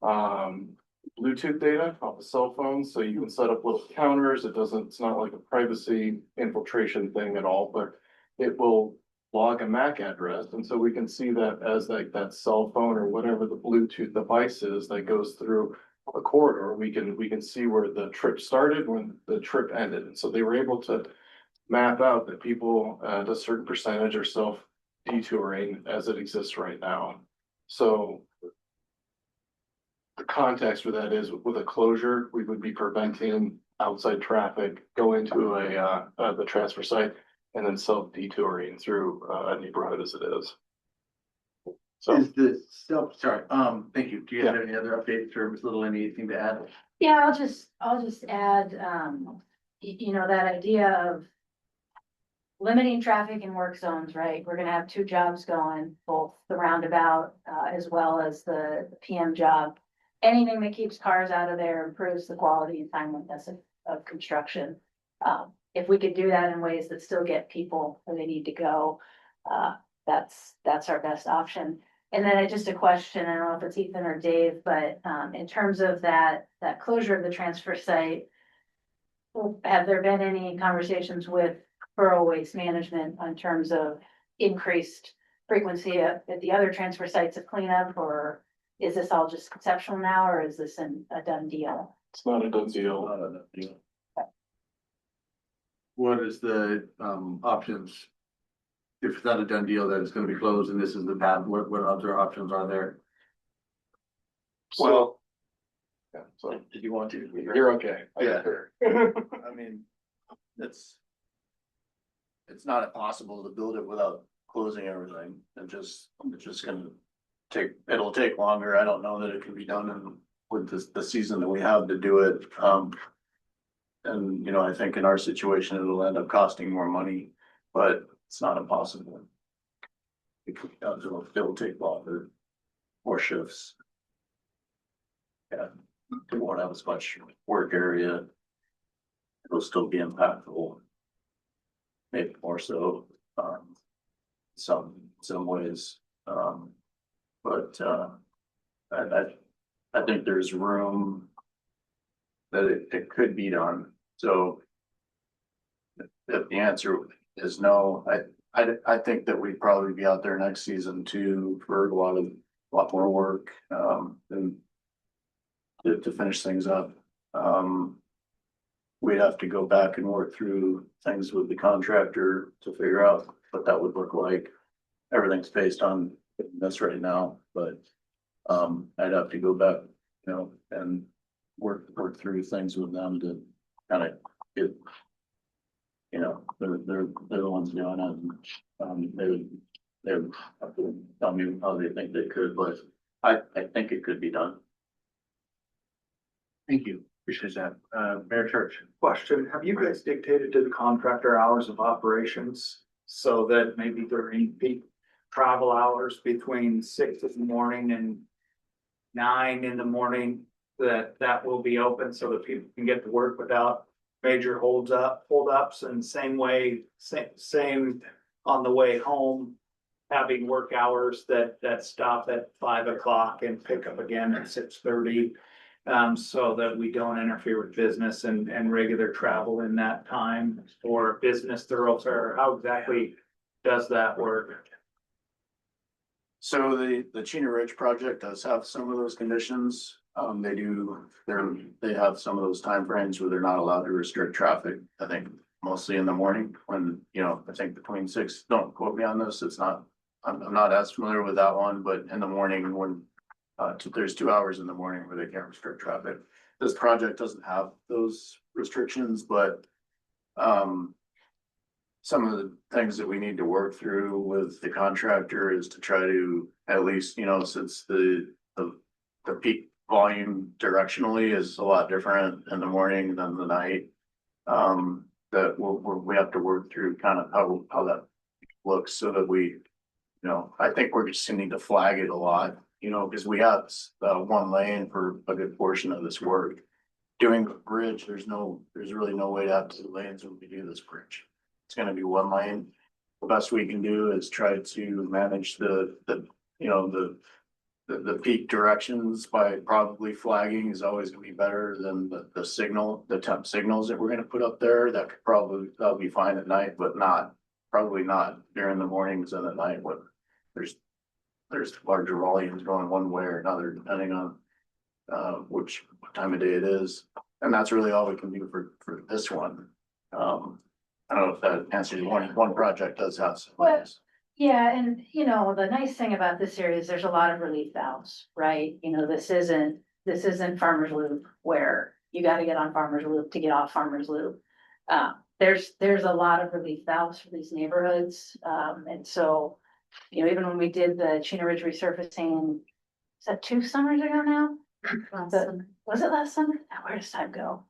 Bluetooth data off the cell phone. So you can set up little counters. It's not like a privacy infiltration thing at all, but it will log a MAC address. And so we can see that as that cell phone or whatever the Bluetooth device is that goes through a corridor, we can see where the trip started, when the trip ended. And so they were able to map out that people at a certain percentage are self-detouring as it exists right now. So the context for that is with a closure, we would be preventing outside traffic, go into the transfer site and then self detouring through a neighborhood as it is. So Is the sorry, thank you. Do you have any other updates or Ms. Little, anything to add? Yeah, I'll just add, you know, that idea of limiting traffic in work zones, right? We're gonna have two jobs going, both the roundabout, as well as the PM job. Anything that keeps cars out of there improves the quality and timeliness of construction. If we could do that in ways that still get people where they need to go, that's our best option. And then just a question, I don't know if it's Ethan or Dave, but in terms of that closure of the transfer site, have there been any conversations with Borough Waste Management in terms of increased frequency at the other transfer sites of cleanup, or is this all just conceptual now, or is this a done deal? it's not a done deal. Not a done deal. What is the options? If it's not a done deal, that it's gonna be closed and this is the path, what other options are there? Well, yeah, so did you want to? You're okay. Yeah. I mean, it's not impossible to build it without closing everything. It's just gonna it'll take longer. I don't know that it can be done with the season that we have to do it. And you know, I think in our situation, it'll end up costing more money, but it's not impossible. It'll take longer, more shifts. Yeah, we won't have as much work area. It'll still be impactful. Maybe more so, some ways, but I think there's room that it could be done. So if the answer is no, I think that we'd probably be out there next season too for a lot more work, and to finish things up. We'd have to go back and work through things with the contractor to figure out what that would look like. Everything's based on this right now, but I'd have to go back, you know, and work through things with them to kind of get, you know, they're the ones doing it. They would have to tell me how they think they could, but I think it could be done. Thank you, appreciate that. Mayor Church. Question, have you guys dictated to the contractor hours of operations so that maybe during peak travel hours between 6 in the morning and 9 in the morning, that will be open so that people can get to work without major holdups, and same on the way home, having work hours that stop at 5 o'clock and pick up again at 6:30. So that we don't interfere with business and regular travel in that time, or business thoroughfare. How exactly does that work? So the Chena Ridge project does have some of those conditions. They have some of those timeframes where they're not allowed to restrict traffic. I think mostly in the morning when, you know, I think between 6, don't quote me on this. I'm not as familiar with that one, but in the morning when there's 2 hours in the morning where they can't restrict traffic. This project doesn't have those restrictions, but some of the things that we need to work through with the contractor is to try to at least, you know, since the peak volume directionally is a lot different in the morning than the night. That we have to work through kind of how that looks so that we, you know, I think we're just gonna need to flag it a lot, you know, because we have one lane for a good portion of this work. Doing the bridge, there's really no way to have 2 lanes when we do this bridge. It's gonna be 1 lane. The best we can do is try to manage the peak directions by probably flagging is always gonna be better than the temp signals that we're gonna put up there. That'll be fine at night, but probably not during the mornings and at night when there's larger volumes going one way or another, depending on what time of day it is. And that's really all we can do for this one. I don't know if that answers one project does have some. Well, yeah, and you know, the nice thing about this area is there's a lot of relief valves, right? You know, this isn't Farmers Loop where you gotta get on Farmers Loop to get off Farmers Loop. There's a lot of relief valves for these neighborhoods. And so, you know, even when we did the Chena Ridge resurfacing, is that 2 summers ago now? Was it last summer? Now, where does time go?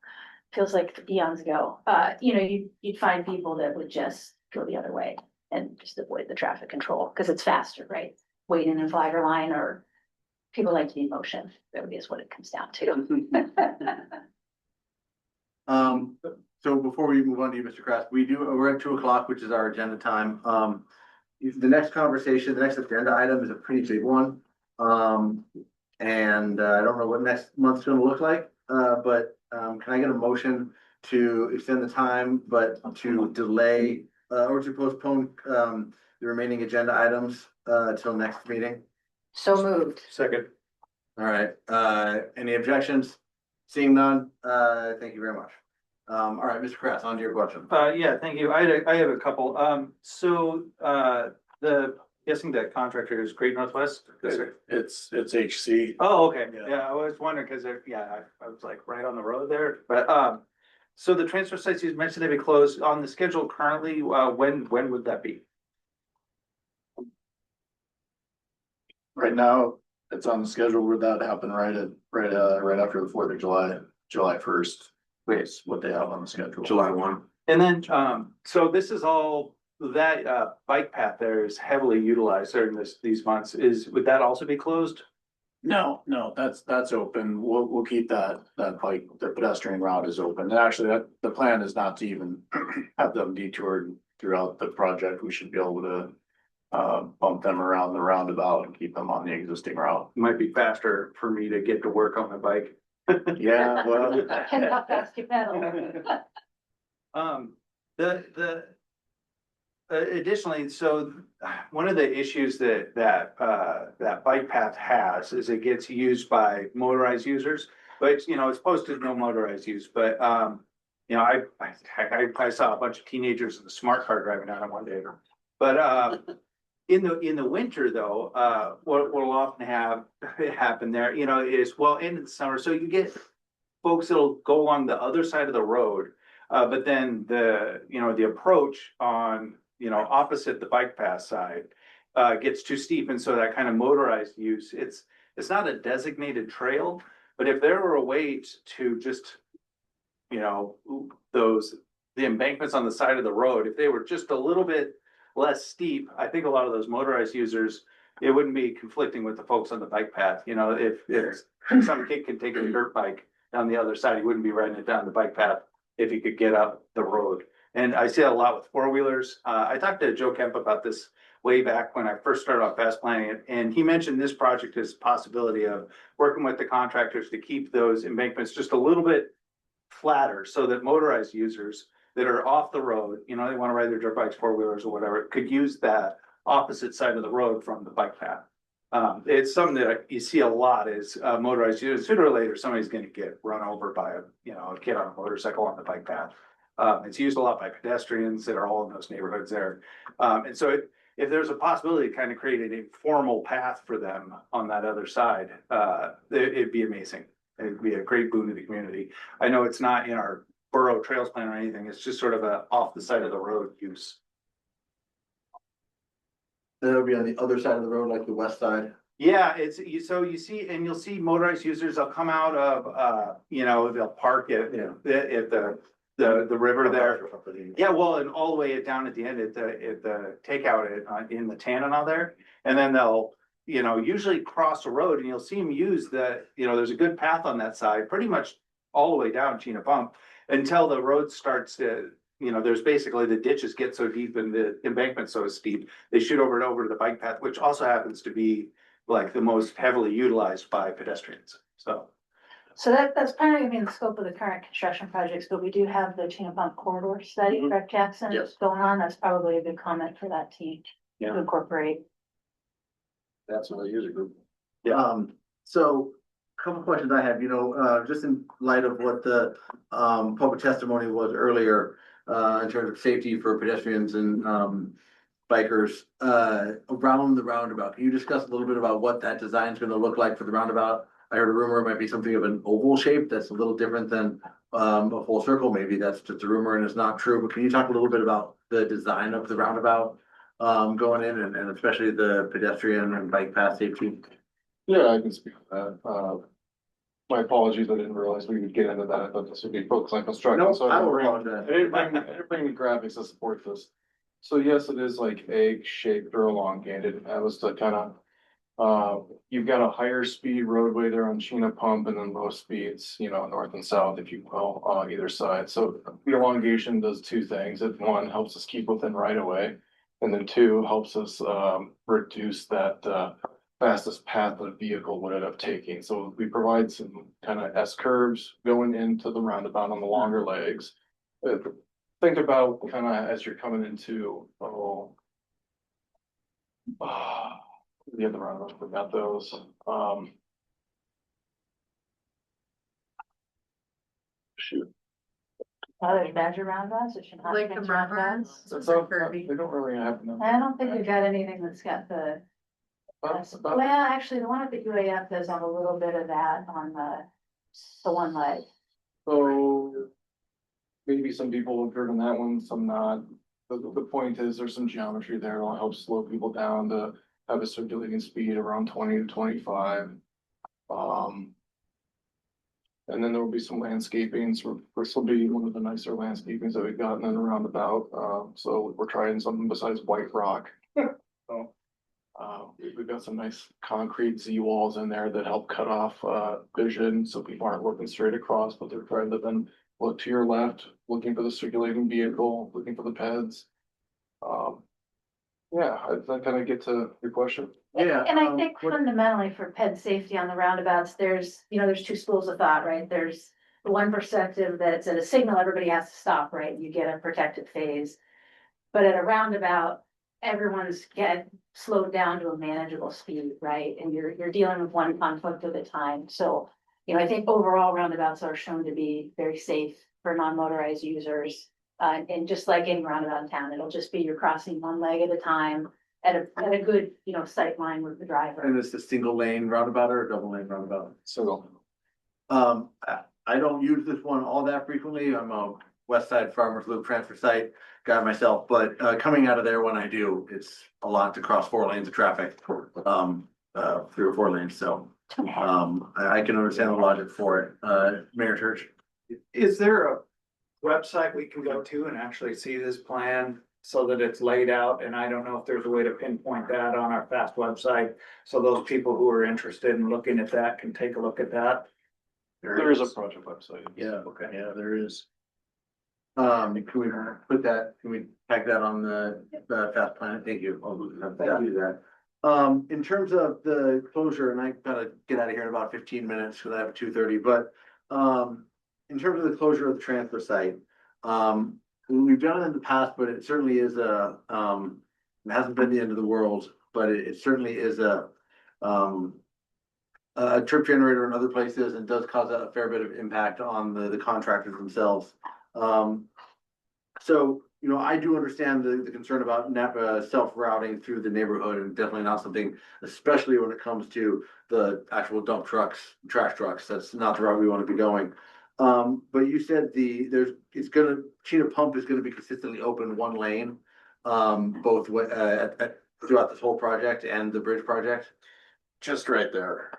Feels like eons ago. You know, you'd find people that would just go the other way and just avoid the traffic control because it's faster, right? Waiting in flagger line, or people like to be in motion, really is what it comes down to. So before we move on to you, Mr. Kraft, we're at 2 o'clock, which is our agenda time. The next conversation, the next agenda item is a pretty big one. And I don't know what next month's gonna look like, but can I get a motion to extend the time, but to delay or to postpone the remaining agenda items till next meeting? So moved. Second. All right, any objections? Seeing none, thank you very much. All right, Mr. Kraft, on to your question. Yeah, thank you. I have a couple. Guessing that contractor is Great Northwest? It's HC. Oh, okay. Yeah. Yeah, I was wondering, cause I was like right on the road there, but, so the transfer sites you mentioned they be closed on the schedule currently, when would that be? Right now, it's on the schedule where that happened right after the 4th of July, July 1st. Is what they have on the schedule. July 1. And then, so this is all, that, bike path there is heavily utilized during these months. Would that also be closed? No, that's open. We'll keep that bike, the pedestrian route is open. And actually, the plan is not to even have them detoured throughout the project. We should be able to bump them around the roundabout and keep them on the existing route. It might be faster for me to get to work on my bike. Yeah, well. How fast you pedal. Additionally, so one of the issues that bike path has is it gets used by motorized users, but you know, it's posted no motorized use, but you know, I saw a bunch of teenagers in the smart car driving down it one day. But in the winter though, what will often happen there, you know, is into the summer, so you get folks that'll go along the other side of the road, but then the approach on, opposite the bike path side gets too steep, and so that kind of motorized use, it's not a designated trail, but if there were a way to just, the embankments on the side of the road, if they were just a little bit less steep, I think a lot of those motorized users, it wouldn't be conflicting with the folks on the bike path. If some kid can take a dirt bike down the other side, he wouldn't be riding it down the bike path if he could get up the road. And I see that a lot with four-wheelers. I talked to Joe Kemp about this way back when I first started off fast planning it, and he mentioned this project as a possibility of working with the contractors to keep those embankments just a little bit flatter so that motorized users that are off the road, they want to ride their dirt bikes, four-wheelers or whatever, could use that opposite side of the road from the bike path. It's something that you see a lot is motorized users. Sooner or later, somebody's going to get run over by a kid on a motorcycle on the bike path. It's used a lot by pedestrians that are all in those neighborhoods there. And so if there's a possibility to kind of create an informal path for them on that other side, it'd be amazing. It'd be a great boon to the community. I know it's not in our borough trails plan or anything. It's just sort of a off the side of the road use. That'll be on the other side of the road, like the west side. Yeah, you see motorized users, they'll come out of, they'll park at the river there. Yeah, well, and all the way down at the end at the takeout in the Tanana there. And then they'll, usually cross the road and you'll see them use there's a good path on that side, pretty much all the way down Chena Pump until the road starts to, there's basically the ditches get so deep and the embankment so steep, they shoot over to the bike path, which also happens to be like the most heavily utilized by pedestrians. So that's probably gonna be in the scope of the current construction projects, but we do have the Chena Pump corridor study, correct, Jackson? Yes. Going on. That's probably a good comment for that team to incorporate. That's what the user group. Yeah. So a couple questions I have, just in light of what the public testimony was earlier, in terms of safety for pedestrians and bikers around the roundabout. Can you discuss a little bit about what that design is going to look like for the roundabout? I heard a rumor it might be something of an oval shape that's a little different than a full circle. Maybe that's just a rumor and it's not true, but can you talk a little bit about the design of the roundabout going in and especially the pedestrian and bike path safety? Yeah, I can speak to that. My apologies, I didn't realize we would get into that. I thought this would be focused on construction. No, So I didn't will bring- apologize. I didn't bring the graphics to support this. So yes, it is like egg shaped or elongated. That was the kind of, you've got a higher speed roadway there on Chena Pump and then low speeds, north and south, if you will, on either side. So the elongation does two things. It one helps us keep within right of way. And then two helps us, reduce that, fastest path a vehicle would end up taking. So we provide some kind of S curves going into the roundabout on the longer legs. Think about kind of as you're coming into, the other roundabout, forgot those. Shoot. There's Badger roundabouts, it should not. Like the roundabouts? So they don't really have them. I don't think we've got anything that's got the, well, actually, the one at the UAF does have a little bit of that on the one leg. So maybe some people have driven that one, some not. The point is there's some geometry there. It'll help slow people down to have a circulating speed around 20 to 25. And then there will be some landscaping. So this will be one of the nicer landscapings that we've gotten in a roundabout. So we're trying something besides white rock. So we've got some nice concrete Z walls in there that help cut off vision so people aren't looking straight across, but they're trying to then look to your left, looking for the circulating vehicle, looking for the peds. Yeah, I kind of get to your question. Yeah. And I think fundamentally for ped safety on the roundabouts, there's two schools of thought, right? There's the one perspective that it's at a signal, everybody has to stop, right? You get a protected phase. But at a roundabout, everyone's get slowed down to a manageable speed, right? And you're dealing with one conflict at a time. So, I think overall roundabouts are shown to be very safe for non-motorized users. And just like any roundabout in town, it'll just be you're crossing one leg at a time at a good, sight line with the driver. And it's a single lane roundabout or a double lane roundabout? Single. I don't use this one all that frequently. I'm a West Side Farmers Loop transfer site guy myself, but coming out of there when I do, it's a lot to cross 4 lanes of traffic. 3 or 4 lanes, so I can understand the logic for it. Mayor Church. Is there a website we can go to and actually see this plan so that it's laid out? And I don't know if there's a way to pinpoint that on our FAST website. So those people who are interested in looking at that can take a look at that. There is a project website. Yeah, okay, yeah, there is. Can we put that, can we tag that on the fast plan? Thank you. I'll do that. In terms of the closure, and I gotta get out of here in about 15 minutes because I have 2:30, but in terms of the closure of the transfer site, we've done it in the past, but it certainly is it hasn't been the end of the world, but it certainly is a trip generator in other places and does cause a fair bit of impact on the contractors themselves. So, I do understand the concern about self-routing through the neighborhood and definitely not something, especially when it comes to the actual dump trucks, trash trucks, that's not the route we want to be going. But you said Chena Pump is gonna be consistently open 1 lane, both throughout this whole project and the bridge project? Just right there.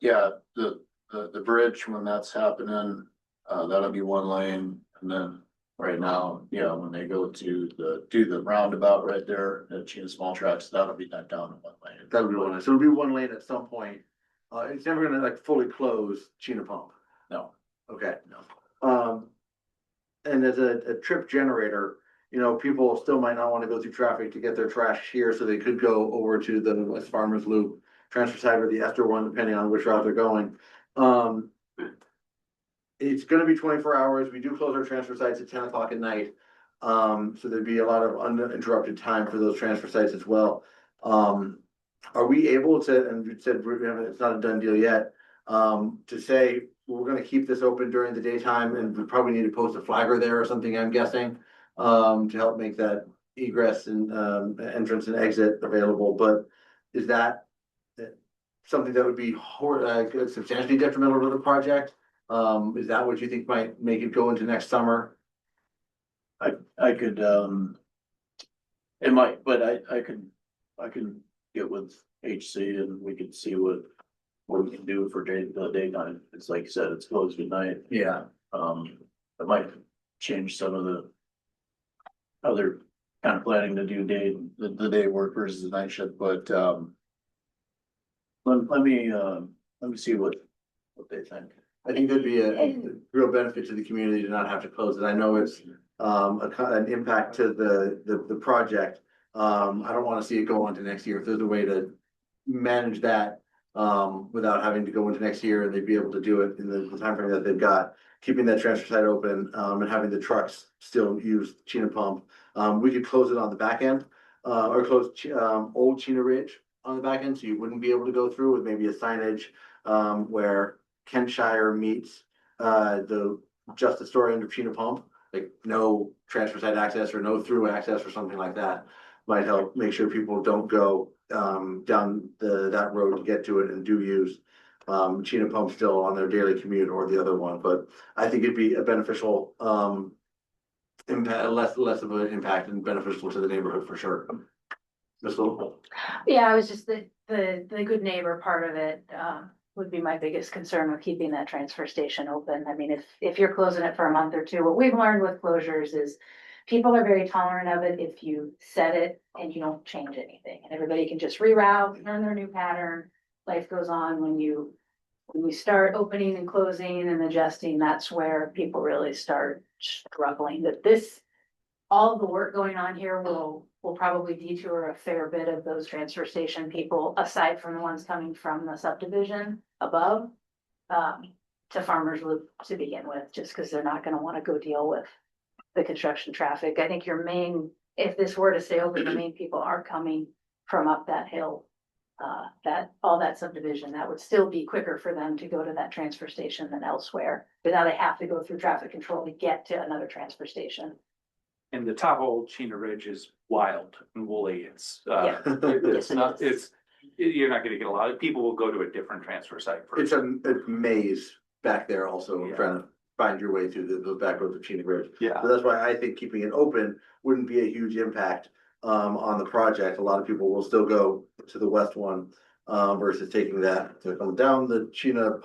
Yeah, the bridge, when that's happening, that'll be 1 lane, and then right now, yeah, when they go to do the roundabout right there at Chena Small Tracks, that'll be that down to 1 lane. That'll be 1 lane, so it'll be 1 lane at some point. It's never gonna fully close Chena Pump. No. Okay, no. And as a trip generator, people still might not want to go through traffic to get their trash here, so they could go over to the West Farmers Loop transfer site or the Esther one, depending on which route they're going. It's gonna be 24 hours. We do close our transfer sites at 10 o'clock at night. So there'd be a lot of uninterrupted time for those transfer sites as well. Are we able to, and you said it's not a done deal yet, to say we're gonna keep this open during the daytime and we probably need to post a flagger there or something, I'm guessing, to help make that egress and entrance and exit available, but is that something that would be substantially detrimental to the project? Is that what you think might make it go into next summer? I could, it might, but I can get with HC and we could see what we can do for the daytime. It's like you said, it's closed at night. Yeah. It might change some of the other kind of planning to do the day work versus the night shift, but, let me see what they think. I think that'd be a real benefit to the community to not have to close it. I know it's an impact to the project. I don't want to see it go on to next year. If there's a way to manage that without having to go into next year and they'd be able to do it in the timeframe that they've got, keeping that transfer site open and having the trucks still use Chena Pump. We could close it on the back end or close Old Chena Ridge on the back end, so you wouldn't be able to go through with maybe a signage where Kentshire meets the Justice Store end of Chena Pump, like no transfer site access or no through access or something like that. Might help make sure people don't go down that road to get to it and do use Chena Pump still on their daily commute or the other one. But I think it'd be a beneficial impact, less of an impact and beneficial to the neighborhood for sure. Ms. Little? Yeah, I was just the good neighbor part of it, would be my biggest concern with keeping that transfer station open. I mean, if you're closing it for a month or two, what we've learned with closures is people are very tolerant of it if you set it and you don't change anything. And everybody can just reroute, learn their new pattern. Life goes on. When we start opening and closing and adjusting, that's where people really start struggling. That all the work going on here will probably detour a fair bit of those transfer station people, aside from the ones coming from the subdivision above, to Farmers Loop to begin with, just because they're not gonna wanna go deal with the construction traffic. I think if this were to stay open, the main people are coming from up that hill. That subdivision, that would still be quicker for them to go to that transfer station than elsewhere. But now they have to go through traffic control to get to another transfer station. And the top of Old Chena Ridge is wild and woolly. It's you're not gonna get a lot of people will go to a different transfer site first. It's a maze back there also, trying to find your way through those back roads of Chena Ridge. Yeah. So that's why I think keeping it open wouldn't be a huge impact on the project. A lot of people will still go to the west one versus taking that to come down the Chena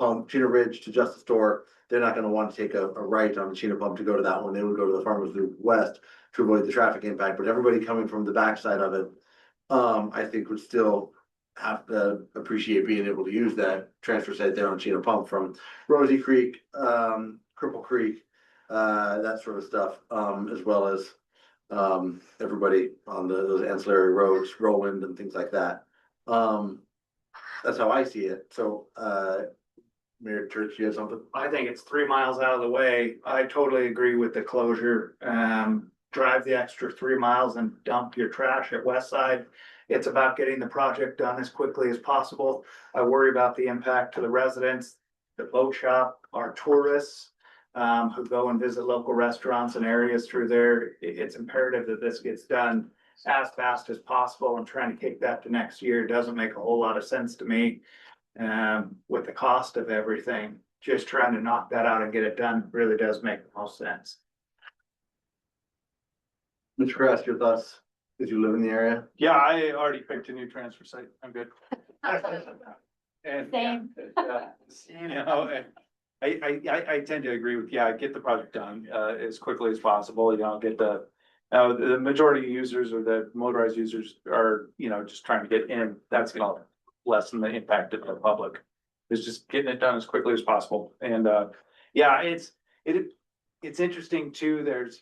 Ridge to Justice Store. They're not gonna want to take a right on the Chena Pump to go to that one. They would go to the Farmers Loop West to avoid the traffic impact, but everybody coming from the backside of it, I think would still have to appreciate being able to use that transfer site there on Chena Pump from Rosie Creek, Cripple Creek, that sort of stuff, as well as everybody on those ancillary roads, Roland and things like that. That's how I see it. So, Mayor Church, you have something? I think it's 3 miles out of the way. I totally agree with the closure. Drive the extra 3 miles and dump your trash at West Side. It's about getting the project done as quickly as possible. I worry about the impact to the residents, the boat shop, our tourists who go and visit local restaurants and areas through there. It's imperative that this gets done as fast as possible, and trying to kick that to next year doesn't make a whole lot of sense to me. With the cost of everything, just trying to knock that out and get it done really does make the most sense. Mr. Grass, your thoughts, as you live in the area? Yeah, I already picked a new transfer site. I'm good. And Same. you know, I tend to agree with, get the project done as quickly as possible, get the majority of users or the motorized users are, just trying to get in. That's gonna lessen the impact of the public. It's just getting it done as quickly as possible. And it's interesting too. There's,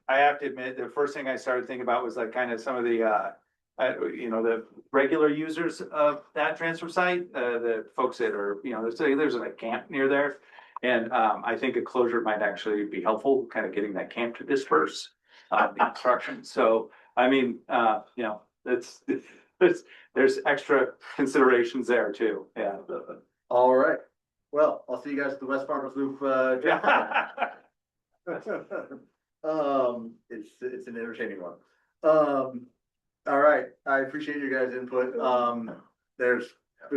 I have to admit, the first thing I started thinking about was like kind of some of the the regular users of that transfer site, the folks that are, there's a camp near there. And I think a closure might actually be helpful, kind of getting that camp to disperse the construction. So, I mean, there's extra considerations there too. Yeah. All right. Well, I'll see you guys at the West Farmers Loop. It's an entertaining one. All right. I appreciate your guys' input. There's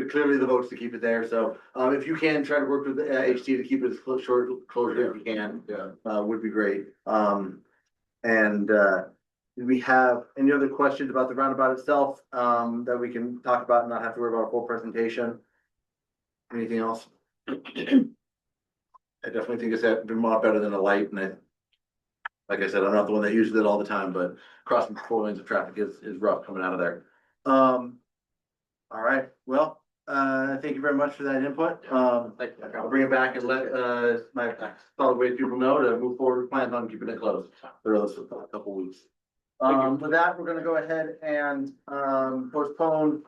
clearly the vote's to keep it there, so, if you can, try to work with the HT to keep it as short closure if you can, would be great. And, do we have any other questions about the roundabout itself, that we can talk about and not have to worry about a full presentation? Anything else? I definitely think it's been a lot better than a light, and like I said, I'm not the one that uses it all the time, but crossing 4 lanes of traffic is rough coming out of there. All right, well, thank you very much for that input. I'll bring it back and let, my solid waste people know to move forward with plans on keeping it closed for those couple weeks. With that, we're gonna go ahead and, postpone,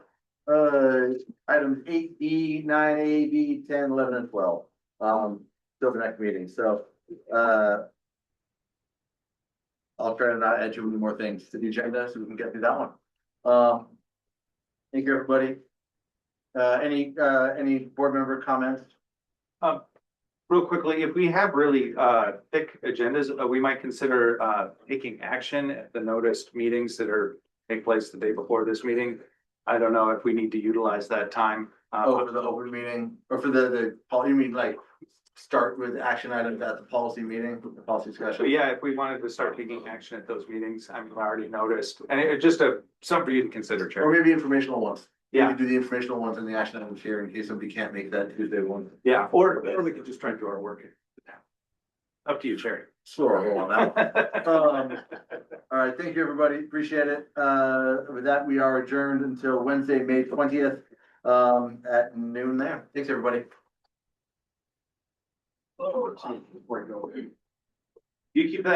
items 8B, 9A, B, 10, 11, and 12. Till the next meeting, so, I'll try to not add too many more things to the agenda so we can get through that one. Thank you, everybody. Any board member comments? Real quickly, if we have really thick agendas, we might consider taking action at the noticed meetings that take place the day before this meeting. I don't know if we need to utilize that time. For the open meeting, or for you mean like start with action items at the policy meeting, the policy discussion? But yeah, if we wanted to start taking action at those meetings, I mean, I already noticed, and it's just something for you to consider, Chair. Or maybe informational ones. Yeah. Maybe do the informational ones and the action items here in case somebody can't make that Tuesday one. Yeah, or we could just try to do our work. Up to you, Chair. Slower on that. All right, thank you, everybody. Appreciate it. With that, we are adjourned until Wednesday, May 20th, at noon there. Thanks, everybody. You keep that.